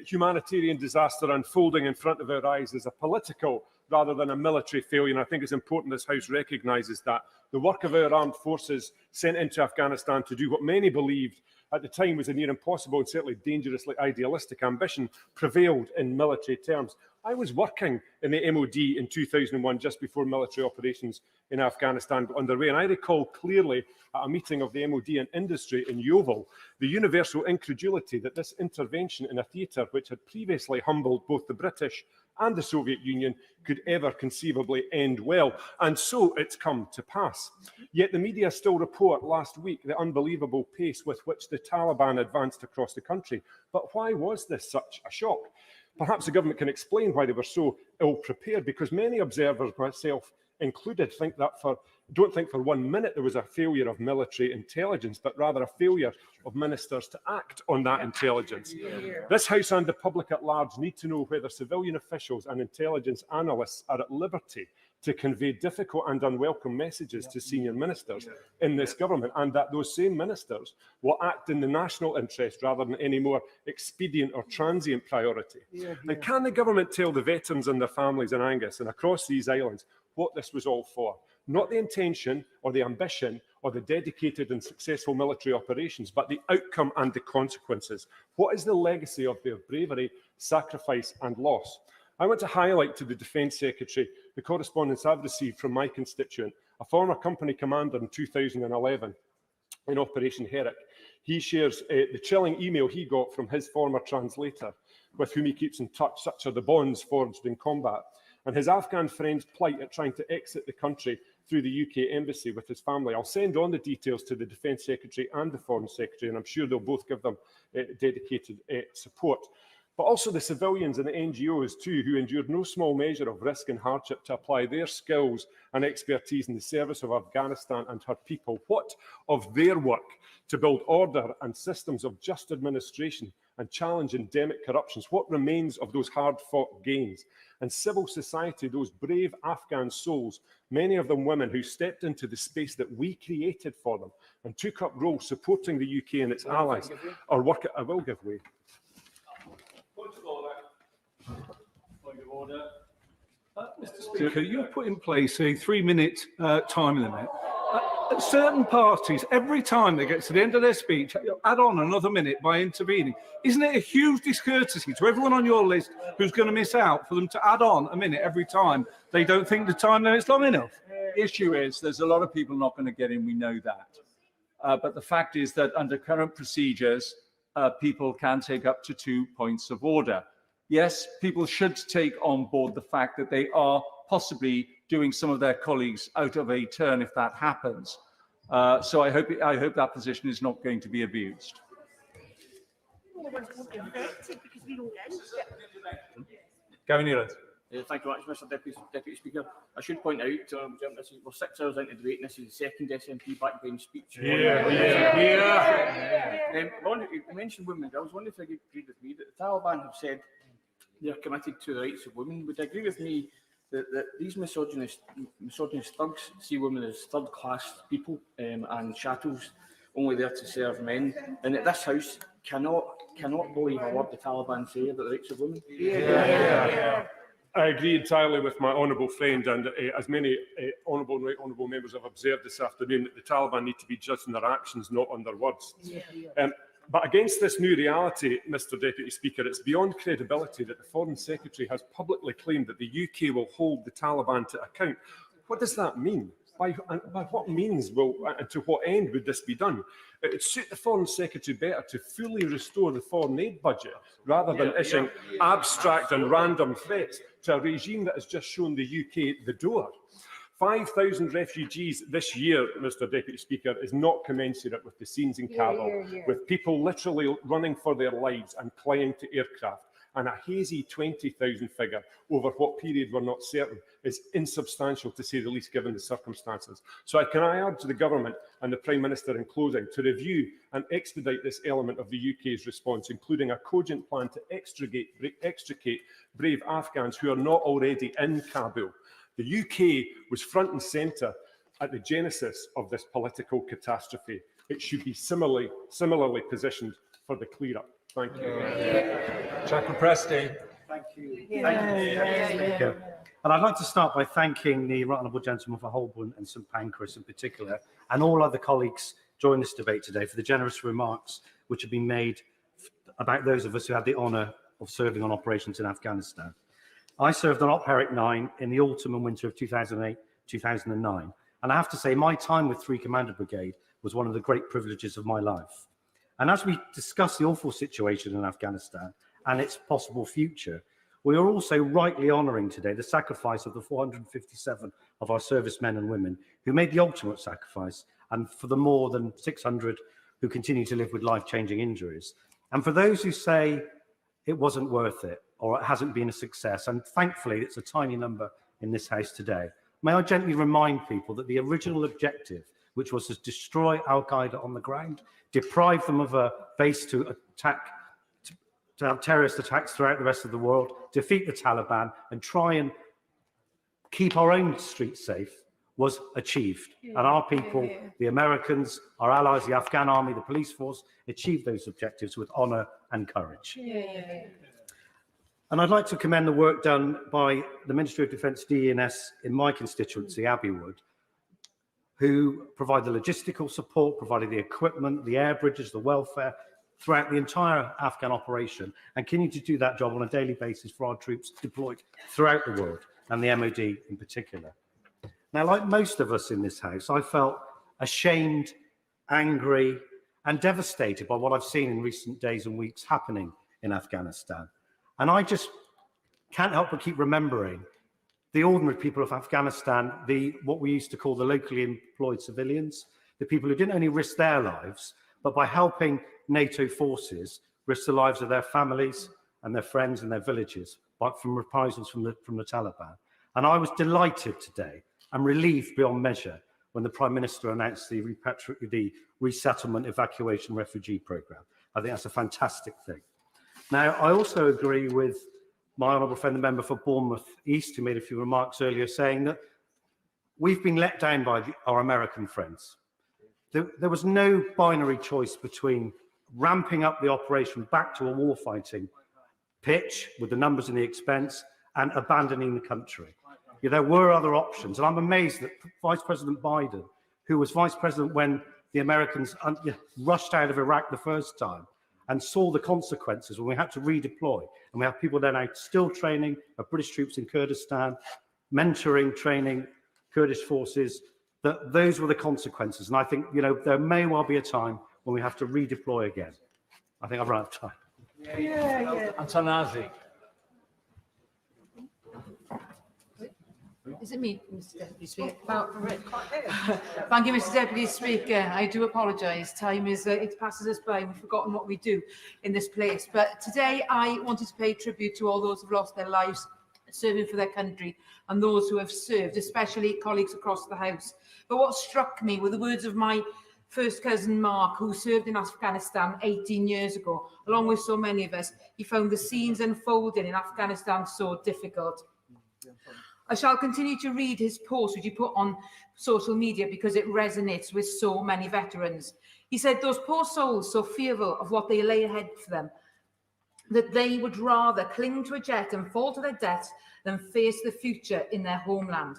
humanitarian disaster unfolding in front of our eyes is a political rather than a military failure, and I think it's important this House recognises that. The work of our armed forces sent into Afghanistan to do what many believed at the time was a near impossible and certainly dangerously idealistic ambition prevailed in military terms. I was working in the MOD in 2001, just before military operations in Afghanistan got underway, and I recall clearly at a meeting of the MOD and industry in Yeovil the universal incredulity that this intervention in a theatre which had previously humbled both the British and the Soviet Union could ever conceivably end well. And so it's come to pass. Yet the media still report last week the unbelievable pace with which the Taliban advanced across the country. But why was this such a shock? Perhaps the government can explain why they were so ill-prepared, because many observers, myself included don't think for 1 minute there was a failure of military intelligence, but rather a failure of ministers to act on that intelligence. This House and the public at large need to know whether civilian officials and intelligence analysts are at liberty to convey difficult and unwelcome messages to senior ministers in this government, and that those same ministers will act in the national interest rather than any more expedient or transient priority. And can the government tell the veterans and their families in Angus and across these islands what this was all for? Not the intention or the ambition or the dedicated and successful military operations, but the outcome and the consequences. What is the legacy of their bravery, sacrifice and loss? I want to highlight to the Defence Secretary the correspondence I've received from my constituent, a former company commander in 2011 in Operation Herrick. He shares the chilling email he got from his former translator, with whom he keeps in touch. Such are the bonds forged in combat. And his Afghan friend's plight at trying to exit the country through the UK embassy with his family. I'll send on the details to the Defence Secretary and the Foreign Secretary, and I'm sure they'll both give them dedicated support. But also the civilians and the NGOs too, who endured no small measure of risk and hardship to apply their skills and expertise in the service of Afghanistan and her people. What of their work to build order and systems of just administration and challenge endemic corruptions? What remains of those hard-fought gains? And civil society, those brave Afghan souls, many of them women who stepped into the space that we created for them and took up roles supporting the UK and its allies, or work I will give way. Point of order. Mr. Speaker, you put in place a 3-minute time limit. Certain parties, every time they get to the end of their speech, add on another minute by intervening. Isn't it a huge discourtesy to everyone on your list who's going to miss out for them to add on a minute every time they don't think the time limit's long enough? The issue is there's a lot of people not going to get in, we know that. But the fact is that under current procedures, people can take up to 2 points of order. Yes, people should take on board the fact that they are possibly doing some of their colleagues out of a turn if that happens. So I hope that position is not going to be abused. Gavin Newlands. Thank you very much, Mr Deputy Speaker. I should point out, we're 6 hours into debate, and this is the second SNP backbench speech. You mentioned women. I was wondering if you could agree with me that the Taliban have said they're committed to the rights of women. Would you agree with me that these misogynist thugs see women as third-class people and chattels only there to serve men, and that this House cannot believe a word the Taliban say about the rights of women? I agree entirely with my honourable friend, and as many honourable and right honourable members have observed this afternoon, that the Taliban need to be judged on their actions, not on their words. But against this new reality, Mr Deputy Speaker, it's beyond credibility that the Foreign Secretary has publicly claimed that the UK will hold the Taliban to account. What does that mean? By what means and to what end would this be done? It would suit the Foreign Secretary better to fully restore the foreign aid budget rather than issuing abstract and random threats to a regime that has just shown the UK the door. 5,000 refugees this year, Mr Deputy Speaker, is not commensurate with the scenes in Kabul, with people literally running for their lives and clinging to aircraft. And a hazy 20,000 figure over what period we're not certain is insubstantial, to say the least, given the circumstances. So can I urge the Government and the Prime Minister in closing to review and expedite this element of the UK's response, including a cogent plan to extricate brave Afghans who are not already in Kabul. The UK was front and centre at the genesis of this political catastrophe. It should be similarly positioned for the clear-up. Thank you. Chaplain Presti. Thank you. And I'd like to start by thanking the Right Honourable Gentleman for Holborn and St Pancras in particular, and all other colleagues joining this debate today for the generous remarks which have been made about those of us who had the honour of serving on operations in Afghanistan. I served on Op Herrick 9 in the autumn and winter of 2008-2009, and I have to say my time with 3 Commander Brigade was one of the great privileges of my life. And as we discuss the awful situation in Afghanistan and its possible future, we are also rightly honouring today the sacrifice of the 457 of our servicemen and women who made the ultimate sacrifice, and for the more than 600 who continue to live with life-changing injuries. And for those who say it wasn't worth it or it hasn't been a success, and thankfully it's a tiny number in this House today, may I gently remind people that the original objective, which was to destroy Al-Qaeda on the ground, deprive them of a base to attack, to have terrorist attacks throughout the rest of the world, defeat the Taliban, and try and keep our own streets safe, was achieved. And our people, the Americans, our allies, the Afghan army, the police force, achieved those objectives with honour and courage. And I'd like to commend the work done by the Ministry of Defence DENS in my constituency, Abbeywood, who provide the logistical support, provided the equipment, the air bridges, the welfare, throughout the entire Afghan operation, and continue to do that job on a daily basis for our troops deployed throughout the world, and the MOD in particular. Now, like most of us in this House, I felt ashamed, angry, and devastated by what I've seen in recent days and weeks happening in Afghanistan. And I just can't help but keep remembering the ordinary people of Afghanistan, what we used to call the locally employed civilians, the people who didn't only risk their lives, but by helping NATO forces, risk the lives of their families and their friends and their villages, but from reprisals from the Taliban. And I was delighted today and relieved beyond measure when the Prime Minister announced the resettlement evacuation refugee programme. I think that's a fantastic thing. Now, I also agree with my honourable friend, the member for Bournemouth East, who made a few remarks earlier, saying that we've been let down by our American friends. There was no binary choice between ramping up the operation back to a warfighting pitch with the numbers and the expense and abandoning the country. There were other options, and I'm amazed that Vice President Biden, who was Vice President when the Americans rushed out of Iraq the first time and saw the consequences when we had to redeploy, and we have people there now still training of British troops in Kurdistan, mentoring, training Kurdish forces, that those were the consequences. And I think, there may well be a time when we have to redeploy again. I think I've run out of time. Antanazi. Is it me, Mr Deputy Speaker? Thank you, Mr Deputy Speaker. I do apologise. Time is, it passes us by and we've forgotten what we do in this place. But today I wanted to pay tribute to all those who've lost their lives serving for their country and those who have served, especially colleagues across the House. But what struck me were the words of my first cousin Mark, who served in Afghanistan 18 years ago. Along with so many of us, he found the scenes unfolding in Afghanistan so difficult. I shall continue to read his post, which he put on social media, because it resonates with so many veterans. He said, those poor souls so fearful of what they lay ahead for them, that they would rather cling to a jet and fall to their deaths than face the future in their homeland.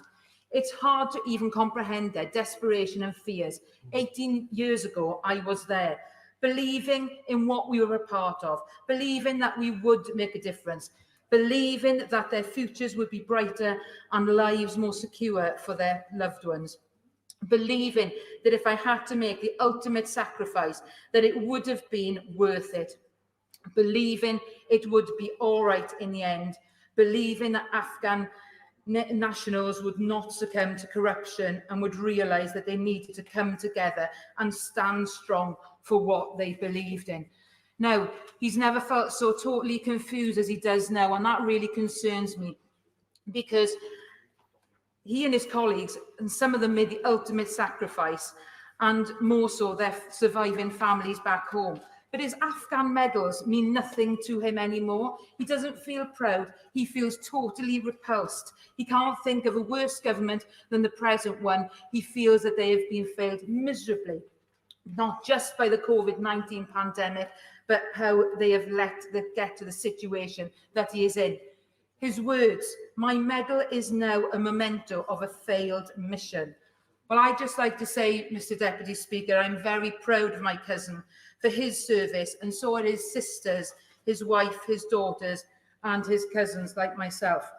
It's hard to even comprehend their desperation and fears. 18 years ago, I was there, believing in what we were a part of, believing that we would make a difference, believing that their futures would be brighter and lives more secure for their loved ones, believing that if I had to make the ultimate sacrifice, that it would have been worth it, believing it would be all right in the end, believing that Afghan nationals would not succumb to corruption and would realise that they needed to come together and stand strong for what they believed in. Now, he's never felt so totally confused as he does now, and that really concerns me, because he and his colleagues, and some of them made the ultimate sacrifice, and more so their surviving families back home. But his Afghan medals mean nothing to him anymore. He doesn't feel proud. He feels totally repulsed. He can't think of a worse government than the present one. He feels that they have been failed miserably, not just by the COVID-19 pandemic, but how they have let them get to the situation that he is in. His words, my medal is now a memento of a failed mission. Well, I'd just like to say, Mr Deputy Speaker, I'm very proud of my cousin for his service, and so are his sisters, his wife, his daughters, and his cousins like myself.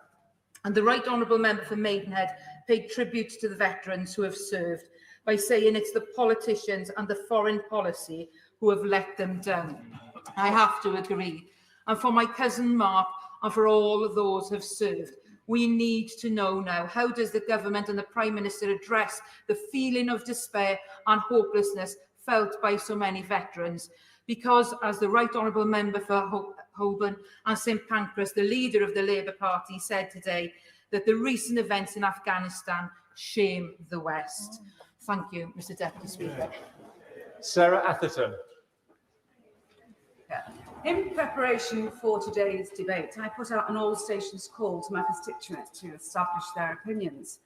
And the Right Honourable Member for Maidenhead paid tribute to the veterans who have served by saying it's the politicians and the foreign policy who have let them down. I have to agree. And for my cousin Mark, and for all of those who have served, we need to know now, how does the government and the Prime Minister address the feeling of despair and hopelessness felt by so many veterans? Because, as the Right Honourable Member for Holborn and St Pancras, the leader of the Labour Party, said today, that the recent events in Afghanistan shame the West. Thank you, Mr Deputy Speaker. Sarah Atherton. In preparation for today's debate, I put out an all stations call to my constituents to establish their opinions.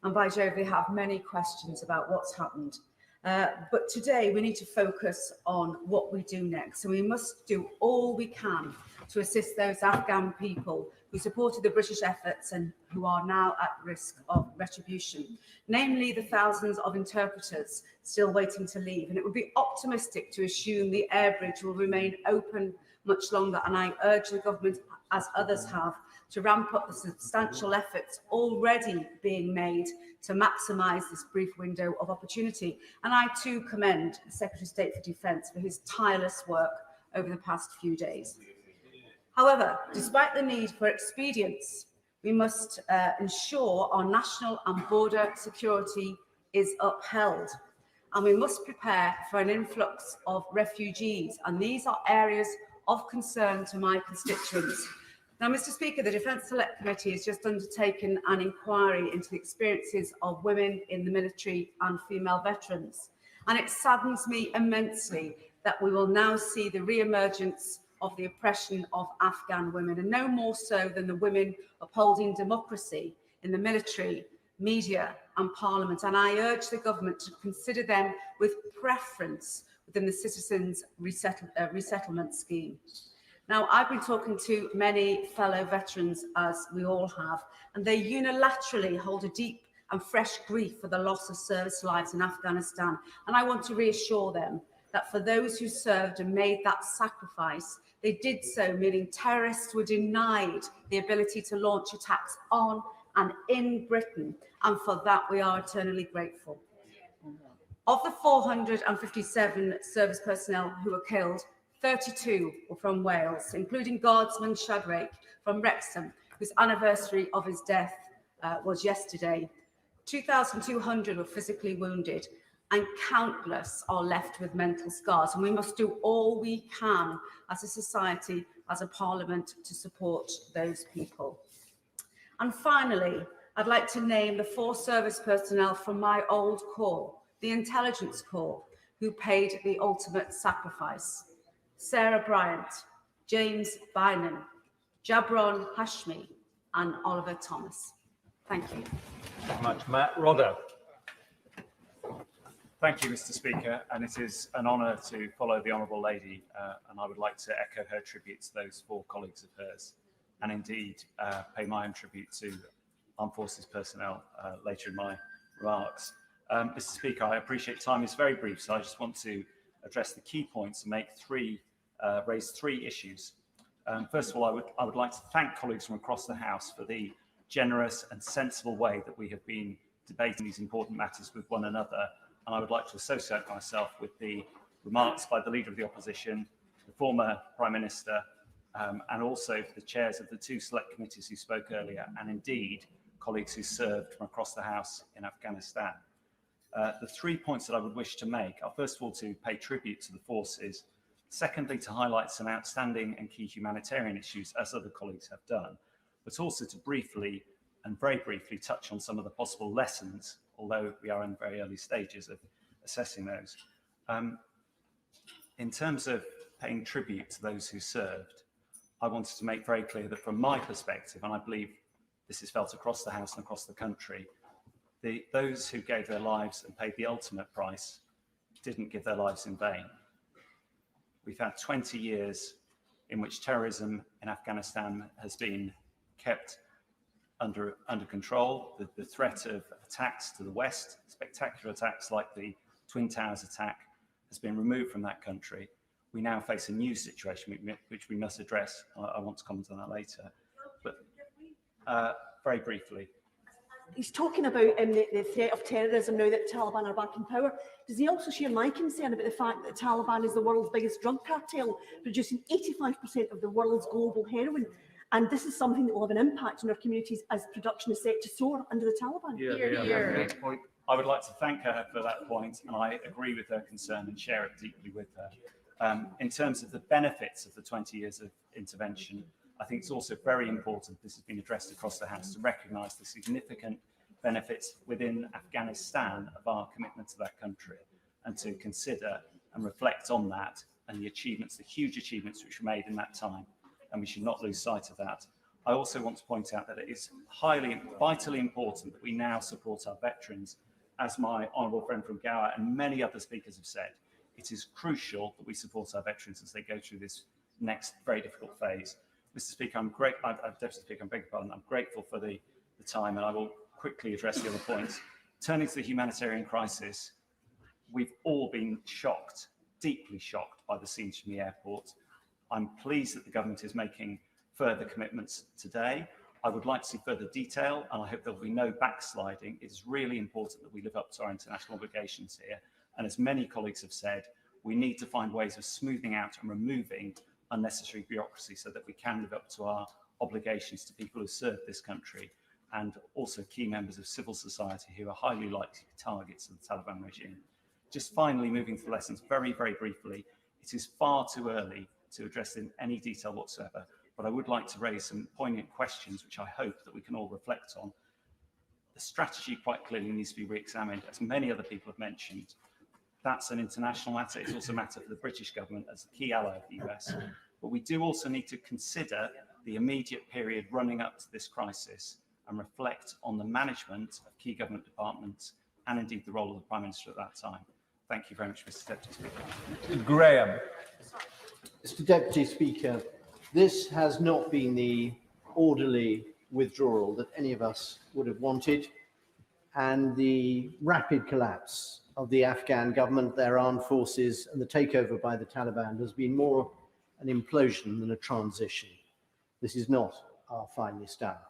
And by Jove, they have many questions about what's happened. But today we need to focus on what we do next. And we must do all we can to assist those Afghan people who supported the British efforts and who are now at risk of retribution, namely the thousands of interpreters still waiting to leave. And it would be optimistic to assume the air bridge will remain open much longer. And I urge the government, as others have, to ramp up the substantial efforts already being made to maximise this brief window of opportunity. And I too commend the Secretary of State for Defence for his tireless work over the past few days. However, despite the need for expedience, we must ensure our national and border security is upheld. And we must prepare for an influx of refugees. And these are areas of concern to my constituents. Now, Mr Speaker, the Defence Select Committee has just undertaken an inquiry into the experiences of women in the military and female veterans. And it saddens me immensely that we will now see the re-emergence of the oppression of Afghan women, and no more so than the women upholding democracy in the military, media and parliament. And I urge the government to consider them with preference within the Citizens Resettlement Scheme. Now, I've been talking to many fellow veterans, as we all have, and they unilaterally hold a deep and fresh grief for the loss of service lives in Afghanistan. And I want to reassure them that for those who served and made that sacrifice, they did so meaning terrorists were denied the ability to launch attacks on and in Britain. And for that, we are eternally grateful. Of the 457 service personnel who were killed, 32 were from Wales, including Guardsman Shadrake from Wrexham, whose anniversary of his death was yesterday. 2,200 were physically wounded, and countless are left with mental scars. And we must do all we can as a society, as a parliament, to support those people. And finally, I'd like to name the 4 service personnel from my old corps, the Intelligence Corps, who paid the ultimate sacrifice. Sarah Bryant, James Bynum, Jabron Hashmi, and Oliver Thomas. Thank you. Thank you very much, Matt. Rodder. Thank you, Mr Speaker, and it is an honour to follow the Honourable Lady, and I would like to echo her tribute to those 4 colleagues of hers, and indeed pay my own tribute to Armed Forces personnel later in my remarks. Mr Speaker, I appreciate time is very brief, so I just want to address the key points and make raise 3 issues. First of all, I would like to thank colleagues from across the House for the generous and sensible way that we have been debating these important matters with one another. And I would like to associate myself with the remarks by the Leader of the Opposition, the former Prime Minister, and also the chairs of the 2 select committees who spoke earlier, and indeed colleagues who served from across the House in Afghanistan. The 3 points that I would wish to make are, first of all, to pay tribute to the forces, secondly, to highlight some outstanding and key humanitarian issues, as other colleagues have done, but also to briefly and very briefly touch on some of the possible lessons, although we are in very early stages of assessing those. In terms of paying tribute to those who served, I wanted to make very clear that from my perspective, and I believe this is felt across the House and across the country, those who gave their lives and paid the ultimate price didn't give their lives in vain. We've had 20 years in which terrorism in Afghanistan has been kept under control. The threat of attacks to the west, spectacular attacks like the Twin Towers attack, has been removed from that country. We now face a new situation which we must address. I want to comment on that later. But very briefly. He's talking about the threat of terrorism now that the Taliban are back in power. Does he also share my concern about the fact that the Taliban is the world's biggest drug cartel, producing 85% of the world's global heroin? And this is something that will have an impact on our communities as production is set to soar under the Taliban. Great point. I would like to thank her for that point, and I agree with her concern and share it deeply with her. In terms of the benefits of the 20 years of intervention, I think it's also very important, this has been addressed across the House, to recognise the significant benefits within Afghanistan of our commitment to that country, and to consider and reflect on that and the achievements, the huge achievements which were made in that time, and we should not lose sight of that. I also want to point out that it is vitally important that we now support our veterans, as my honourable friend from Gower and many other speakers have said. It is crucial that we support our veterans as they go through this next very difficult phase. Mr. Speaker, Deputy Speaker, I beg your pardon, I'm grateful for the time, and I will quickly address the other points. Turning to the humanitarian crisis, we've all been shocked, deeply shocked by the scenes from the airport. I'm pleased that the government is making further commitments today. I would like to see further detail, and I hope there will be no backsliding. It is really important that we live up to our international obligations here. And as many colleagues have said, we need to find ways of smoothing out and removing unnecessary bureaucracy so that we can live up to our obligations to people who serve this country, and also key members of civil society who are highly likely targets of the Taliban regime. Just finally, moving to the lessons very, very briefly, it is far too early to address in any detail whatsoever, but I would like to raise some poignant questions which I hope that we can all reflect on. The strategy quite clearly needs to be re-examined, as many other people have mentioned. That's an international matter. It's also a matter for the British government as a key ally of the US. But we do also need to consider the immediate period running up to this crisis and reflect on the management of key government departments and indeed the role of the Prime Minister at that time. Thank you very much, Mr. Deputy Speaker. Graham. Mr. Deputy Speaker, this has not been the orderly withdrawal that any of us would have wanted, and the rapid collapse of the Afghan government, their armed forces, and the takeover by the Taliban has been more an implosion than a transition. This is not our finest hour.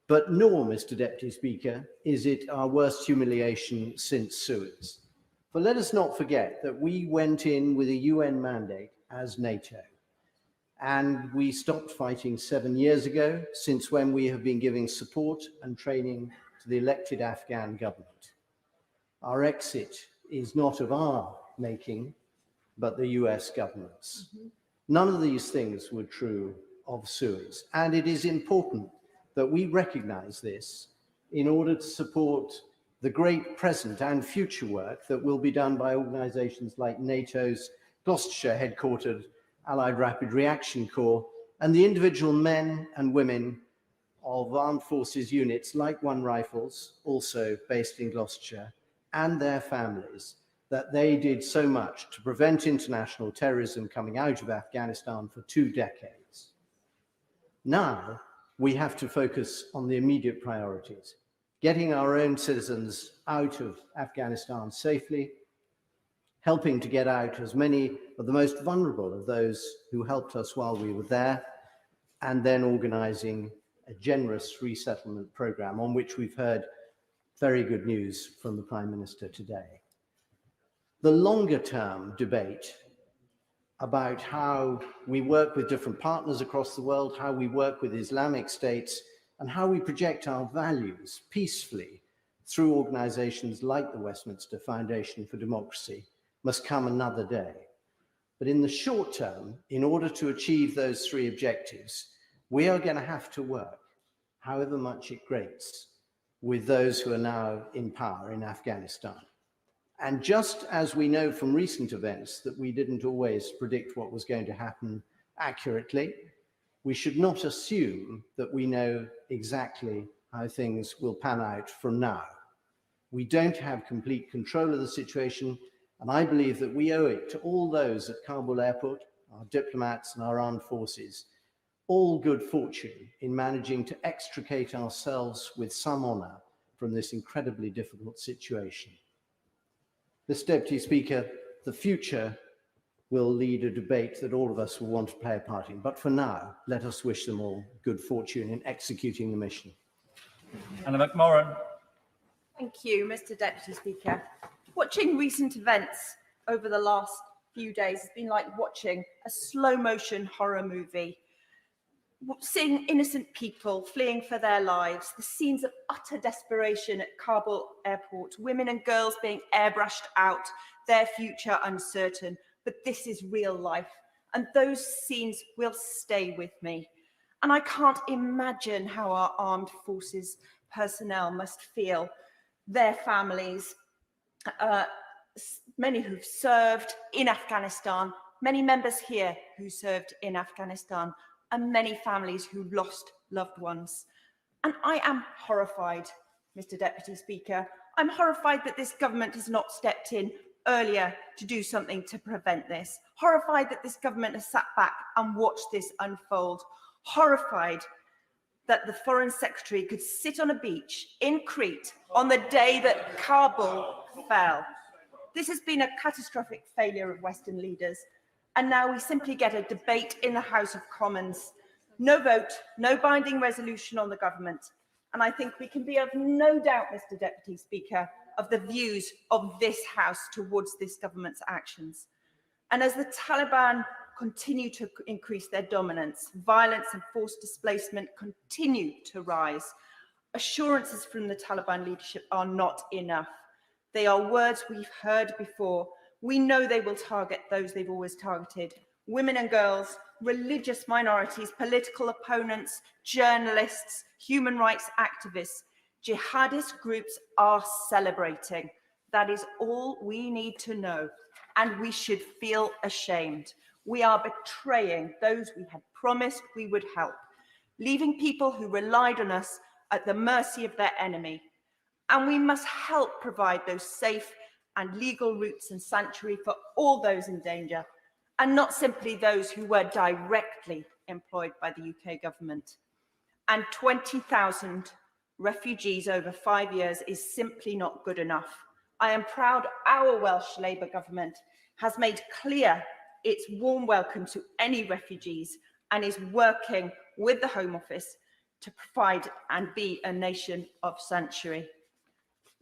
But nor, Mr. Deputy Speaker, is it our worst humiliation since Suez. For let us not forget that we went in with a UN mandate as NATO, and we stopped fighting 7 years ago, since when we have been giving support and training to the elected Afghan government. Our exit is not of our making, but the US government's. None of these things were true of Suez, and it is important that we recognize this in order to support the great present and future work that will be done by organizations like NATO's Gloucestershire headquartered Allied Rapid Reaction Corps, and the individual men and women of armed forces units like One Rifles, also based in Gloucestershire, and their families, that they did so much to prevent international terrorism coming out of Afghanistan for 2 decades. Now, we have to focus on the immediate priorities, getting our own citizens out of Afghanistan safely, helping to get out as many of the most vulnerable of those who helped us while we were there, and then organizing a generous resettlement program on which we've heard very good news from the Prime Minister today. The longer term debate about how we work with different partners across the world, how we work with Islamic states, and how we project our values peacefully through organizations like the Westminster Foundation for Democracy must come another day. But in the short term, in order to achieve those 3 objectives, we are going to have to work, however much it grates, with those who are now in power in Afghanistan. And just as we know from recent events that we didn't always predict what was going to happen accurately, we should not assume that we know exactly how things will pan out from now. We don't have complete control of the situation, and I believe that we owe it to all those at Kabul airport, our diplomats and our armed forces, all good fortune in managing to extricate ourselves with some honor from this incredibly difficult situation. Mr. Deputy Speaker, the future will lead a debate that all of us will want to play a part in. But for now, let us wish them all good fortune in executing the mission. Anna McMorran. Thank you, Mr. Deputy Speaker. Watching recent events over the last few days has been like watching a slow motion horror movie. Seeing innocent people fleeing for their lives, the scenes of utter desperation at Kabul airport, women and girls being airbrushed out, their future uncertain. But this is real life, and those scenes will stay with me. And I can't imagine how our armed forces personnel must feel, their families, many who've served in Afghanistan, many members here who served in Afghanistan, and many families who lost loved ones. And I am horrified, Mr. Deputy Speaker. I'm horrified that this government has not stepped in earlier to do something to prevent this. Horrified that this government has sat back and watched this unfold. Horrified that the Foreign Secretary could sit on a beach in Crete on the day that Kabul fell. This has been a catastrophic failure of Western leaders, and now we simply get a debate in the House of Commons. No vote, no binding resolution on the government. And I think we can be of no doubt, Mr. Deputy Speaker, of the views of this House towards this government's actions. And as the Taliban continue to increase their dominance, violence and forced displacement continue to rise, assurances from the Taliban leadership are not enough. They are words we've heard before. We know they will target those they've always targeted: women and girls, religious minorities, political opponents, journalists, human rights activists. Jihadist groups are celebrating. That is all we need to know, and we should feel ashamed. We are betraying those we had promised we would help, leaving people who relied on us at the mercy of their enemy. And we must help provide those safe and legal routes and sanctuary for all those in danger, and not simply those who were directly employed by the UK government. And 20,000 refugees over 5 years is simply not good enough. I am proud our Welsh Labour government has made clear its warm welcome to any refugees and is working with the Home Office to provide and be a nation of sanctuary.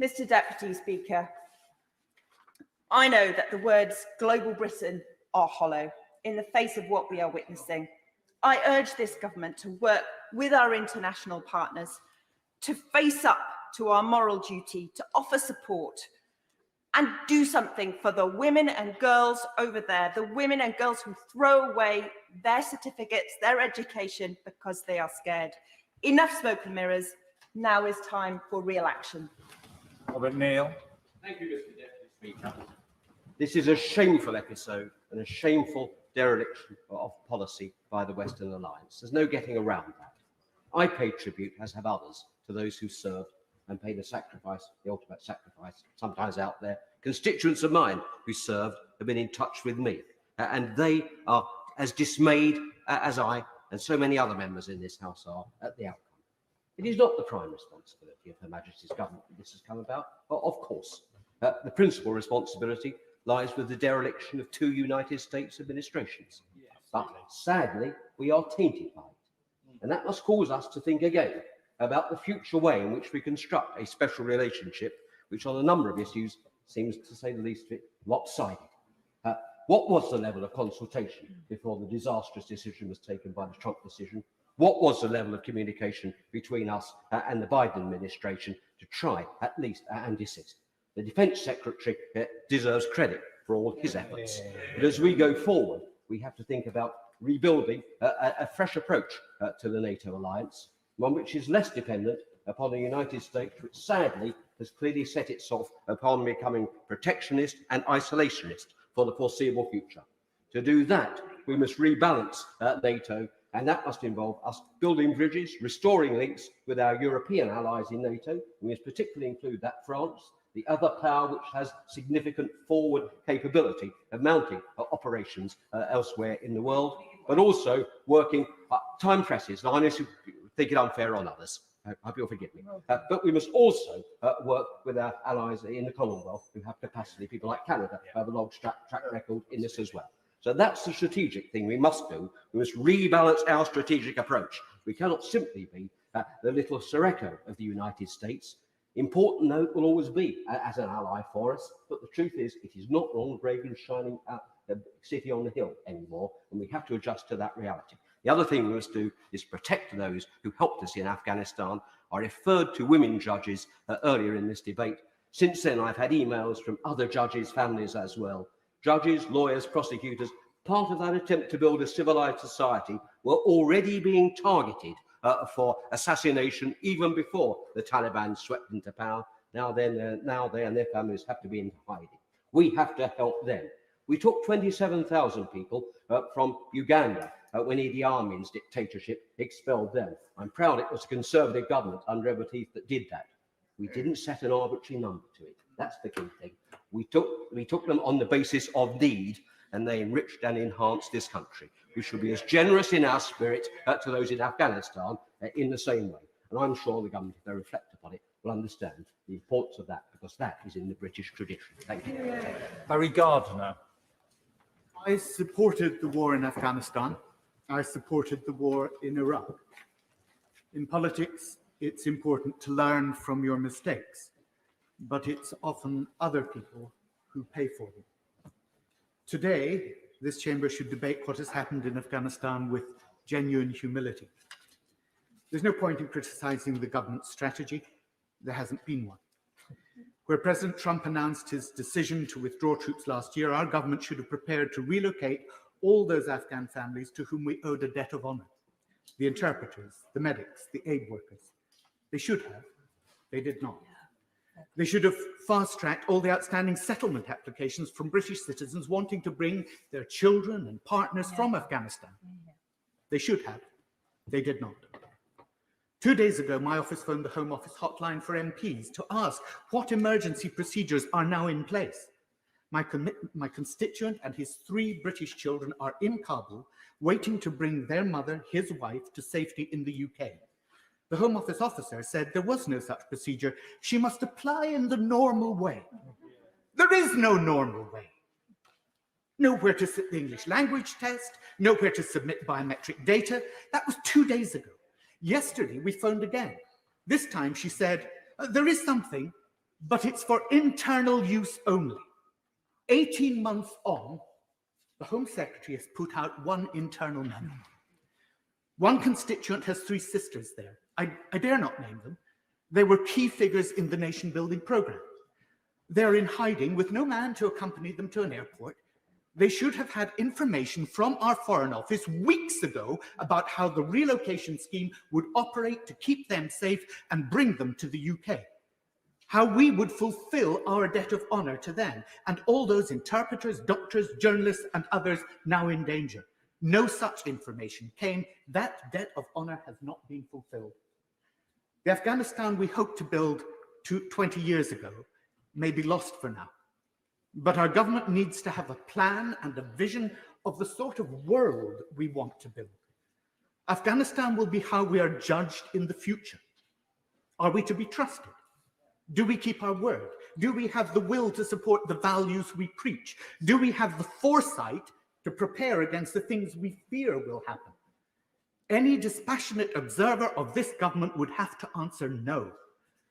Mr. Deputy Speaker, I know that the words global Britain are hollow in the face of what we are witnessing. I urge this government to work with our international partners to face up to our moral duty, to offer support and do something for the women and girls over there, the women and girls who throw away their certificates, their education because they are scared. Enough smoke and mirrors. Now is time for real action. Robert Neal. Thank you, Mr. Deputy Speaker. This is a shameful episode and a shameful dereliction of policy by the Western Alliance. There's no getting around that. I pay tribute, as have others, to those who served and paid the sacrifice, the ultimate sacrifice, sometimes out there. Constituents of mine who served have been in touch with me, and they are as dismayed as I and so many other members in this House are at the outcome. It is not the prime responsibility of Her Majesty's government that this has come about, of course. The principal responsibility lies with the dereliction of 2 United States administrations. But sadly, we are tainted by it. And that must cause us to think again about the future way in which we construct a special relationship, which on a number of issues seems, to say the least of it, lopsided. What was the level of consultation before the disastrous decision was taken by the Trump decision? What was the level of communication between us and the Biden administration to try, at least, and desist? The Defence Secretary deserves credit for all his efforts. But as we go forward, we have to think about rebuilding a fresh approach to the NATO alliance, one which is less dependent upon the United States, which sadly has clearly set itself upon becoming protectionist and isolationist for the foreseeable future. To do that, we must rebalance NATO, and that must involve us building bridges, restoring links with our European allies in NATO. We must particularly include that France, the other power which has significant forward capability of mounting operations elsewhere in the world, but also working time presses. Now, I know you think it unfair on others. I hope you'll forgive me. But we must also work with our allies in the Commonwealth who have capacity, people like Canada, who have a long track record in this as well. So that's the strategic thing we must do. We must rebalance our strategic approach. We cannot simply be the little Soreco of the United States. Important note will always be as an ally for us, but the truth is it is not Ronald Reagan shining at the city on the hill anymore, and we have to adjust to that reality. The other thing we must do is protect those who helped us in Afghanistan. I referred to women judges earlier in this debate. Since then, I've had emails from other judges' families as well. Judges, lawyers, prosecutors part of that attempt to build a civilized society, were already being targeted for assassination even before the Taliban swept into power. Now they and their families have to be in hiding. We have to help them. We took 27,000 people from Uganda when Idi Amin's dictatorship expelled them. I'm proud it was a Conservative government under Edward Heath that did that. We didn't set an arbitrary number to it. That's the key thing. We took them on the basis of need, and they enriched and enhanced this country. We should be as generous in our spirit to those in Afghanistan in the same way. And I'm sure the government, if they reflect upon it, will understand the importance of that, because that is in the British tradition. Thank you. Barry Gardiner. I supported the war in Afghanistan. I supported the war in Iraq. In politics, it's important to learn from your mistakes, but it's often other people who pay for them. Today, this chamber should debate what has happened in Afghanistan with genuine humility. There's no point in criticizing the government's strategy. There hasn't been one. Where President Trump announced his decision to withdraw troops last year, our government should have prepared to relocate all those Afghan families to whom we owed a debt of honor. The interpreters, the medics, the aid workers. They should have. They did not. They should have fast-tracked all the outstanding settlement applications from British citizens wanting to bring their children and partners from Afghanistan. They should have. They did not. 2 days ago, my office phoned the Home Office hotline for MPs to ask what emergency procedures are now in place. My constituent and his 3 British children are in Kabul, waiting to bring their mother, his wife, to safety in the UK. The Home Office officer said there was no such procedure. She must apply in the normal way. There is no normal way. Nowhere to sit the English language test, nowhere to submit biometric data. That was 2 days ago. Yesterday, we phoned again. This time she said, there is something, but it's for internal use only. 18 months on, the Home Secretary has put out one internal memo. One constituent has 3 sisters there. I dare not name them. They were key figures in the nation-building program. They're in hiding with no man to accompany them to an airport. They should have had information from our Foreign Office weeks ago about how the relocation scheme would operate to keep them safe and bring them to the UK. How we would fulfill our debt of honor to them and all those interpreters, doctors, journalists, and others now in danger. No such information came. That debt of honor has not been fulfilled. The Afghanistan we hoped to build 20 years ago may be lost for now. But our government needs to have a plan and a vision of the sort of world we want to build. Afghanistan will be how we are judged in the future. Are we to be trusted? Do we keep our word? Do we have the will to support the values we preach? Do we have the foresight to prepare against the things we fear will happen? Any dispassionate observer of this government would have to answer no.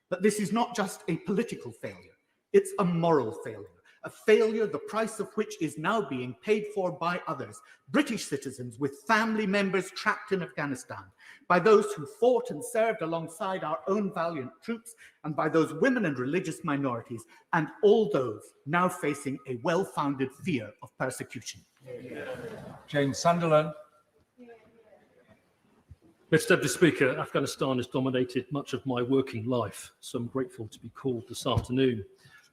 But this is not just a political failure. It's a moral failure. A failure the price of which is now being paid for by others, British citizens with family members trapped in Afghanistan, by those who fought and served alongside our own valiant troops, and by those women and religious minorities, and all those now facing a well-founded fear of persecution. James Sunderland. Mr. Deputy Speaker, Afghanistan has dominated much of my working life, so I'm grateful to be called this afternoon.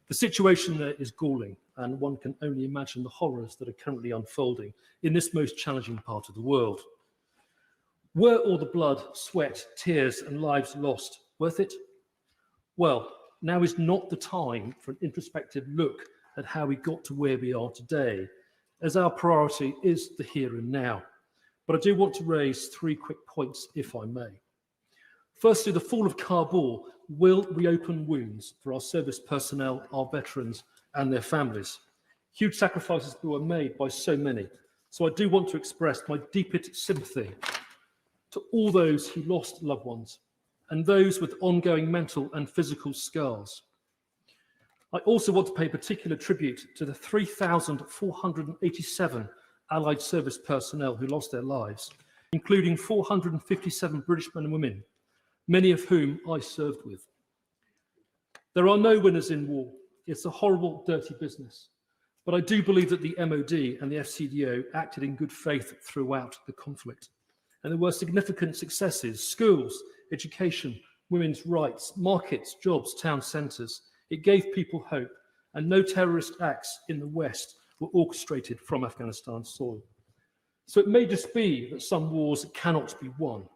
The situation there is galling, and one can only imagine the horrors that are currently unfolding in this most challenging part of the world. Were all the blood, sweat, tears, and lives lost worth it? Well, now is not the time for an introspective look at how we got to where we are today, as our priority is the here and now. But I do want to raise 3 quick points, if I may. Firstly, the fall of Kabul will reopen wounds for our service personnel, our veterans, and their families. Huge sacrifices were made by so many. So I do want to express my deepest sympathy to all those who lost loved ones and those with ongoing mental and physical scars. I also want to pay particular tribute to the 3,487 Allied service personnel who lost their lives, including 457 British men and women, many of whom I served with. There are no winners in war. It's a horrible, dirty business. But I do believe that the MOD and the FCDO acted in good faith throughout the conflict. And there were significant successes: schools, education, women's rights, markets, jobs, town centres. It gave people hope, and no terrorist acts in the West were orchestrated from Afghanistan soil. So it may just be that some wars cannot be won,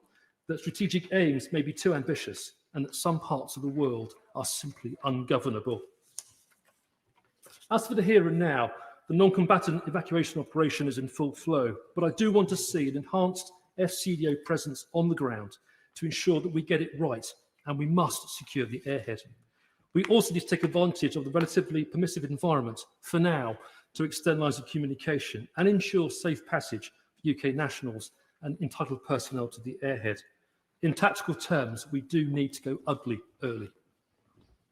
that strategic aims may be too ambitious, and that some parts of the world are simply ungovernable. As for the here and now, the non-combatant evacuation operation is in full flow, but I do want to see an enhanced FCDO presence on the ground to ensure that we get it right, and we must secure the airhead. We also need to take advantage of the relatively permissive environment for now to externalise the communication and ensure safe passage for UK nationals and entitled personnel to the airhead. In tactical terms, we do need to go ugly early.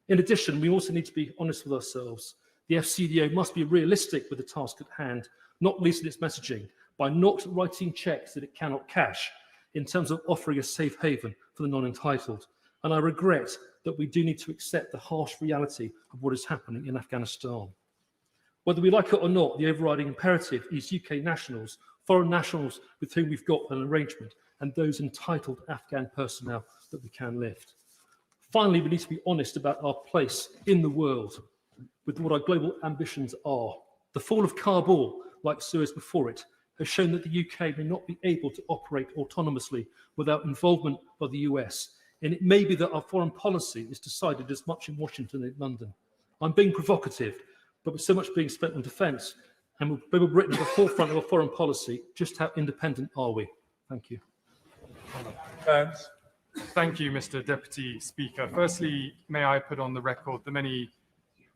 In addition, we also need to be honest with ourselves. The FCDO must be realistic with the task at hand, not least in its messaging, by not writing cheques that it cannot cash in terms of offering a safe haven for the non-entitled. And I regret that we do need to accept the harsh reality of what is happening in Afghanistan. Whether we like it or not, the overriding imperative is UK nationals, foreign nationals with whom we've got an arrangement, and those entitled Afghan personnel that we can lift. Finally, we need to be honest about our place in the world with what our global ambitions are. The fall of Kabul, like Suez before it, has shown that the UK may not be able to operate autonomously without involvement by the US, and it may be that our foreign policy is decided as much in Washington as in London. I'm being provocative, but with so much being spent on defence, and with Britain at the forefront of our foreign policy, just how independent are we? Thank you. Thank you, Mr. Deputy Speaker. Firstly, may I put on the record the many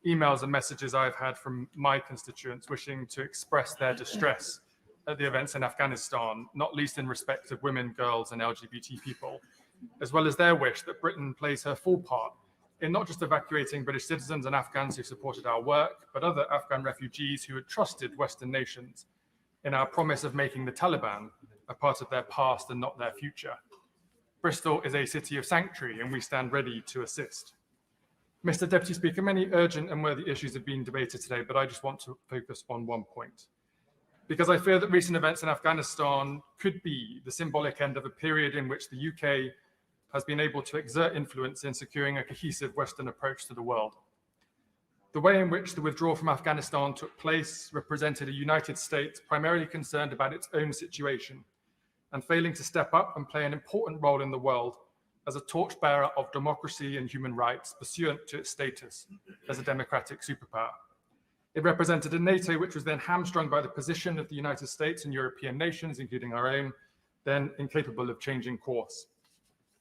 emails and messages I've had from my constituents wishing to express their distress at the events in Afghanistan, not least in respect of women, girls, and LGBT people, as well as their wish that Britain plays her full part in not just evacuating British citizens and Afghans who supported our work, but other Afghan refugees who had trusted Western nations in our promise of making the Taliban a part of their past and not their future. Bristol is a city of sanctuary, and we stand ready to assist. Mr. Deputy Speaker, many urgent and worthy issues have been debated today, but I just want to focus on one point, because I fear that recent events in Afghanistan could be the symbolic end of a period in which the UK has been able to exert influence in securing a cohesive Western approach to the world. The way in which the withdrawal from Afghanistan took place represented a United States primarily concerned about its own situation and failing to step up and play an important role in the world as a torchbearer of democracy and human rights pursuant to its status as a democratic superpower. It represented a NATO which was then hamstrung by the position of the United States and European nations, including our own, then incapable of changing course.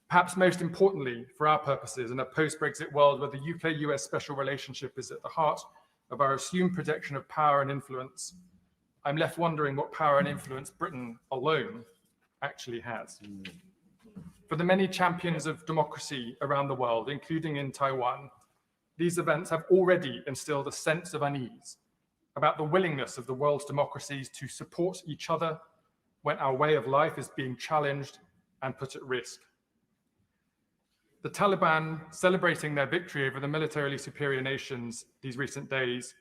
Perhaps most importantly, for our purposes, in a post-Brexit world where the UK-US special relationship is at the heart of our assumed projection of power and influence, I'm left wondering what power and influence Britain alone actually has. For the many champions of democracy around the world, including in Taiwan, these events have already instilled a sense of unease about the willingness of the world's democracies to support each other when our way of life is being challenged and put at risk. The Taliban, celebrating their victory over the militarily superior nations these recent days,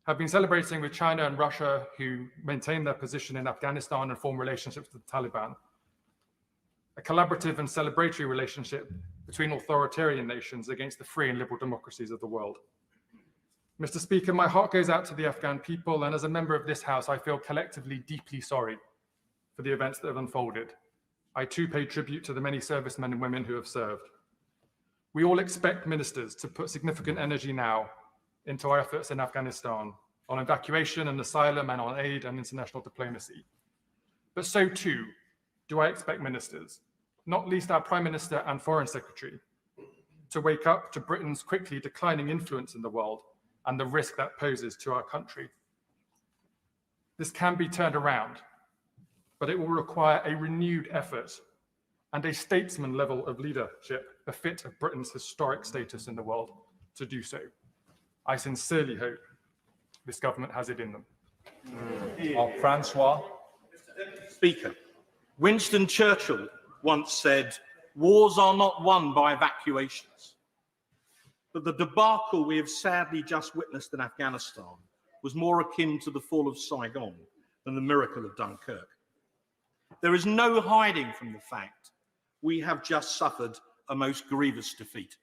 have been celebrating with China and Russia, who maintain their position in Afghanistan and form relationships with the Taliban. A collaborative and celebratory relationship between authoritarian nations against the free and liberal democracies of the world. Mr. Speaker, my heart goes out to the Afghan people, and as a member of this House, I feel collectively deeply sorry for the events that have unfolded. I too pay tribute to the many servicemen and women who have served. We all expect ministers to put significant energy now into our efforts in Afghanistan on evacuation and asylum and on aid and international diplomacy. But so too do I expect ministers, not least our Prime Minister and Foreign Secretary, to wake up to Britain's quickly declining influence in the world and the risk that poses to our country. This can be turned around, but it will require a renewed effort and a statesman level of leadership befit of Britain's historic status in the world to do so. I sincerely hope this government has it in them. Francois. Speaker, Winston Churchill once said, "Wars are not won by evacuations." But the debacle we have sadly just witnessed in Afghanistan was more akin to the fall of Saigon than the miracle of Dunkirk. There is no hiding from the fact we have just suffered a most grievous defeat.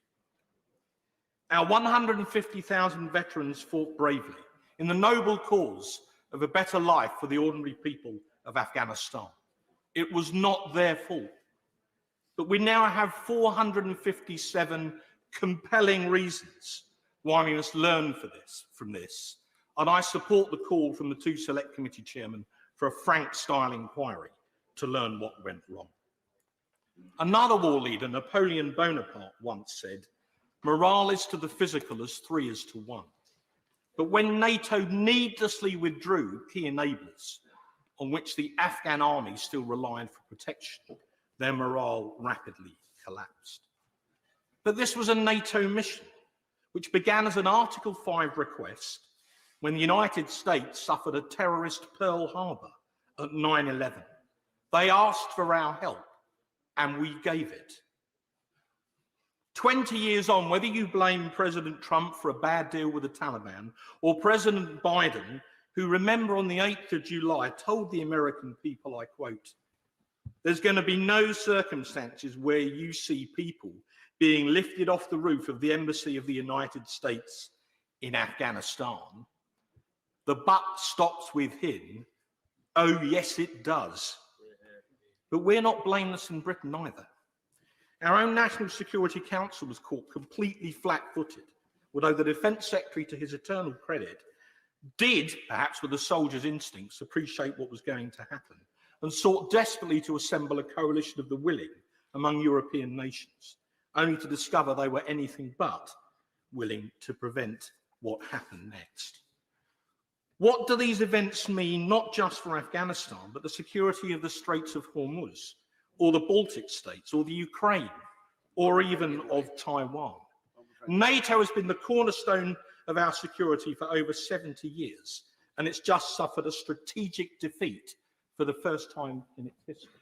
Our 150,000 veterans fought bravely in the noble cause of a better life for the ordinary people of Afghanistan. It was not their fault. But we now have 457 compelling reasons why we must learn from this. And I support the call from the two Select Committee chairmen for a Frank-style inquiry to learn what went wrong. Another war leader, Napoleon Bonaparte, once said, "Morale is to the physical as 3 is to 1. But when NATO needlessly withdrew key enablers on which the Afghan army still relied for protection, their morale rapidly collapsed." But this was a NATO mission, which began as an Article 5 request when the United States suffered a terrorist Pearl Harbor at 9/11. They asked for our help, and we gave it. 20 years on, whether you blame President Trump for a bad deal with the Taliban or President Biden, who, remember, on the 8th of July told the American people, I quote, "There's going to be no circumstances where you see people being lifted off the roof of the embassy of the United States in Afghanistan." The buck stops with him. Oh, yes, it does. But we're not blameless in Britain either. Our own National Security Council was caught completely flat-footed, although the Defence Secretary, to his eternal credit, did, perhaps with a soldier's instincts, appreciate what was going to happen and sought desperately to assemble a coalition of the willing among European nations, only to discover they were anything but willing to prevent what happened next. What do these events mean, not just for Afghanistan, but the security of the Straits of Hormuz, or the Baltic states, or the Ukraine, or even of Taiwan? NATO has been the cornerstone of our security for over 70 years, and it's just suffered a strategic defeat for the first time in its history.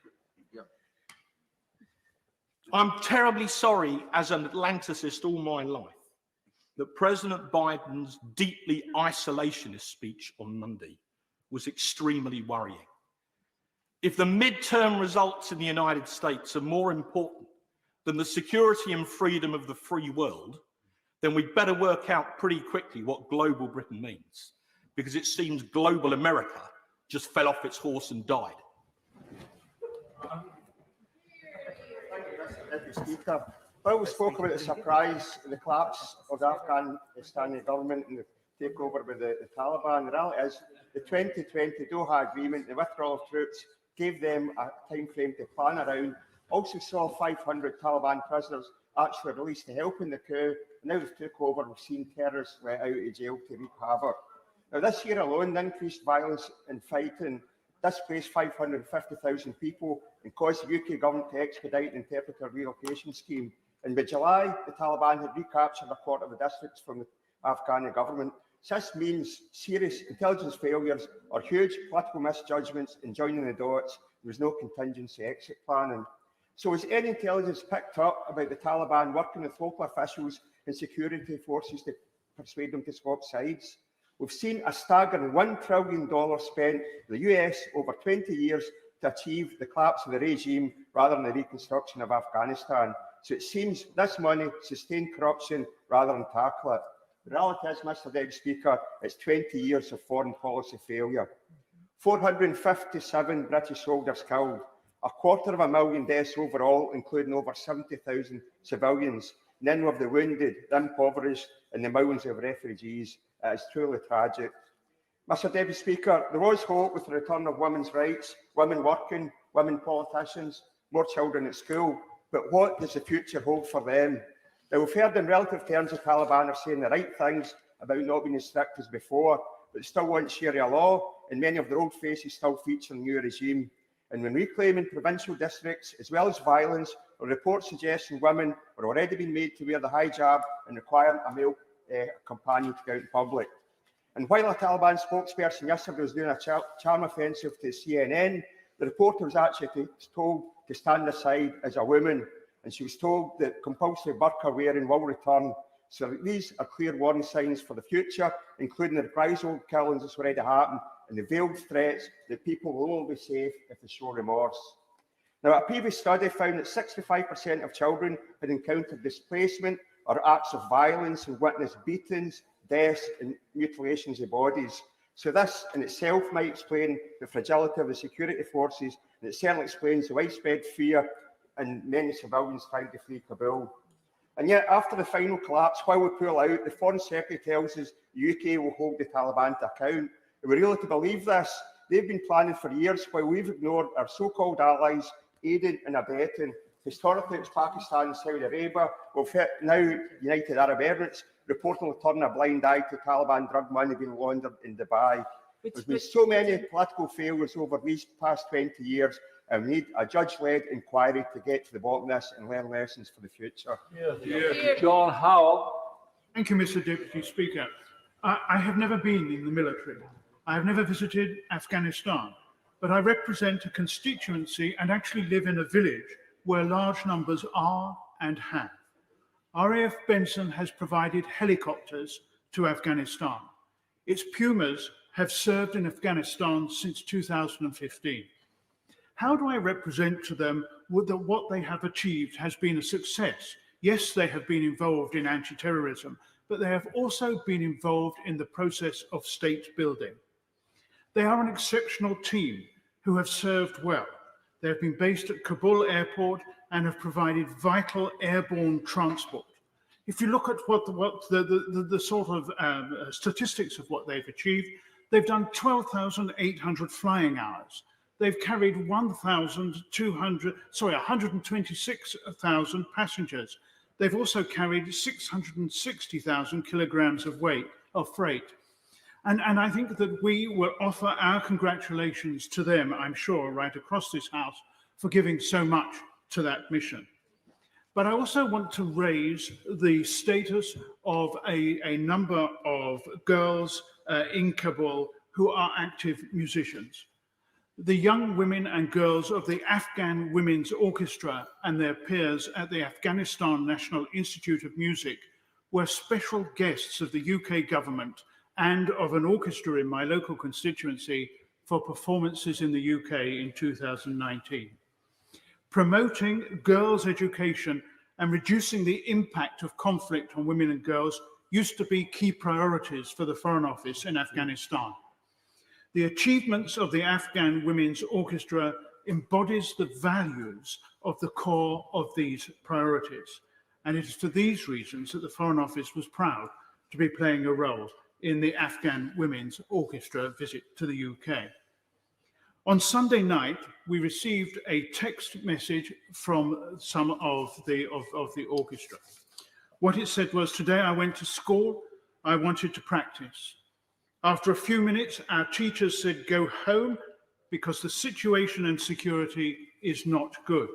I'm terribly sorry, as an Atlanticist all my life, that President Biden's deeply isolationist speech on Monday was extremely worrying. If the midterm results in the United States are more important than the security and freedom of the free world, then we'd better work out pretty quickly what global Britain means, because it seems global America just fell off its horse and died. Speaker, Bill spoke about the surprise, the collapse of the Afghanistani government and the takeover by the Taliban. The reality is the 2020 Doha Agreement, the withdrawal of troops, gave them a time frame to plan around. Also saw 500 Taliban prisoners actually released to help in the coup. And now they've took over, we've seen terrorists let out of jail to wreak havoc. Now this year alone, the increased violence and fighting displaced 550,000 people and caused the UK government to expedite the interpreter relocation scheme. And by July, the Taliban had recaptured a quarter of the districts from the Afghani government. So this means serious intelligence failures or huge political misjudgments in joining the dots. There was no contingency exit planning. So has any intelligence picked up about the Taliban working with local officials and security forces to persuade them to swap sides? We've seen a staggering $1 trillion spent in the US over 20 years to achieve the collapse of the regime rather than the reconstruction of Afghanistan. So it seems this money sustained corruption rather than tackle it. The reality is, Mr. Deputy Speaker, it's 20 years of foreign policy failure. 457 British soldiers killed, 250,000 deaths overall, including over 70,000 civilians. And then with the wounded, the impoverished, and the millions of refugees. It is truly tragic. Mr. Deputy Speaker, there was hope with the return of women's rights, women working, women politicians, more children at school. But what does the future hold for them? Now, we've heard in relative terms the Taliban are saying the right things about not being as strict as before, but they still want Sharia law, and many of their old faces still feature in the new regime. And when reclaiming provincial districts, as well as violence, a report suggesting women are already being made to wear the hijab and require a male companion to go out in public. And while a Taliban spokesperson yesterday was doing a charm offensive to CNN, the reporter was actually told to stand aside as a woman, and she was told that compulsory burqa wearing will return. So these are clear warning signs for the future, including the reprisal killings that's already happened and the veiled threats that people will only be safe if they show remorse. Now, a previous study found that 65% of children had encountered displacement or acts of violence and witnessed beatings, deaths and mutilations of bodies. So this in itself might explain the fragility of the security forces, and it certainly explains the widespread fear and many civilians trying to flee Kabul. And yet, after the final collapse, while we pull out, the Foreign Secretary tells us the UK will hold the Taliban to account. Are we really to believe this? They've been planning for years while we've ignored our so-called allies, aiding and abetting. Historically, it's Pakistan and Saudi Arabia. We've hit now United Arab Emirates, reportedly turning a blind eye to Taliban drug money being laundered in Dubai. There's been so many political failures over these past 20 years, and we need a judge-led inquiry to get to the bottom of this and learn lessons for the future. John Howell. Thank you, Mr. Deputy Speaker. I have never been in the military. I have never visited Afghanistan, but I represent a constituency and actually live in a village where large numbers are and have. RAF Benson has provided helicopters to Afghanistan. Its Pumas have served in Afghanistan since 2015. How do I represent to them that what they have achieved has been a success? Yes, they have been involved in anti-terrorism, but they have also been involved in the process of state building. They are an exceptional team who have served well. They have been based at Kabul airport and have provided vital airborne transport. If you look at what the sort of statistics of what they've achieved, they've done 12,800 flying hours. They've carried 126,000 passengers. They've also carried 660,000 kilograms of freight. And I think that we will offer our congratulations to them, I'm sure, right across this House, for giving so much to that mission. But I also want to raise the status of a number of girls in Kabul who are active musicians. The young women and girls of the Afghan Women's Orchestra and their peers at the Afghanistan National Institute of Music were special guests of the UK government and of an orchestra in my local constituency for performances in the UK in 2019. Promoting girls' education and reducing the impact of conflict on women and girls used to be key priorities for the Foreign Office in Afghanistan. The achievements of the Afghan Women's Orchestra embodies the values of the core of these priorities. And it is for these reasons that the Foreign Office was proud to be playing a role in the Afghan Women's Orchestra visit to the UK. On Sunday night, we received a text message from some of the orchestra. What it said was, "Today I went to school, I wanted to practice. After a few minutes, our teachers said, go home because the situation and security is not good."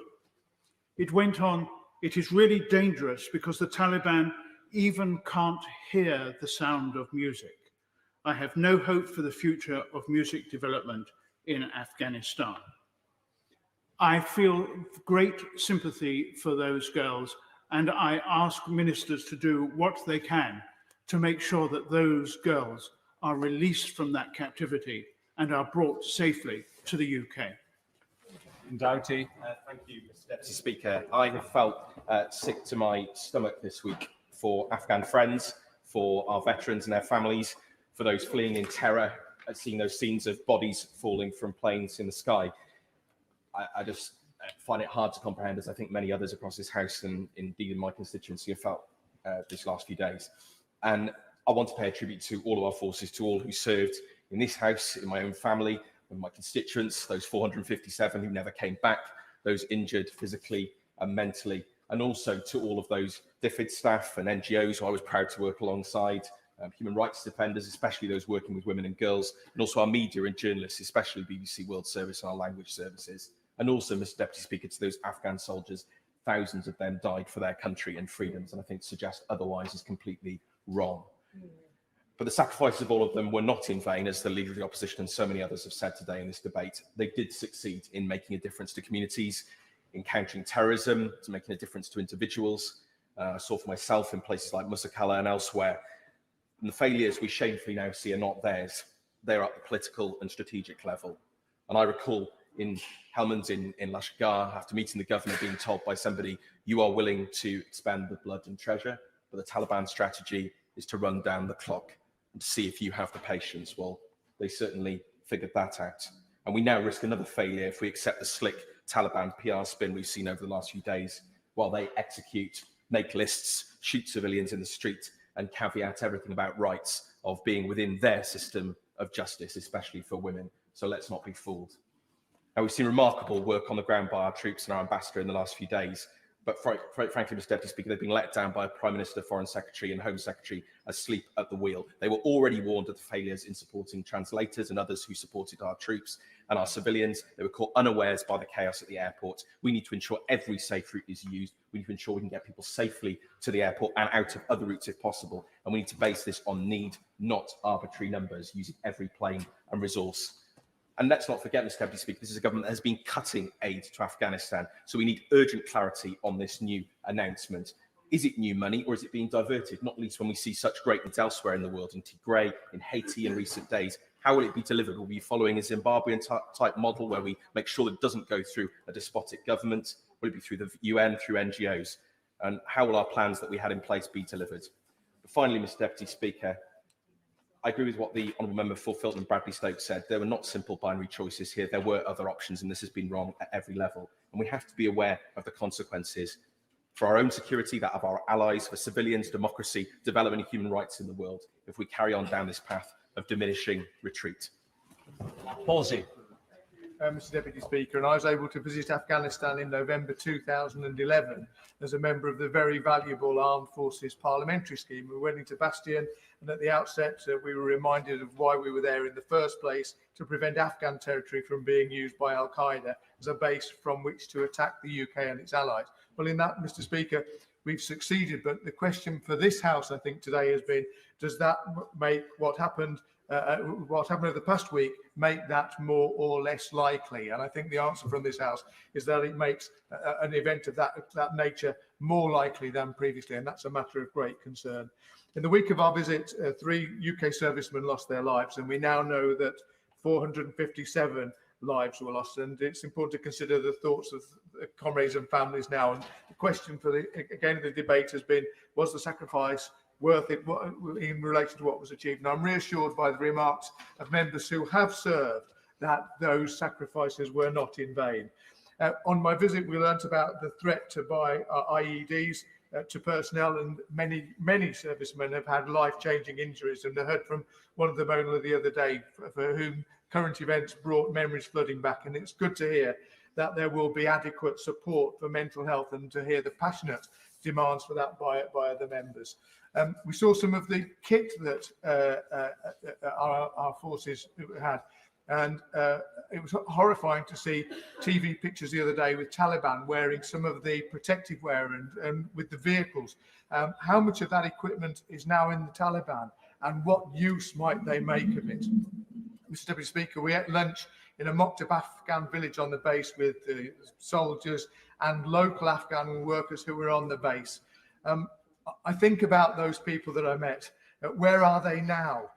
It went on, "It is really dangerous because the Taliban even can't hear the sound of music. I have no hope for the future of music development in Afghanistan." I feel great sympathy for those girls, and I ask ministers to do what they can to make sure that those girls are released from that captivity and are brought safely to the UK. Doughty. Thank you, Mr. Deputy Speaker. I have felt sick to my stomach this week for Afghan friends, for our veterans and their families, for those fleeing in terror, seeing those scenes of bodies falling from planes in the sky. I just find it hard to comprehend, as I think many others across this House and indeed in my constituency have felt these last few days. And I want to pay a tribute to all of our forces, to all who served in this House, in my own family, in my constituents, those 457 who never came back, those injured physically and mentally, and also to all of those DFID staff and NGOs who I was proud to work alongside, human rights defenders, especially those working with women and girls, and also our media and journalists, especially BBC World Service and our language services. And also, Mr. Deputy Speaker, to those Afghan soldiers, thousands of them died for their country and freedoms, and I think to suggest otherwise is completely wrong. But the sacrifices of all of them were not in vain, as the Leader of the Opposition and so many others have said today in this debate. They did succeed in making a difference to communities, in countering terrorism, to making a difference to individuals, I saw for myself in places like Musakala and elsewhere. And the failures we shamefully now see are not theirs. They're at the political and strategic level. And I recall in Helmand in Lashkar, after meeting the governor, being told by somebody, you are willing to expend the blood and treasure, but the Taliban strategy is to run down the clock and to see if you have the patience. Well, they certainly figured that out. And we now risk another failure if we accept the slick Taliban PR spin we've seen over the last few days, while they execute, make lists, shoot civilians in the street, and caveat everything about rights of being within their system of justice, especially for women. So let's not be fooled. Now, we've seen remarkable work on the ground by our troops and our ambassador in the last few days, but frankly, Mr. Deputy Speaker, they've been let down by a Prime Minister, Foreign Secretary and Home Secretary asleep at the wheel. They were already warned of the failures in supporting translators and others who supported our troops and our civilians. They were caught unawares by the chaos at the airport. We need to ensure every safe route is used. We need to ensure we can get people safely to the airport and out of other routes if possible. And we need to base this on need, not arbitrary numbers, using every plane and resource. And let's not forget, Mr. Deputy Speaker, this is a government that has been cutting aid to Afghanistan. So we need urgent clarity on this new announcement. Is it new money or is it being diverted? Not least when we see such great needs elsewhere in the world, in Tigray, in Haiti in recent days. How will it be delivered? Will we be following a Zimbabwean type model where we make sure that it doesn't go through a despotic government? Will it be through the UN, through NGOs? And how will our plans that we had in place be delivered? But finally, Mr. Deputy Speaker, I agree with what the Honourable Member for Filton and Bradley Stoke said. There were not simple binary choices here. There were other options, and this has been wrong at every level. And we have to be aware of the consequences for our own security, that of our allies, for civilians, democracy, development and human rights in the world, if we carry on down this path of diminishing retreat. Palsy. Mr. Deputy Speaker, and I was able to visit Afghanistan in November 2011 as a member of the very valuable Armed Forces Parliamentary Scheme. We went into Bastion, and at the outset we were reminded of why we were there in the first place, to prevent Afghan territory from being used by Al-Qaeda as a base from which to attack the UK and its allies. Well, in that, Mr. Speaker, we've succeeded, but the question for this House, I think, today has been, does that make what happened over the past week make that more or less likely? And I think the answer from this House is that it makes an event of that nature more likely than previously, and that's a matter of great concern. In the week of our visit, 3 UK servicemen lost their lives, and we now know that 457 lives were lost, and it's important to consider the thoughts of comrades and families now. And the question for the debate has been, was the sacrifice worth it in relation to what was achieved? And I'm reassured by the remarks of members who have served that those sacrifices were not in vain. On my visit, we learnt about the threat to buy IEDs to personnel, and many servicemen have had life-changing injuries. And I heard from one of them only the other day, for whom current events brought memories flooding back. And it's good to hear that there will be adequate support for mental health, and to hear the passionate demands for that by other members. We saw some of the kit that our forces had, and it was horrifying to see TV pictures the other day with Taliban wearing some of the protective wear and with the vehicles. How much of that equipment is now in the Taliban, and what use might they make of it? Mr. Deputy Speaker, we ate lunch in a mocked-up Afghan village on the base with the soldiers and local Afghan workers who were on the base. I think about those people that I met. Where are they now?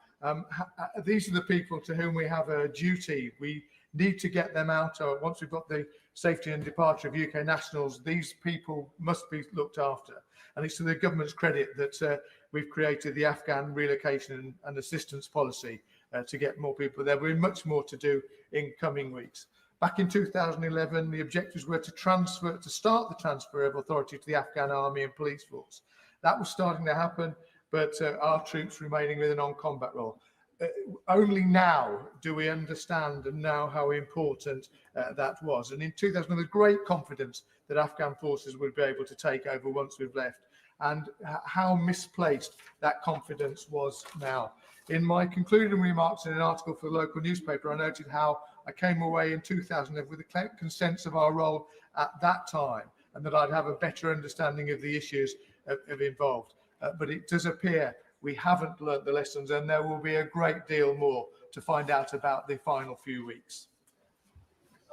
These are the people to whom we have a duty. We need to get them out. Once we've got the safety and departure of UK nationals, these people must be looked after. And it's to the government's credit that we've created the Afghan relocation and assistance policy to get more people there. We've much more to do in coming weeks. Back in 2011, the objectives were to start the transfer of authority to the Afghan army and police force. That was starting to happen, but our troops remaining with a non-combat role. Only now do we understand and know how important that was. And in 2000, there was great confidence that Afghan forces would be able to take over once we've left, and how misplaced that confidence was now. In my concluding remarks in an article for the local newspaper, I noted how I came away in 2000 with a clear sense of our role at that time, and that I'd have a better understanding of the issues involved. But it does appear we haven't learnt the lessons, and there will be a great deal more to find out about the final few weeks.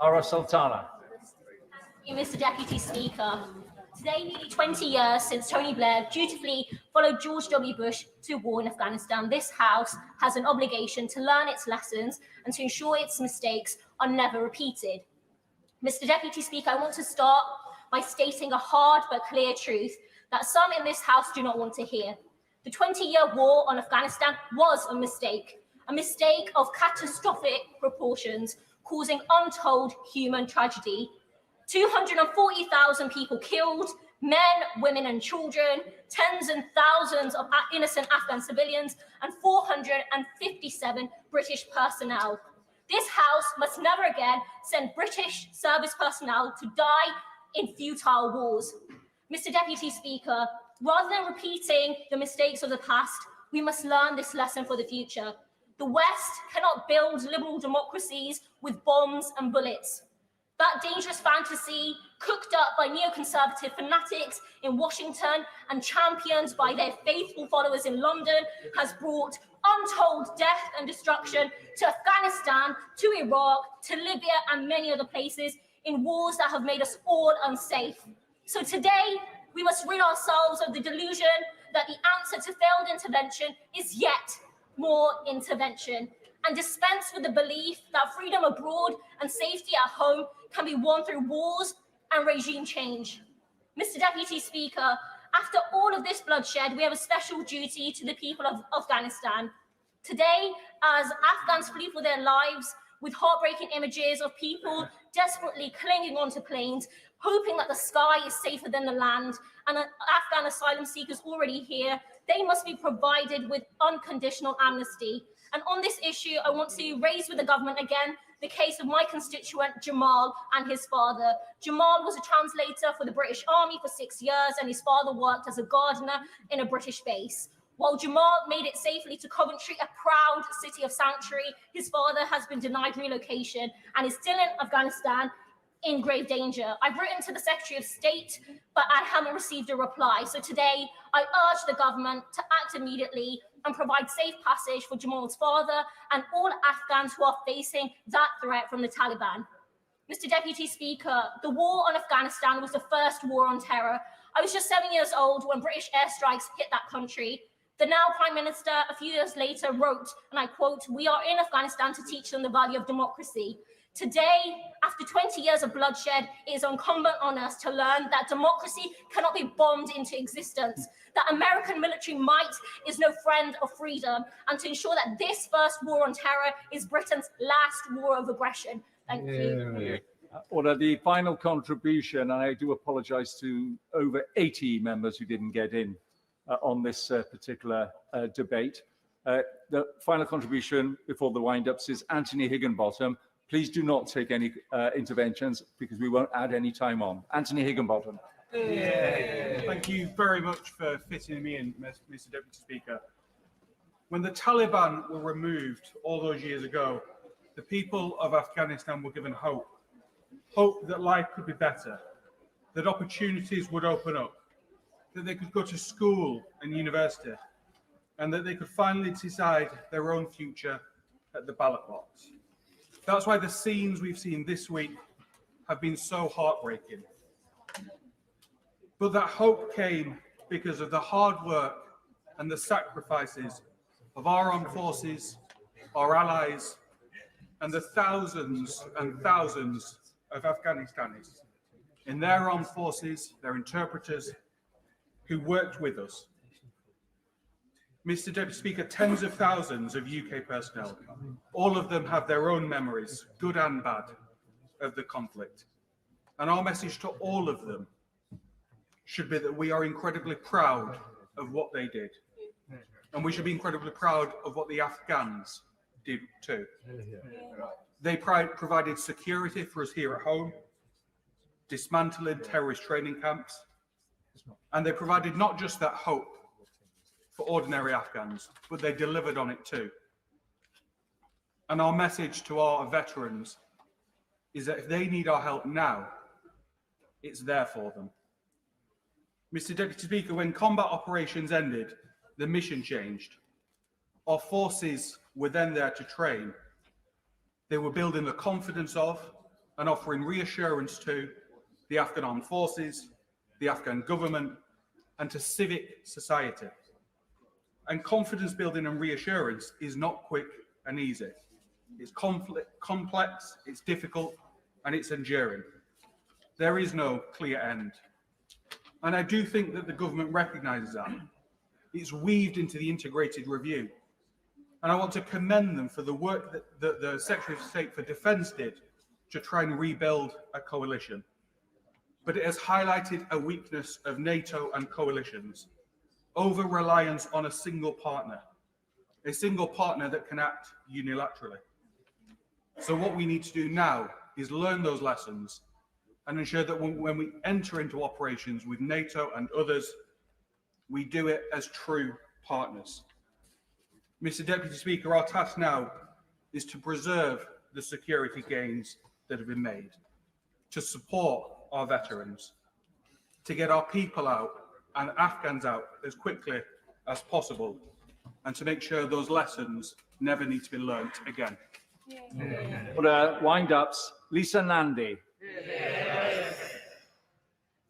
Ara Sultana. Thank you, Mr. Deputy Speaker. Today, nearly 20 years since Tony Blair dutifully followed George W. Bush to war in Afghanistan, this House has an obligation to learn its lessons and to ensure its mistakes are never repeated. Mr. Deputy Speaker, I want to start by stating a hard but clear truth that some in this House do not want to hear. The 20-year war on Afghanistan was a mistake of catastrophic proportions, causing untold human tragedy. 240,000 people killed, men, women and children, tens and thousands of innocent Afghan civilians, and 457 British personnel. This House must never again send British service personnel to die in futile wars. Mr. Deputy Speaker, rather than repeating the mistakes of the past, we must learn this lesson for the future. The West cannot build liberal democracies with bombs and bullets. That dangerous fantasy, cooked up by neoconservative fanatics in Washington and championed by their faithful followers in London, has brought untold death and destruction to Afghanistan, to Iraq, to Libya and many other places in wars that have made us all unsafe. So today, we must rid ourselves of the delusion that the answer to failed intervention is yet more intervention, and dispense with the belief that freedom abroad and safety at home can be won through wars and regime change. Mr. Deputy Speaker, after all of this bloodshed, we have a special duty to the people of Afghanistan. Today, as Afghans flee for their lives, with heartbreaking images of people desperately clinging onto planes, hoping that the sky is safer than the land, and Afghan asylum seekers already here, they must be provided with unconditional amnesty. And on this issue, I want to raise with the government again the case of my constituent Jamal and his father. Jamal was a translator for the British Army for 6 years, and his father worked as a gardener in a British base. While Jamal made it safely to Coventry, a proud city of sanctuary, his father has been denied relocation and is still in Afghanistan in grave danger. I've written to the Secretary of State, but I haven't received a reply. So today, I urge the government to act immediately and provide safe passage for Jamal's father and all Afghans who are facing that threat from the Taliban. Mr. Deputy Speaker, the war on Afghanistan was the first war on terror. I was just 7 years old when British airstrikes hit that country. The now Prime Minister, a few years later, wrote, and I quote, "We are in Afghanistan to teach them the value of democracy." Today, after 20 years of bloodshed, it is incumbent on us to learn that democracy cannot be bombed into existence, that American military might is no friend of freedom, and to ensure that this first war on terror is Britain's last war of aggression. Thank you. Order. The final contribution, and I do apologise to over 80 members who didn't get in on this particular debate. The final contribution before the wind-ups is Anthony Higginbottom. Please do not take any interventions because we won't add any time on. Anthony Higginbottom. Thank you very much for fitting me in, Mr. Deputy Speaker. When the Taliban were removed all those years ago, the people of Afghanistan were given hope. Hope that life could be better, that opportunities would open up, that they could go to school and university, and that they could finally decide their own future at the ballot box. That's why the scenes we've seen this week have been so heartbreaking. But that hope came because of the hard work and the sacrifices of our armed forces, our allies, and the thousands and thousands of Afghanistanis in their armed forces, their interpreters, who worked with us. Mr. Deputy Speaker, tens of thousands of UK personnel, all of them have their own memories, good and bad, of the conflict. And our message to all of them should be that we are incredibly proud of what they did. And we should be incredibly proud of what the Afghans did too. They provided security for us here at home, dismantling terrorist training camps, and they provided not just that hope for ordinary Afghans, but they delivered on it too. And our message to our veterans is that if they need our help now, it's there for them. Mr. Deputy Speaker, when combat operations ended, the mission changed. Our forces were then there to train. They were building the confidence of and offering reassurance to the Afghan armed forces, the the Afghan government, and to civic society. And confidence building and reassurance is not quick and easy. It's complex, it's difficult, and it's enduring. There is no clear end. And I do think that the government recognises that. It's weaved into the integrated review. And I want to commend them for the work that the Secretary of State for Defence did to try and rebuild a coalition. But it has highlighted a weakness of NATO and coalitions, over-reliance on a single partner that can act unilaterally. So what we need to do now is learn those lessons and ensure that when we enter into operations with NATO and others, we do it as true partners. Mr. Deputy Speaker, our task now is to preserve the security gains that have been made, to support our veterans, to get our people out and Afghans out as quickly as possible, and to make sure those lessons never need to be learnt again. Order, wind-ups. Lisa Nandy.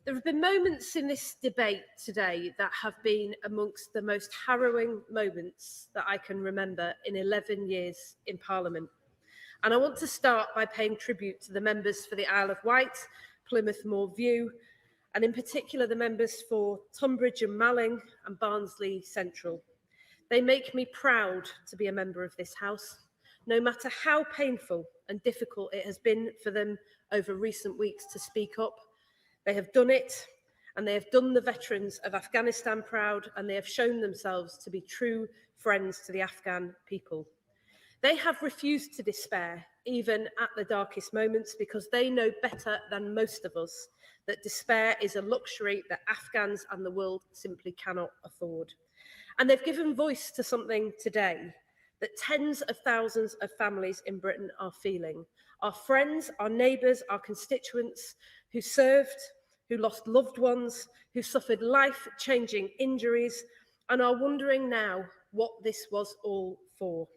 There have been moments in this debate today that have been amongst the most harrowing moments that I can remember in 11 years in Parliament. And I want to start by paying tribute to the members for the Isle of Wight, Plymouth Moor View, and in particular the members for Tunbridge and Malling and Barnsley Central. They make me proud to be a member of this House, no matter how painful and difficult it has been for them over recent weeks to speak up. They have done it, and they have done the veterans of Afghanistan proud, and they have shown themselves to be true friends to the Afghan people. They have refused to despair, even at the darkest moments, because they know better than most of us that despair is a luxury that Afghans and the world simply cannot afford. And they've given voice to something today that tens of thousands of families in Britain are feeling. Our friends, our neighbours, our constituents who served, who lost loved ones, who suffered life-changing injuries, and are wondering now what this was all for.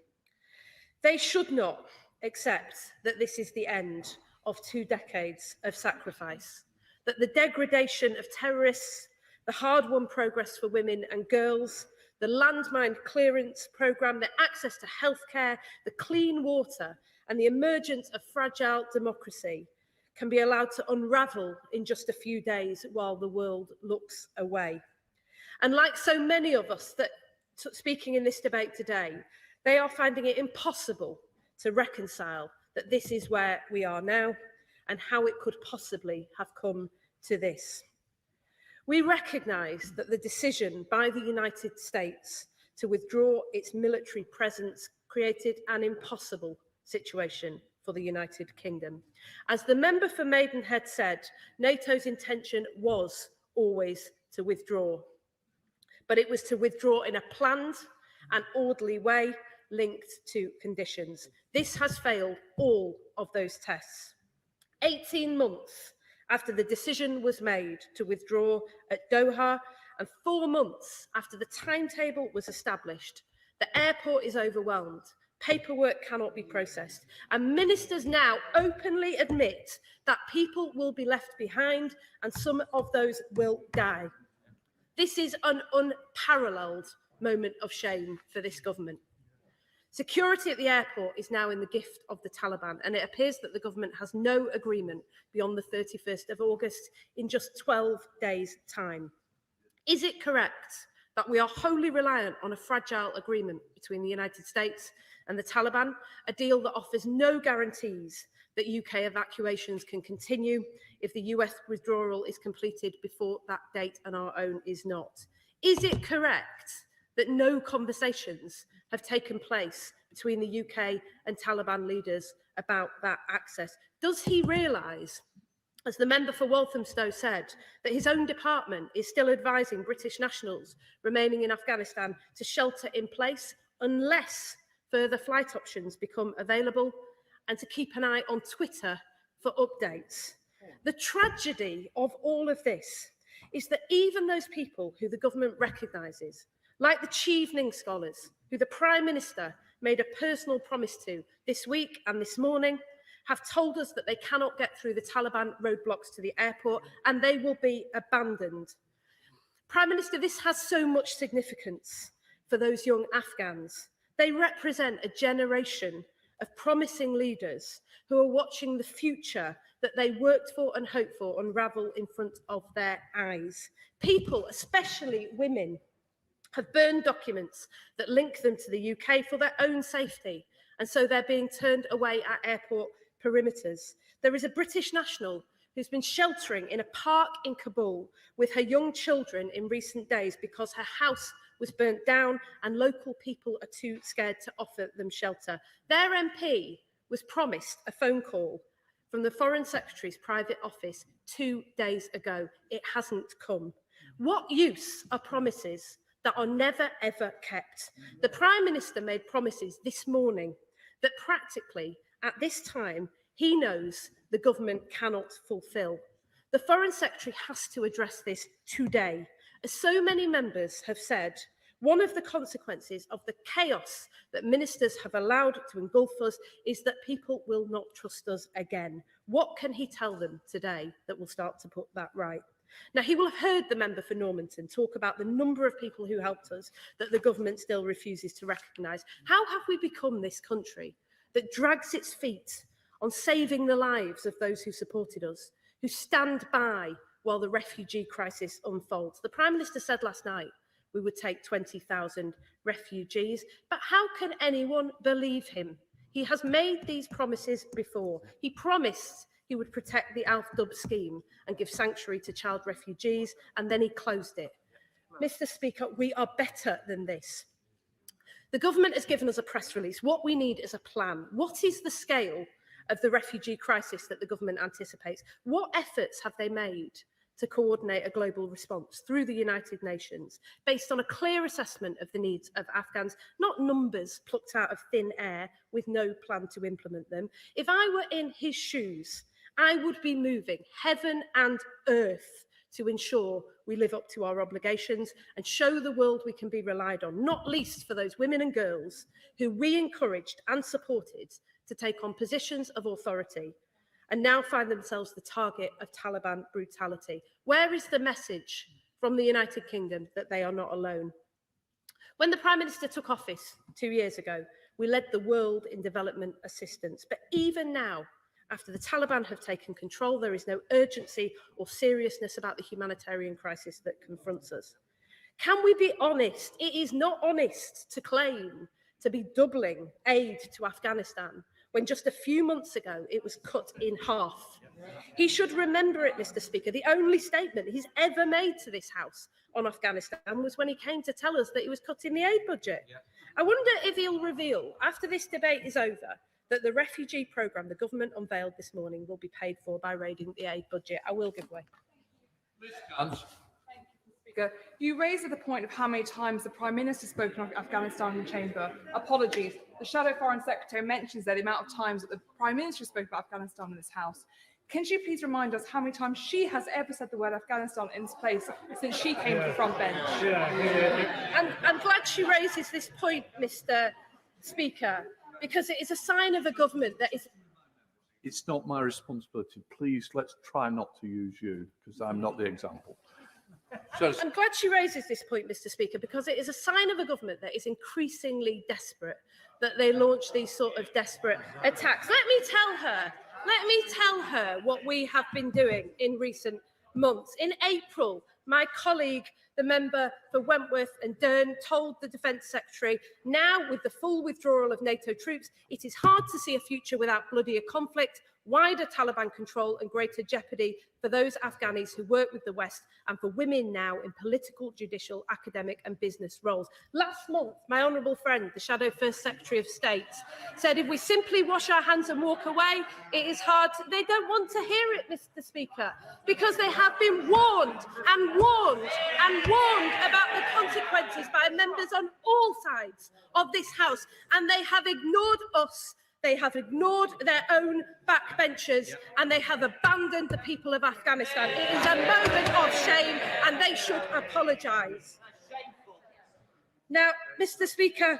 They should not accept that this is the end of 2 decades of sacrifice, that the degradation of terrorists, the hard-won progress for women and girls, the landmine clearance programme, the access to healthcare, the clean water, and the emergence of fragile democracy can be allowed to unravel in just a few days while the world looks away. And like so many of us that speaking in this debate today, they are finding it impossible to reconcile that this is where we are now and how it could possibly have come to this. We recognise that the decision by the United States to withdraw its military presence created an impossible situation for the United Kingdom. As the member for Maidenhead said, NATO's intention was always to withdraw, but it was to withdraw in a planned and orderly way linked to conditions. This has failed all of those tests. 18 months after the decision was made to withdraw at Doha, and 4 months after the timetable was established, the airport is overwhelmed, paperwork cannot be processed, and ministers now openly admit that people will be left behind and some of those will die. This is an unparalleled moment of shame for this government. Security at the airport is now in the gift of the Taliban, and it appears that the government has no agreement beyond the 31st of August in just 12 days' time. Is it correct that we are wholly reliant on a fragile agreement between the United States and the Taliban, a deal that offers no guarantees that UK evacuations can continue if the US withdrawal is completed before that date and our own is not? Is it correct that no conversations have taken place between the UK and Taliban leaders about that access? Does he realise, as the member for Walthamstow said, that his own department is still advising British nationals remaining in Afghanistan to shelter in place unless further flight options become available, and to keep an eye on Twitter for updates? The tragedy of all of this is that even those people who the government recognises, like the Chevening scholars, who the Prime Minister made a personal promise to this week and this morning, have told us that they cannot get through the Taliban roadblocks to the airport and they will be abandoned. Prime Minister, this has so much significance for those young Afghans. They represent a generation of promising leaders who are watching the future that they worked for and hoped for unravel in front of their eyes. People, especially women, have burned documents that link them to the UK for their own safety, and so they're being turned away at airport perimeters. There is a British national who's been sheltering in a park in Kabul with her young children in recent days because her house was burnt down and local people are too scared to offer them shelter. Their MP was promised a phone call from the Foreign Secretary's private office 2 days ago. It hasn't come. What use are promises that are never ever kept? The Prime Minister made promises this morning that practically at this time he knows the government cannot fulfil. The Foreign Secretary has to address this today. As so many members have said, one of the consequences of the chaos that ministers have allowed to engulf us is that people will not trust us again. What can he tell them today that will start to put that right? Now, he will have heard the member for Normanton talk about the number of people who helped us that the government still refuses to recognise. How have we become this country that drags its feet on saving the lives of those who supported us, who stand by while the refugee crisis unfolds? The Prime Minister said last night we would take 20,000 refugees, but how can anyone believe him? He has made these promises before. He promised he would protect the Al-Dub scheme and give sanctuary to child refugees, and then he closed it. Mr. Speaker, we are better than this. The government has given us a press release. What we need is a plan. What is the scale of the refugee crisis that the government anticipates? What efforts have they made to coordinate a global response through the United Nations based on a clear assessment of the needs of Afghans, not numbers plucked out of thin air with no plan to implement them? If I were in his shoes, I would be moving heaven and earth to ensure we live up to our obligations and show the world we can be relied on, not least for those women and girls who we encouraged and supported to take on positions of authority and now find themselves the target of Taliban brutality. Where is the message from the United Kingdom that they are not alone? When the Prime Minister took office 2 years ago, we led the world in development assistance. But even now, after the Taliban have taken control, there is no urgency or seriousness about the humanitarian crisis that confronts us. Can we be honest? It is not honest to claim to be doubling aid to Afghanistan when just a few months ago it was cut in half. He should remember it, Mr. Speaker. The only statement he's ever made to this House on Afghanistan was when he came to tell us that he was cutting the aid budget. I wonder if he'll reveal, after this debate is over, that the refugee programme the government unveiled this morning will be paid for by raiding the aid budget. I will give way. Speaker, you raised at the point of how many times the Prime Minister spoke of Afghanistan in the Chamber. Apologies. The Shadow Foreign Secretary mentions there the amount of times that the Prime Minister spoke about Afghanistan in this House. Can she please remind us how many times she has ever said the word Afghanistan in this place since she came to the front bench? And I'm glad she raises this point, Mr. Speaker, because it is a sign of a government that is... It's not my responsibility. Please, let's try not to use you, because I'm not the example. So, I'm glad she raises this point, Mr. Speaker, because it is a sign of a government that is increasingly desperate, that they launch these sort of desperate attacks. Let me tell her what we have been doing in recent months. In April, my colleague, the member for Wentworth and Dearne, told the Defence Secretary, now with the full withdrawal of NATO troops, it is hard to see a future without bloodier conflict, wider Taliban control and greater jeopardy for those Afghanis who work with the West and for women now in political, judicial, academic and business roles. Last month, my honourable friend, the Shadow First Secretary of State, said if we simply wash our hands and walk away, it is hard. They don't want to hear it, Mr. Speaker, because they have been warned and warned and warned about the consequences by members on all sides of this House, and they have ignored us. They have ignored their own backbenchers and they have abandoned the people of Afghanistan. It is a moment of shame and they should apologise. Now, Mr. Speaker,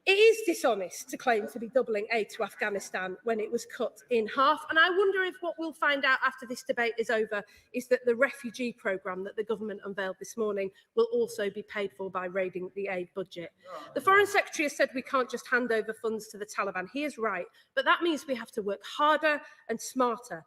It is dishonest to claim to be doubling aid to Afghanistan when it was cut in half. And I wonder if what we'll find out after this debate is over is that the refugee programme that the government unveiled this morning will also be paid for by raiding the aid budget. The Foreign Secretary has said we can't just hand over funds to the Taliban. He is right, but that means we have to work harder and smarter.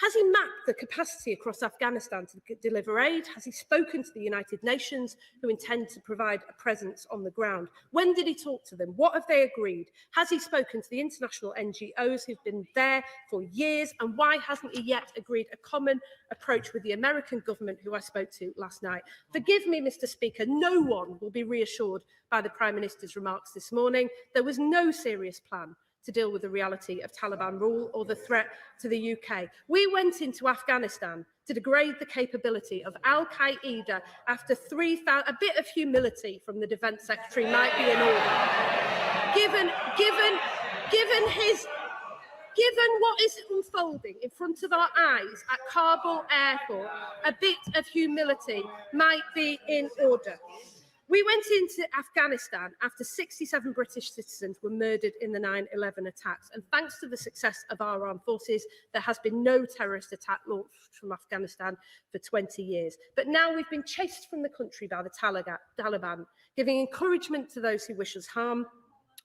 Has he mapped the capacity across Afghanistan to deliver aid? Has he spoken to the United Nations, who intend to provide a presence on the ground? When did he talk to them? What have they agreed? Has he spoken to the international NGOs who've been there for years? And why hasn't he yet agreed a common approach with the American government, who I spoke to last night? Forgive me, Mr. Speaker, no one will be reassured by the Prime Minister's remarks this morning. There was no serious plan to deal with the reality of Taliban rule or the threat to the UK. We went into Afghanistan to degrade the capability of Al-Qaeda after 3,000. A bit of humility from the Defence Secretary might be in order. Given what is unfolding in front of our eyes at Kabul airport, a bit of humility might be in order. We went into Afghanistan after 67 British citizens were murdered in the 9/11 attacks. And thanks to the success of our armed forces, there has been no terrorist attack launched from Afghanistan for 20 years. But now we've been chased from the country by the Taliban, giving encouragement to those who wish us harm.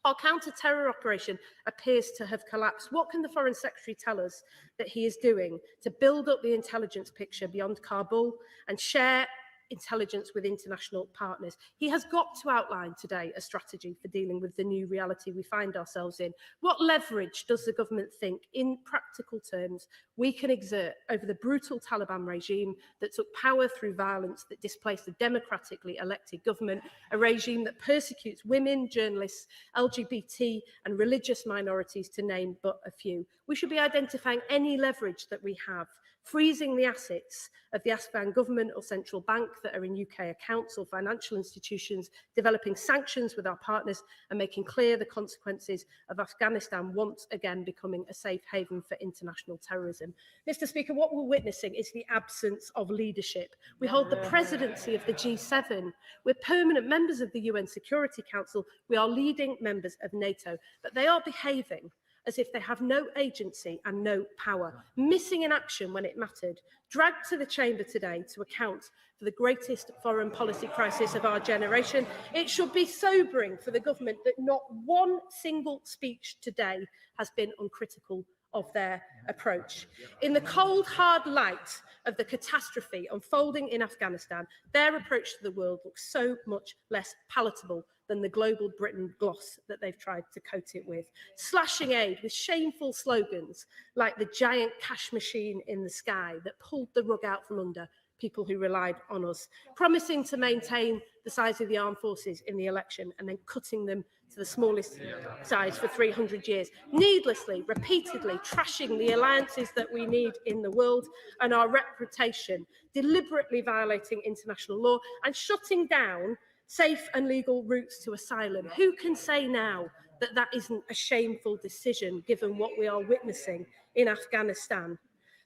Our counter-terror operation appears to have collapsed. What can the Foreign Secretary tell us that he is doing to build up the intelligence picture beyond Kabul and share intelligence with international partners? He has got to outline today a strategy for dealing with the new reality we find ourselves in. What leverage does the government think, in practical terms, we can exert over the brutal Taliban regime that took power through violence, that displaced a democratically elected government, a regime that persecutes women, journalists, LGBT and religious minorities, to name but a few? We should be identifying any leverage that we have, freezing the assets of the Afghan government or central bank that are in UK accounts or financial institutions, developing sanctions with our partners and making clear the consequences of Afghanistan once again becoming a safe haven for international terrorism. Mr. Speaker, what we're witnessing is the absence of leadership. We hold the presidency of the G7. We're permanent members of the UN Security Council. We are leading members of NATO, but they are behaving as if they have no agency and no power, missing in action when it mattered, dragged to the chamber today to account for the greatest foreign policy crisis of our generation. It should be sobering for the government that not one single speech today has been uncritical of their approach. In the cold, hard light of the catastrophe unfolding in Afghanistan, their approach to the world looks so much less palatable than the global Britain gloss that they've tried to coat it with, slashing aid with shameful slogans like the giant cash machine in the sky that pulled the rug out from under people who relied on us, promising to maintain the size of the armed forces in the election and then cutting them to the smallest size for 300 years, needlessly, repeatedly trashing the alliances that we need in the world and our reputation, deliberately violating international law and shutting down safe and legal routes to asylum. Who can say now that that isn't a shameful decision, given what we are witnessing in Afghanistan?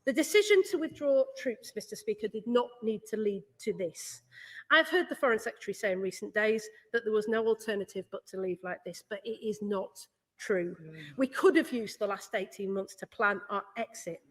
The decision to withdraw troops, Mr. Speaker, did not need to lead to this. I've heard the Foreign Secretary say in recent days that there was no alternative but to leave like this, but it is not true. We could have used the last 18 months to plan our exit,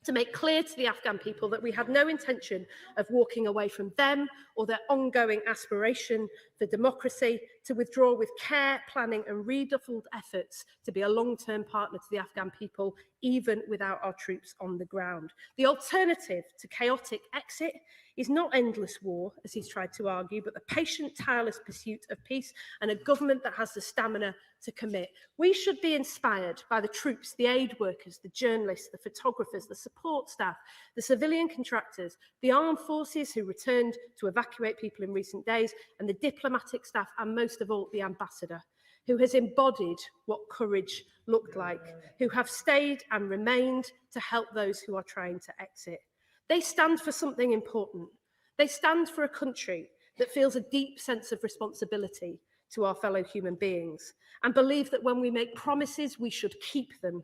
to make clear to the Afghan people that we had no intention of walking away from them or their ongoing aspiration for democracy, to withdraw with care, planning and redoubled efforts to be a long-term partner to the Afghan people, even without our troops on the ground. The alternative to chaotic exit is not endless war, as he's tried to argue, but the patient, tireless pursuit of peace and a government that has the stamina to commit. We should be inspired by the troops, the aid workers, the journalists, the photographers, the support staff, the civilian contractors, the armed forces who returned to evacuate people in recent days, and the diplomatic staff, and most of all, the ambassador, who has embodied what courage looked like, who have stayed and remained to help those who are trying to exit. They stand for something important. They stand for a country that feels a deep sense of responsibility to our fellow human beings and believe that when we make promises, we should keep them.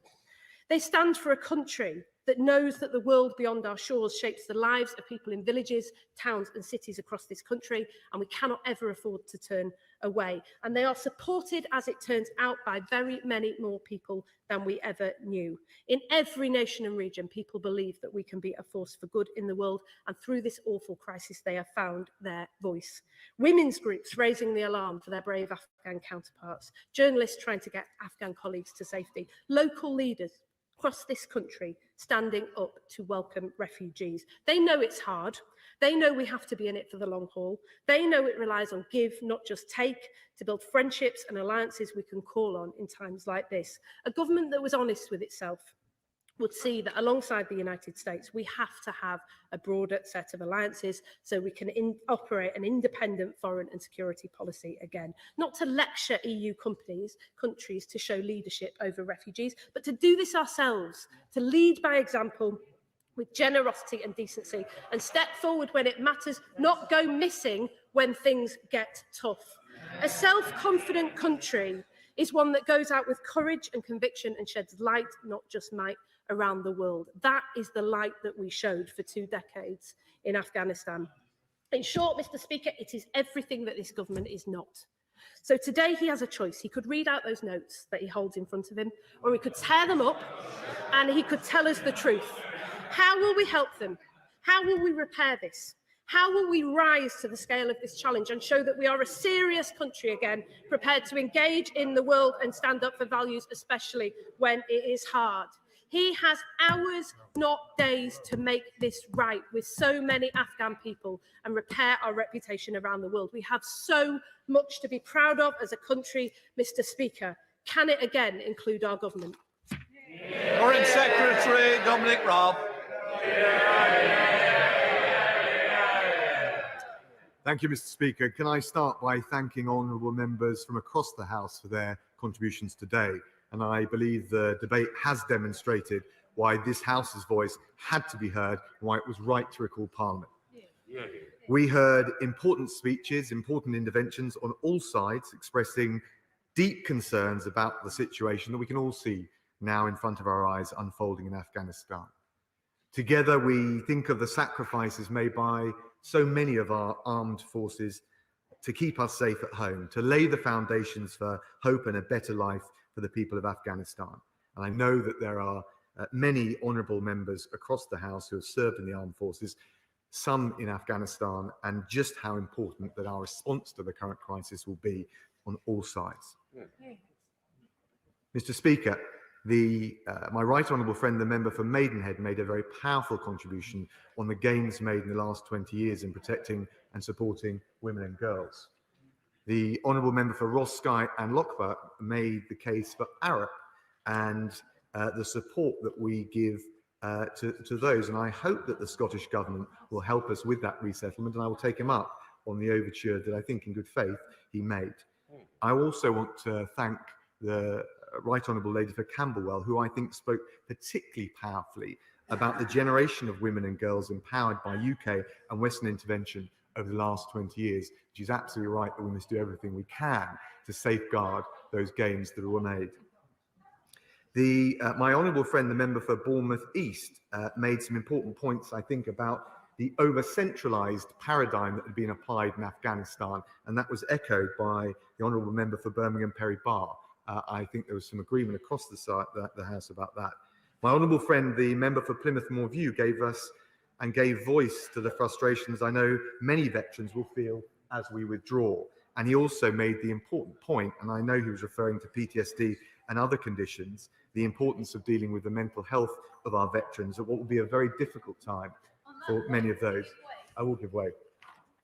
They stand for a country that knows that the world beyond our shores shapes the lives of people in villages, towns and cities across this country, and we cannot ever afford to turn away. And they are supported, as it turns out, by very many more people than we ever knew. In every nation and region, people believe that we can be a force for good in the world, and through this awful crisis, they have found their voice. Women's groups raising the alarm for their brave Afghan counterparts, journalists trying to get Afghan colleagues to safety, local leaders across this country standing up to welcome refugees. They know it's hard. They know we have to be in it for the long haul. They know it relies on give, not just take, to build friendships and alliances we can call on in times like this. A government that was honest with itself would see that alongside the United States, we have to have a broader set of alliances so we can operate an independent foreign and security policy again. Not to lecture EU countries to show leadership over refugees, but to do this ourselves, to lead by example with generosity and decency, and step forward when it matters, not go missing when things get tough. A self-confident country is one that goes out with courage and conviction and sheds light, not just might, around the world. That is the light that we showed for 2 decades in Afghanistan. In short, Mr. Speaker, it is everything that this government is not. So today he has a choice. He could read out those notes that he holds in front of him, or he could tear them up and he could tell us the truth. How will we help them? How will we repair this? How will we rise to the scale of this challenge and show that we are a serious country again, prepared to engage in the world and stand up for values, especially when it is hard? He has hours, not days, to make this right with so many Afghan people and repair our reputation around the world. We have so much to be proud of as a country, Mr. Speaker. Can it again include our government? Foreign Secretary Dominic Raab. Thank you, Mr. Speaker. Can I start by thanking honourable members from across the House for their contributions today? And I believe the debate has demonstrated why this House's voice had to be heard and why it was right to recall Parliament. We heard important speeches, important interventions on all sides expressing deep concerns about the situation that we can all see now in front of our eyes unfolding in Afghanistan. Together, we think of the sacrifices made by so many of our armed forces to keep us safe at home, to lay the foundations for hope and a better life for the people of Afghanistan. And I know that there are many honourable members across the House who have served in the armed forces, some in Afghanistan, and just how important that our response to the current crisis will be on all sides. Mr. Speaker, my right honourable friend, the member for Maidenhead, made a very powerful contribution on the gains made in the last 20 years in protecting and supporting women and girls. The honourable member for Ross Skye and Loughborough made the case for Arup and the support that we give to those. And I hope that the Scottish Government will help us with that resettlement, and I will take him up on the overture that I think in good faith he made. I also want to thank the Right Honourable Lady for Camberwell, who I think spoke particularly powerfully about the generation of women and girls empowered by UK and Western intervention over the last 20 years. She's absolutely right that we must do everything we can to safeguard those gains that were made. My honourable friend, the member for Bournemouth East, made some important points, I think, about the over-centralised paradigm that had been applied in Afghanistan, and that was echoed by the honourable member for Birmingham Perry Barr. I think there was some agreement across the House about that. My honourable friend, the member for Plymouth Moor View, gave voice to the frustrations I know many veterans will feel as we withdraw. And he also made the important point, and I know he was referring to PTSD and other conditions, the importance of dealing with the mental health of our veterans at what will be a very difficult time for many of those. I will give way.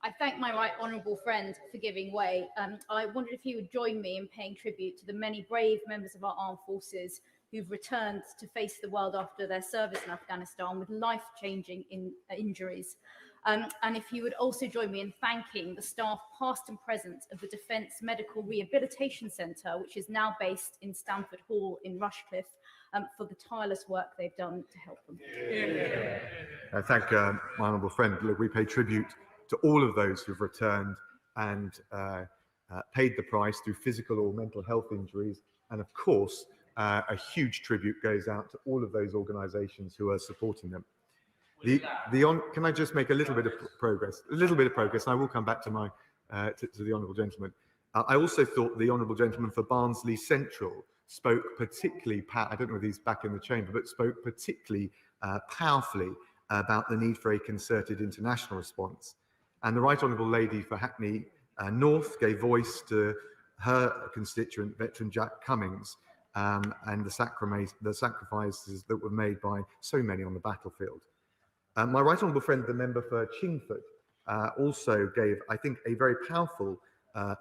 I thank my right honourable friend for giving way. I wondered if he would join me in paying tribute to the many brave members of our armed forces who've returned to face the world after their service in Afghanistan with life-changing injuries. And if you would also join me in thanking the staff past and present of the Defence Medical Rehabilitation Centre, which is now based in Stamford Hall in Rushcliffe, for the tireless work they've done to help them. I thank my honourable friend. Look, we pay tribute to all of those who've returned and paid the price through physical or mental health injuries. And of course, a huge tribute goes out to all of those organisations who are supporting them. Can I just make a little bit of progress? A little bit of progress, and I will come back to my to the honourable gentleman. I also thought the honourable gentleman for Barnsley Central spoke particularly, I don't know if he's back in the chamber, but spoke particularly powerfully about the need for a concerted international response. And the Right Honourable Lady for Hackney North gave voice to her constituent, veteran Jack Cummings, and the sacrifices that were made by so many on the battlefield. My Right Honourable friend, the member for Chingford, also gave, I think, a very powerful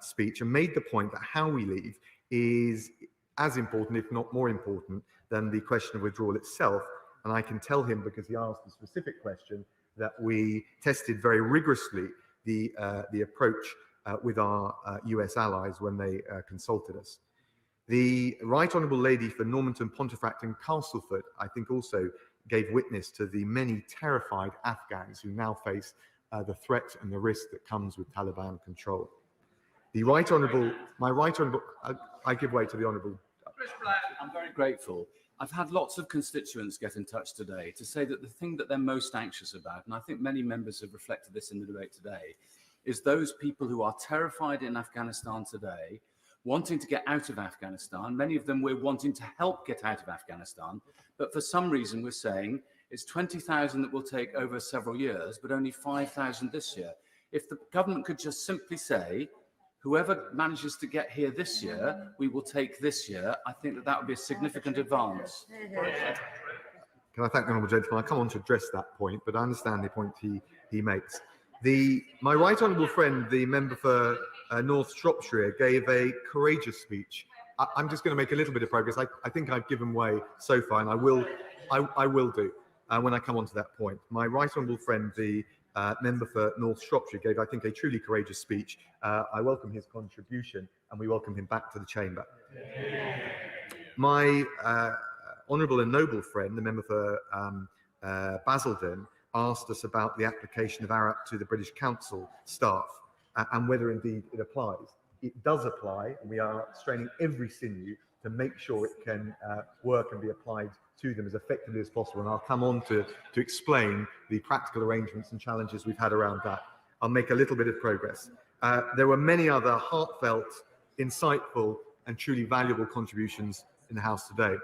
speech and made the point that how we leave is as important, if not more important, than the question of withdrawal itself. And I can tell him, because he asked a specific question, that we tested very rigorously the approach with our US allies when they consulted us. The Right Honourable Lady for Normanton, Pontefract and Castleford, I think, also gave witness to the many terrified Afghans who now face the threat and the risk that comes with Taliban control. The Right Honourable, I give way to the Honourable. I'm very grateful. I've had lots of constituents get in touch today to say that the thing that they're most anxious about, and I think many members have reflected this in the debate today, is those people who are terrified in Afghanistan today, wanting to get out of Afghanistan. Many of them we're wanting to help get out of Afghanistan, but for some reason we're saying it's 20,000 that will take over several years, but only 5,000 this year. If the government could just simply say, whoever manages to get here this year, we will take this year, I think that that would be a significant advance. Can I thank the honourable gentleman? I come on to address that point, but I understand the point he makes. My right honourable friend, the member for North Shropshire, gave a courageous speech. I'm just going to make a little bit of progress. I think I've given way so far, and I will do when I come on to that point. My right honourable friend, the member for North Shropshire, gave, I think, a truly courageous speech. I welcome his contribution, and we welcome him back to the chamber. My honourable and noble friend, the member for Basildon, asked us about the application of ARAP to the British Council staff and whether indeed it applies. It does apply, and we are straining every sinew to make sure it can work and be applied to them as effectively as possible. And I'll come on to explain the practical arrangements and challenges we've had around that. I'll make a little bit of progress. There were many other heartfelt, insightful, and truly valuable contributions in the House today.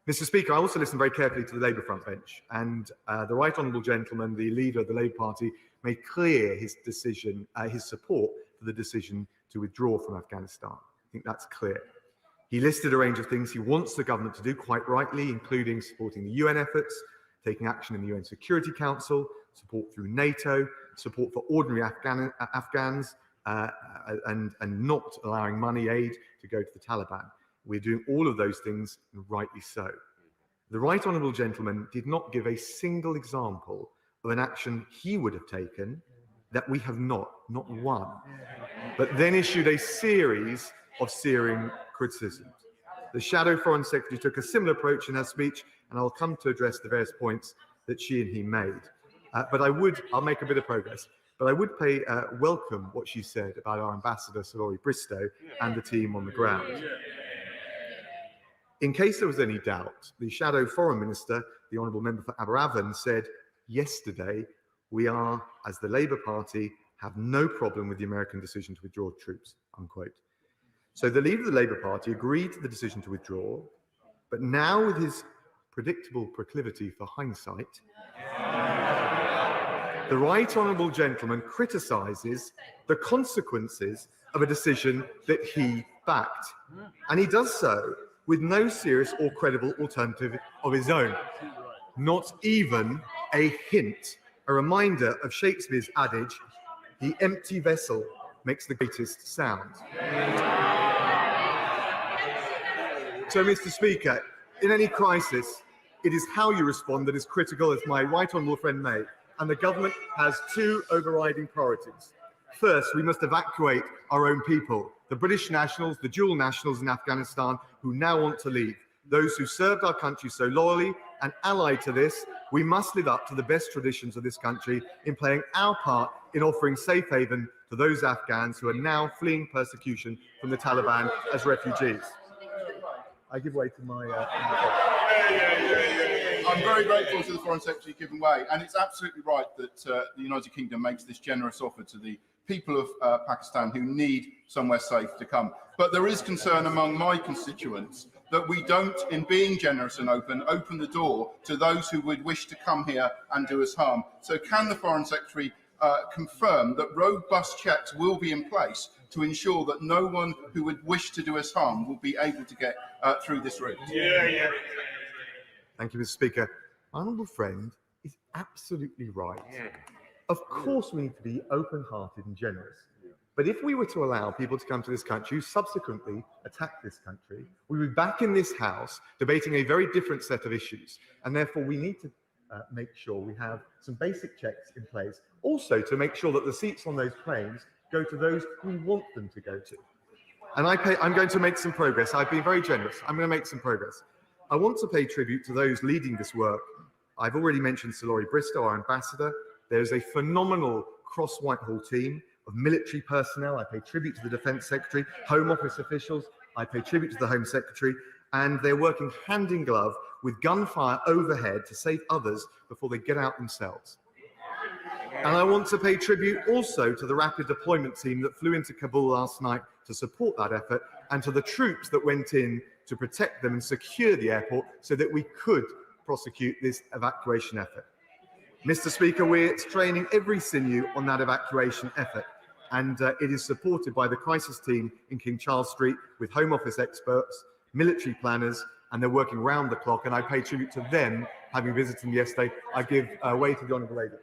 Mr. Speaker, I also listened very carefully to the Labour front bench, and the right honourable gentleman, the leader of the Labour Party, made clear his decision, his support for the decision to withdraw from Afghanistan. I think that's clear. He listed a range of things he wants the government to do, quite rightly, including supporting the UN efforts, taking action in the UN Security Council, support through NATO, support for ordinary Afghans, and not allowing money aid to go to the Taliban. We're doing all of those things, and rightly so. The right honourable gentleman did not give a single example of an action he would have taken that we have not one, but then issued a series of searing criticisms. The Shadow Foreign Secretary took a similar approach in her speech, and I'll come to address the various points that she and he made. But I'll make a bit of progress, but I would welcome what she said about our Ambassador, Sir Laurie Bristow, and the team on the ground. In case there was any doubt, the Shadow Foreign Minister, the Honourable Member for Aberavon, said yesterday, we are, as the Labour Party, have no problem with the American decision to withdraw troops, unquote. So the leader of the Labour Party agreed to the decision to withdraw, but now with his predictable proclivity for hindsight, the right honourable gentleman criticises the consequences of a decision that he backed. And he does so with no serious or credible alternative of his own. Not even a hint, a reminder of Shakespeare's adage, the empty vessel makes the greatest sound. So, Mr. Speaker, in any crisis, it is how you respond that is critical, as my right honourable friend made, and the government has two overriding priorities. First, we must evacuate our own people, the British nationals, the dual nationals in Afghanistan who now want to leave, those who served our country so loyally, and allied to this, we must live up to the best traditions of this country in playing our part in offering safe haven to those Afghans who are now fleeing persecution from the Taliban as refugees. I give way to my. I'm very grateful to the Foreign Secretary giving way, and it's absolutely right that the United Kingdom makes this generous offer to the people of Pakistan who need somewhere safe to come. But there is concern among my constituents that we don't, in being generous and open the door to those who would wish to come here and do us harm. So can the Foreign Secretary confirm that robust checks will be in place to ensure that no one who would wish to do us harm will be able to get through this route? Thank you, Mr. Speaker. My honourable friend is absolutely right. Of course, we need to be open-hearted and generous. But if we were to allow people to come to this country who subsequently attack this country, we would be back in this House debating a very different set of issues. And therefore, we need to make sure we have some basic checks in place, also to make sure that the seats on those planes go to those we want them to go to. And I'm going to make some progress. I've been very generous. I'm going to make some progress. I want to pay tribute to those leading this work. I've already mentioned Sir Laurie Bristow, our ambassador. There's a phenomenal cross-Whitehall team of military personnel. I pay tribute to the Defence Secretary, Home Office officials. I pay tribute to the Home Secretary. And they're working hand in glove with gunfire overhead to save others before they get out themselves. And I want to pay tribute also to the rapid deployment team that flew into Kabul last night to support that effort, and to the troops that went in to protect them and secure the airport so that we could prosecute this evacuation effort. Mr. Speaker, we're straining every sinew on that evacuation effort, and it is supported by the crisis team in King Charles Street with Home Office experts, military planners, and they're working round the clock, and I pay tribute to them, having visited them yesterday. I give way to the Honourable Lady.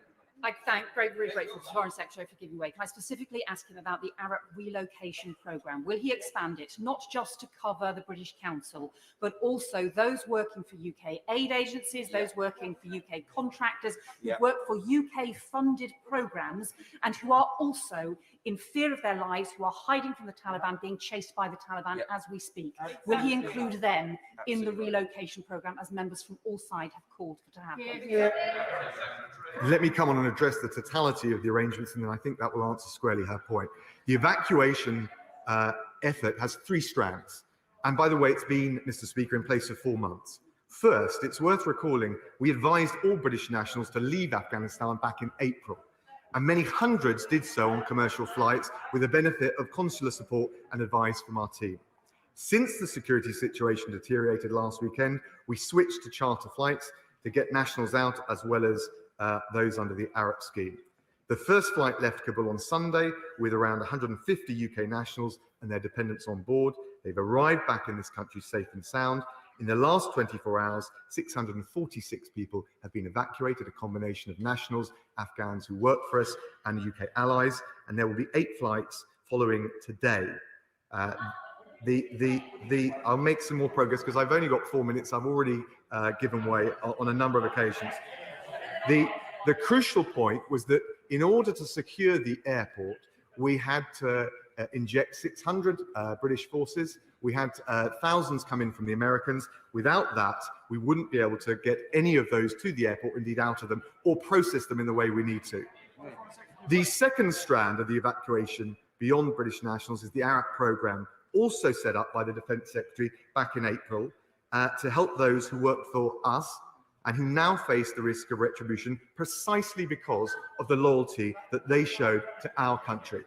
I thank, very grateful to the Foreign Secretary for giving way. Can I specifically ask him about the Arab relocation programme? Will he expand it, not just to cover the British Council, but also those working for UK aid agencies, those working for UK contractors, who work for UK-funded programmes and who are also in fear of their lives, who are hiding from the Taliban, being chased by the Taliban as we speak? Will he include them in the relocation programme, as members from all sides have called for to happen? Let me come on and address the totality of the arrangements, and then I think that will answer squarely her point. The evacuation effort has three strands. And by the way, it's been, Mr. Speaker, in place for 4 months. First, it's worth recalling, we advised all British nationals to leave Afghanistan back in April. And many hundreds did so on commercial flights with the benefit of consular support and advice from our team. Since the security situation deteriorated last weekend, we switched to charter flights to get nationals out, as well as those under the ARAP scheme. The first flight left Kabul on Sunday with around 150 UK nationals and their dependents on board. They've arrived back in this country safe and sound. In the last 24 hours, 646 people have been evacuated, a combination of nationals, Afghans who work for us, and UK allies, and there will be 8 flights following today. I'll make some more progress because I've only got 4 minutes. I've already given way on a number of occasions. The crucial point was that in order to secure the airport, we had to inject 600 British forces. We had thousands come in from the Americans. Without that, we wouldn't be able to get any of those to the airport, indeed out of them, or process them in the way we need to. The second strand of the evacuation beyond British nationals is the ARAP programme, also set up by the Defence Secretary back in April, to help those who worked for us and who now face the risk of retribution precisely because of the loyalty that they showed to our country.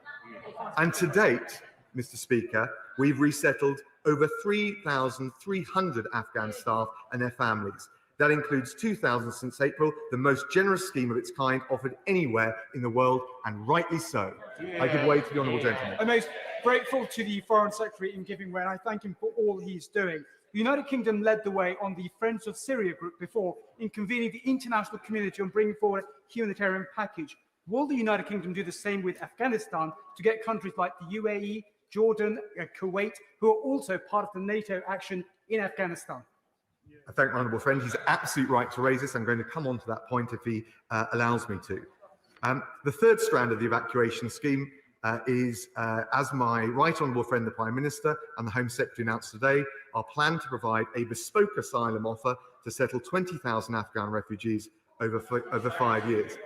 And to date, Mr. Speaker, we've resettled over 3,300 Afghan staff and their families. That includes 2,000 since April, the most generous scheme of its kind offered anywhere in the world, and rightly so. I give way to the honourable gentleman. I'm most grateful to the Foreign Secretary in giving way, and I thank him for all he's doing. The United Kingdom led the way on the Friends of Syria group before in convening the international community on bringing forward a humanitarian package. Will the United Kingdom do the same with Afghanistan to get countries like the UAE, Jordan, Kuwait, who are also part of the NATO action in Afghanistan? I thank my honourable friend. He's absolutely right to raise this. I'm going to come on to that point if he allows me to. The third strand of the evacuation scheme is, as my right honourable friend, the Prime Minister and the Home Secretary announced today, our plan to provide a bespoke asylum offer to settle 20,000 Afghan refugees over 5 years.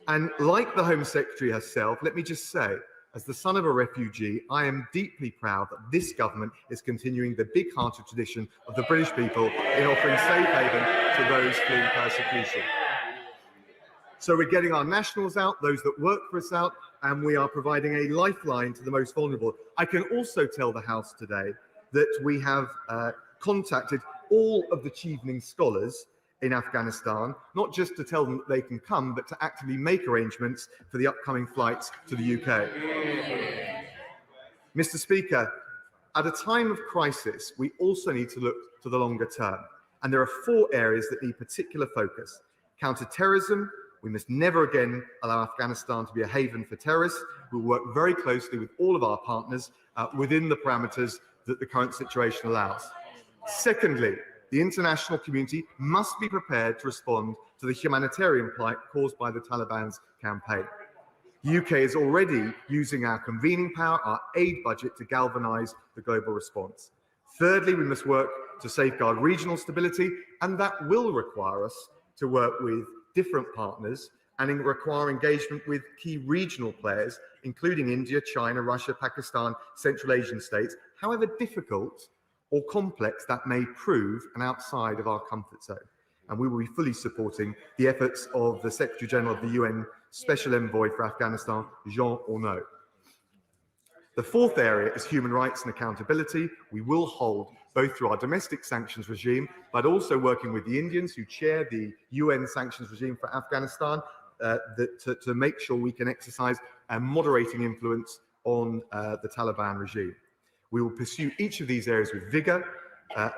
And like the Home Secretary herself, let me just say, As the son of a refugee, I am deeply proud that this government is continuing the big-hearted tradition of the British people in offering safe haven to those fleeing persecution. So we're getting our nationals out, those that work for us out, and we are providing a lifeline to the most vulnerable. I can also tell the House today that we have contacted all of the Chevening scholars in Afghanistan, not just to tell them that they can come, but to actively make arrangements for the upcoming flights to the UK. Mr. Speaker, at a time of crisis, we also need to look to the longer term. And there are 4 areas that need particular focus. Counter-terrorism. We must never again allow Afghanistan to be a haven for terrorists. We'll work very closely with all of our partners within the parameters that the current situation allows. Secondly, the international community must be prepared to respond to the humanitarian plight caused by the Taliban's campaign. The UK is already using our convening power, our aid budget, to galvanise the global response. Thirdly, we must work to safeguard regional stability, and that will require us to work with different partners and require engagement with key regional players, including India, China, Russia, Pakistan, Central Asian states, however difficult or complex that may prove and outside of our comfort zone. And we will be fully supporting the efforts of the Secretary General of the UN Special Envoy for Afghanistan, Jean Orneau. The 4th area is human rights and accountability. We will hold, both through our domestic sanctions regime, but also working with the Indians who chair the UN sanctions regime for Afghanistan, to make sure we can exercise a moderating influence on the Taliban regime. We will pursue each of these areas with vigour.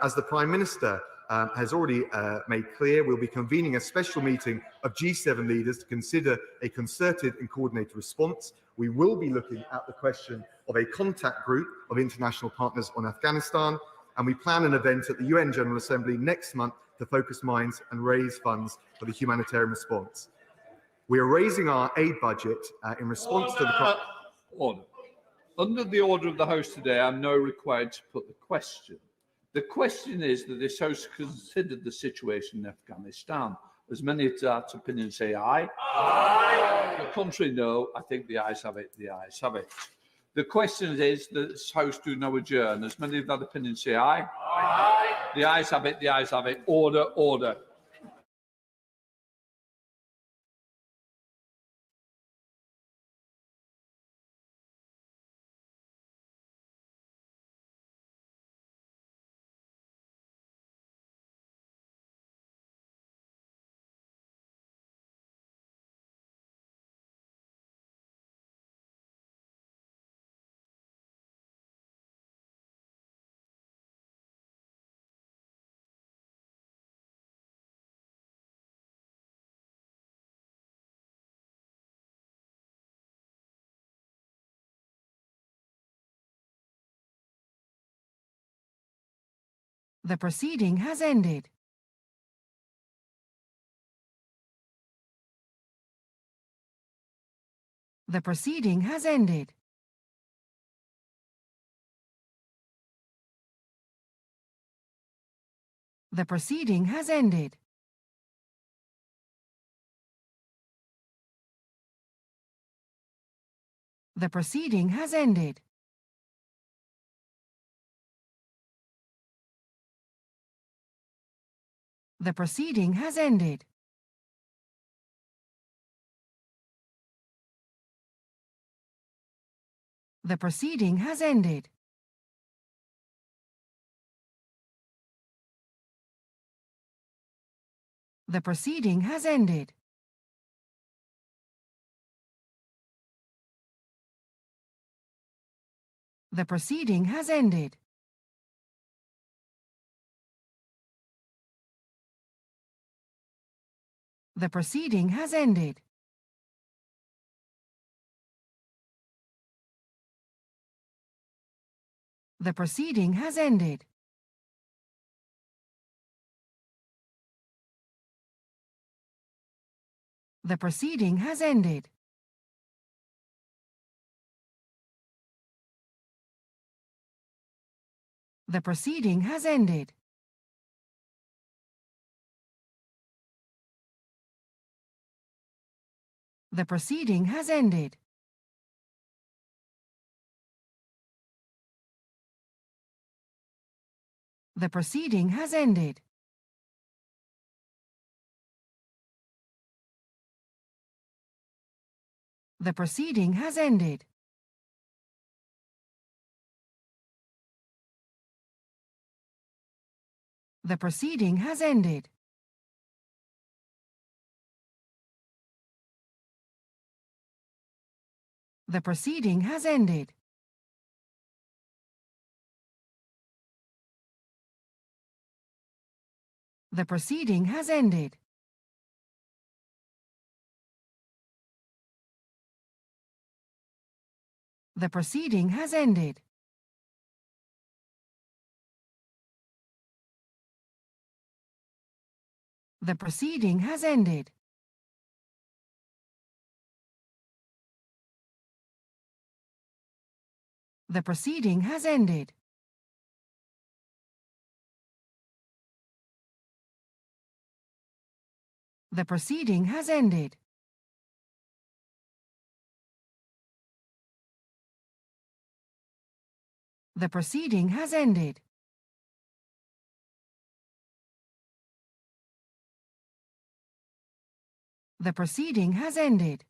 As the Prime Minister has already made clear, we'll be convening a special meeting of G7 leaders to consider a concerted and coordinated response. We will be looking at the question of a contact group of international partners on Afghanistan, and we plan an event at the UN General Assembly next month to focus minds and raise funds for the humanitarian response. We are raising our aid budget in response to the... Order. Under the order of the House today, I'm now required to put the question. The question is that this House considered the situation in Afghanistan. As many of that opinion say aye. Aye. The contrary, no. I think the ayes have it. The ayes have it. The question is that this House do now adjourn. As many of that opinion say aye. Aye. The ayes have it. The ayes have it. Order. Order. The proceeding has ended. The proceeding has ended. The proceeding has ended. The proceeding has ended. The proceeding has ended. The proceeding has ended. The proceeding has ended. The proceeding has ended. The proceeding has ended. The proceeding has ended. The proceeding has ended. The proceeding has ended. The proceeding has ended. The proceeding has ended. The proceeding has ended. The proceeding has ended. The proceeding has ended. The proceeding has ended. The proceeding has ended. The proceeding has ended. The proceeding has ended. The proceeding has ended. The proceeding has ended. The proceeding has ended.